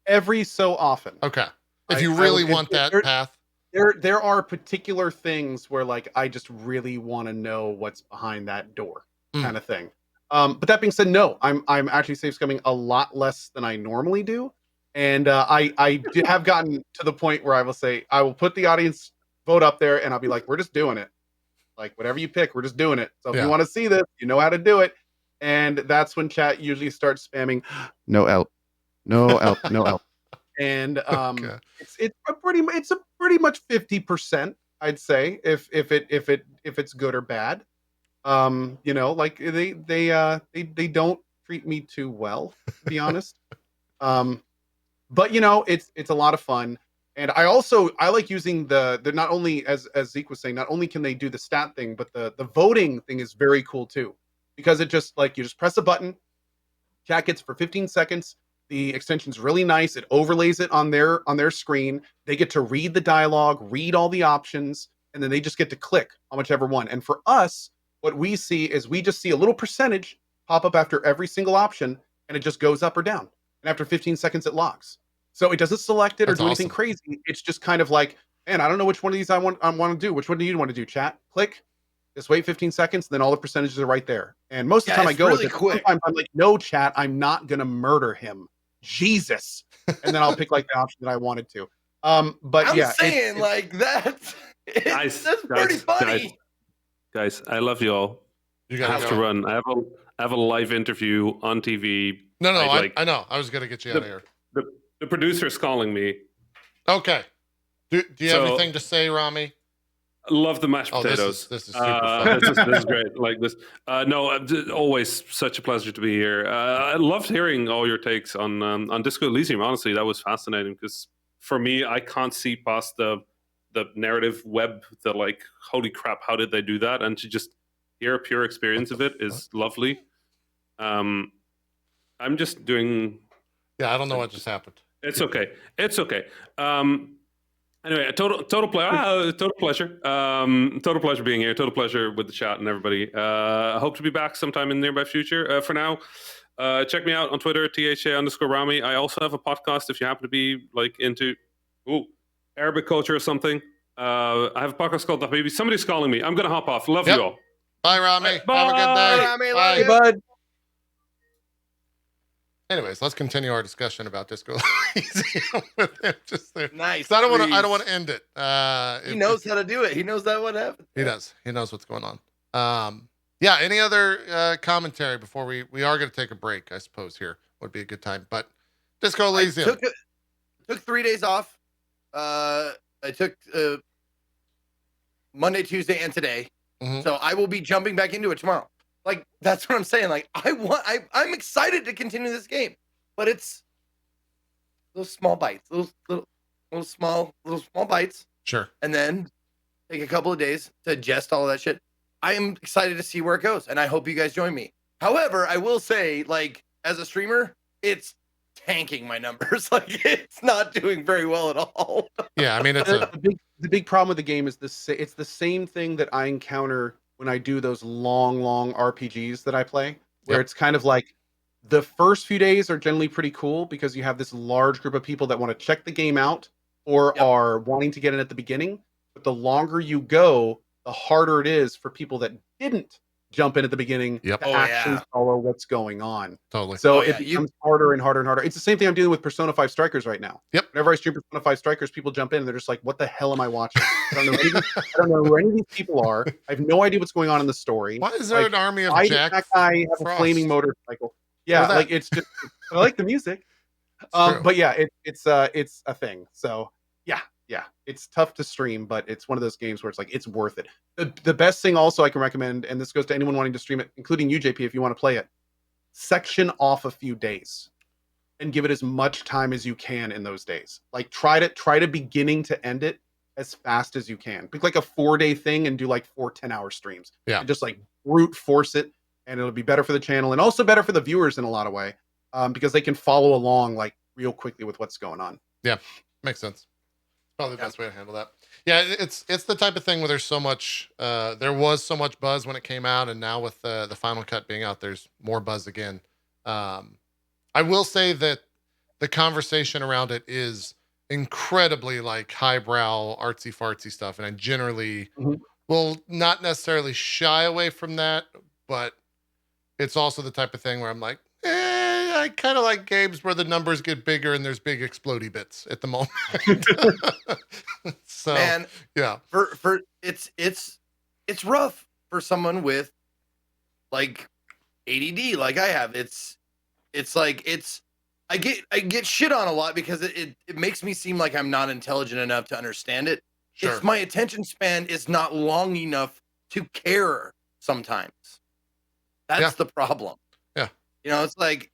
Every so often. Okay. If you really want that path. There are particular things where, like, I just really want to know what's behind that door, kind of thing. But that being said, no, I'm actually save scumming a lot less than I normally do. And I have gotten to the point where I will put the audience vote up there, and I'll be like, we're just doing it. Like, whatever you pick, we're just doing it. So if you want to see this, you know how to do it. And that's when chat usually starts spamming, no help, no help, no help. And it's a pretty much 50%, I'd say, if it's good or bad. You know, like they don't treat me too well, to be honest. But you know, it's a lot of fun. And I like using the not only, as Zeke was saying, not only can they do the stat thing, but the voting thing is very cool too, because it just, like, you just press a button, chat gets for 15 seconds. The extension's really nice. It overlays it on their screen. They get to read the dialogue, read all the options, and then they just get to click on whichever one. And for us, what we see is we just see a little percentage pop up after every single option, and it just goes up or down. And after 15 seconds, it locks. So it doesn't select it or do anything crazy. It's just kind of like, man, I don't know which one of these I want to do. Which one do you want to do, chat? Click. Just wait 15 seconds, and then all the percentages are right there. And most of the time I go really with it. Quick. Sometimes I'm like, no, chat, I'm not going to murder him. Jesus. And then I'll pick, like, the option that I wanted to. But I'm yeah. saying, like, that's pretty funny. Guys, I love you all. You I have to run. I have a live interview on TV. No, I know. I was going to get you out of here. The producer's calling me. Okay. Do you have anything to say, Rami? Love the mashed potatoes. This is super fun. This is great. Like this. Always such a pleasure to be here. I loved hearing all your takes on Disco Elysium. Honestly, that was fascinating because for me, I can't see past the narrative web. The, like, holy crap, how did they do that? And to just hear a pure experience of it is lovely. I'm just doing. Yeah, I don't know what just happened. It's okay. Anyway, total pleasure. Total pleasure being here. Total pleasure with the chat and everybody. I hope to be back sometime in the nearby future. For now, check me out on Twitter, @THA_Rami. I also have a podcast if you happen to be, like, into Arabic culture or something. I have a podcast called The Habibi. Somebody's calling me. I'm gonna hop off. Love you all. Bye, Rami. Bye. Have a good day. Rami, Bye, bud. Anyways, let's continue our discussion about Disco Elysium with him just there. Nice. So I don't want to end it. He knows how to do it. He knows that what happened. He does. He knows what's going on. Yeah. Any other commentary before we are going to take a break? I suppose here would be a good time. But Disco Elysium. Took 3 days off. I took Monday, Tuesday, and today. Mhm. So I will be jumping back into it tomorrow. Like, that's what I'm saying. Like, I'm excited to continue this game, but it's those small bites, little small bites, Sure. and then take a couple of days to digest all of that shit. I am excited to see where it goes, and I hope you guys join me. However, I will say, like, as a streamer, it's tanking my numbers. Like, it's not doing very well at all. Yeah, I mean it's a The big problem with the game is it's the same thing that I encounter when I do those long RPGs that I play, where Yep. it's kind of like the first few days are generally pretty cool because you have this large group of people that want to check the game out or Yep. are wanting to get in at the beginning. But the longer you go, the harder it is for people that didn't jump in at the beginning Yep. to Oh, actually yeah. follow what's going on. totally. So Oh, it yeah, becomes harder and harder and harder. It's the same thing I'm dealing with Persona 5 Strikers right now. Yep. Whenever I stream Persona 5 Strikers, people jump in and they're just like, what the hell am I watching? I don't know who any of these people are. I have no idea what's going on in the story. Why is there Like, an army of why does Jack that guy have Frost? a flaming motorcycle? Yeah, Or that? like it's just I like the music. true. But yeah, it's a thing. So yeah, it's tough to stream, but it's one of those games where it's like it's worth it. The best thing also I can recommend, and this goes to anyone wanting to stream it, including you, JP, if you want to play it, section off a few days and give it as much time as you can in those days. Like try to beginning to end it as fast as you can. Pick like a 4-day thing and do like 4 10-hour streams. Yeah. And just like brute force it, and it'll be better for the channel and also better for the viewers in a lot of way, because they can follow along like real quickly with what's going on. Yeah, makes sense. Probably the best way to handle that. Yeah, it's the type of thing where there's so much. There was so much buzz when it came out, and now with the final cut being out, there's more buzz again. I will say that the conversation around it is incredibly like highbrow, artsy fartsy stuff, and I generally Mhm. will not necessarily shy away from that, but it's also the type of thing where I'm like, I kind of like games where the numbers get bigger and there's big explodey bits at the moment. So Man, yeah, for it's rough for someone with like ADD like I have. It's like I get shit on a lot because it makes me seem like I'm not intelligent enough to understand it. sure. It's my attention span is not long enough to care sometimes. That's Yeah. the problem. Yeah. You know, it's like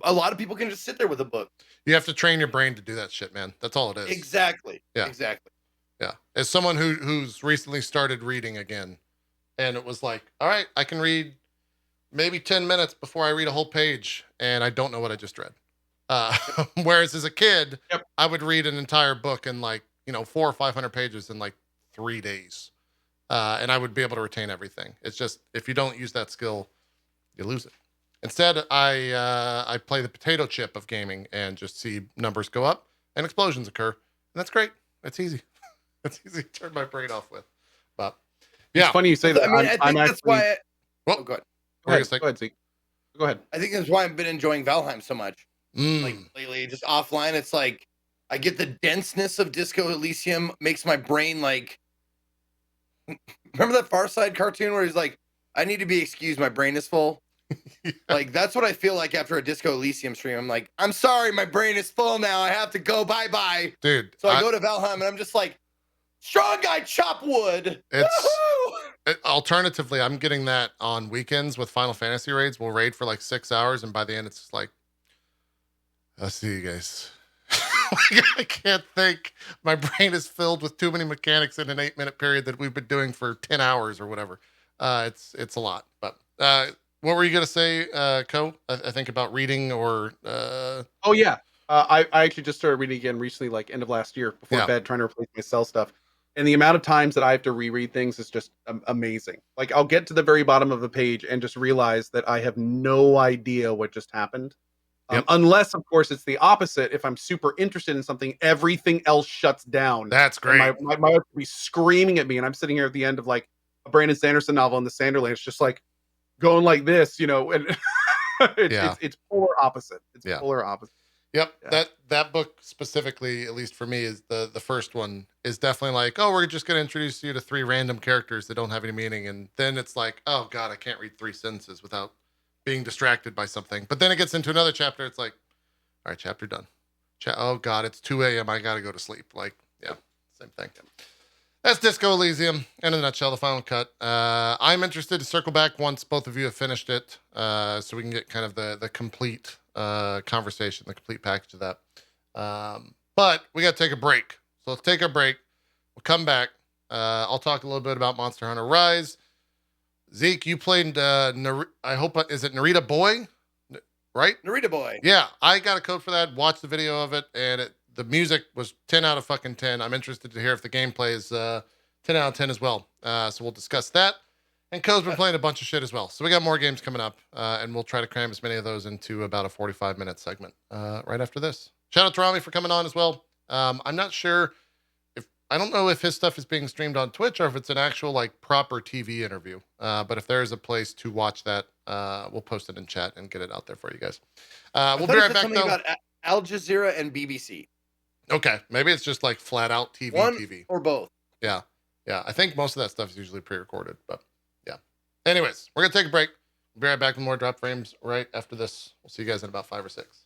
a lot of people can just sit there with a book. You have to train your brain to do that shit, man. That's all it is. Exactly. Yeah. Exactly. Yeah. As someone who's recently started reading again, and it was like, all right, I can read maybe 10 minutes before I read a whole page, and I don't know what I just read. Whereas as a kid, Yep. I would read an entire book in like, 400 or 500 pages in like 3 days. And I would be able to retain everything. It's just, if you don't use that skill, you lose it. Instead, I play the potato chip of gaming and just see numbers go up and explosions occur. And that's great. It's easy. It's easy to turn my brain off with. But yeah. It's funny you say that. I mean, I think I'm that's actually, why. Well, Oh, go ahead. go ahead, Zeke. Go ahead. I think that's why I've been enjoying Valheim so much. Mm. Like lately, just offline, it's like I get the denseness of Disco Elysium makes my brain like. Remember that Far Side cartoon where he's like, "I need to be excused, my brain is full." Yeah. Like that's what I feel like after a Disco Elysium stream. I'm like, "I'm sorry, my brain is full now. I have to go. Bye bye." Dude, So I go to Valheim and I'm just like, "Strong guy, chop wood." It's- Woohoo! alternatively, I'm getting that on weekends with Final Fantasy raids. We'll raid for like 6 hours, and by the end, it's just like, I'll see you guys. Like, I can't think. My brain is filled with too many mechanics in an 8-minute period that we've been doing for 10 hours or whatever. It's a lot. But what were you gonna say, Co? I think about reading or Oh yeah, I actually just started reading again recently, like end of last year before Yeah. bed, trying to replace my cell stuff. And the amount of times that I have to reread things is just amazing. Like I'll get to the very bottom of a page and just realize that I have no idea what just happened. Yep. Unless, of course, it's the opposite. If I'm super interested in something, everything else shuts down. that's And great. my wife would be screaming at me, and I'm sitting here at the end of like a Brandon Sanderson novel in the Sanderland. It's just like going like this, and Yeah. it's polar opposite. It's Yeah. polar opposite. Yep. Yeah. That book specifically, at least for me, is the first one is definitely like, oh, we're just gonna introduce you to 3 random characters that don't have any meaning, and then it's like, oh god, I can't read 3 sentences without being distracted by something. But then it gets into another chapter. It's like, all right, chapter done. Oh god, it's 2 a.m. I gotta go to sleep. Like, yeah, same thing. That's Disco Elysium. In a nutshell, the final cut. I'm interested to circle back once both of you have finished it, so we can get kind of the complete conversation, the complete package of that. But we got to take a break. So let's take a break. We'll come back. I'll talk a little bit about Monster Hunter Rise. Zeke, you played, I hope, is it Narita Boy? Right? Narita Boy. Yeah, I got a code for that. Watched the video of it, and the music was 10 out of fucking 10. I'm interested to hear if the gameplay is 10 out of 10 as well. So we'll discuss that. And Co's been playing a bunch of shit as well. So we got more games coming up, and we'll try to cram as many of those into about a 45-minute segment right after this. Shout out to Rami for coming on as well. I'm not sure I don't know if his stuff is being streamed on Twitch or if it's an actual like proper TV interview. But if there is a place to watch that, we'll post it in chat and get it out there for you guys. We'll be right back though. About Al Jazeera and BBC. Okay, maybe it's just like flat out TV. One or both. Yeah. I think most of that stuff is usually pre-recorded, but yeah. Anyways, we're gonna take a break. We'll be right back with more drop frames right after this. We'll see you guys in about 5 or 6.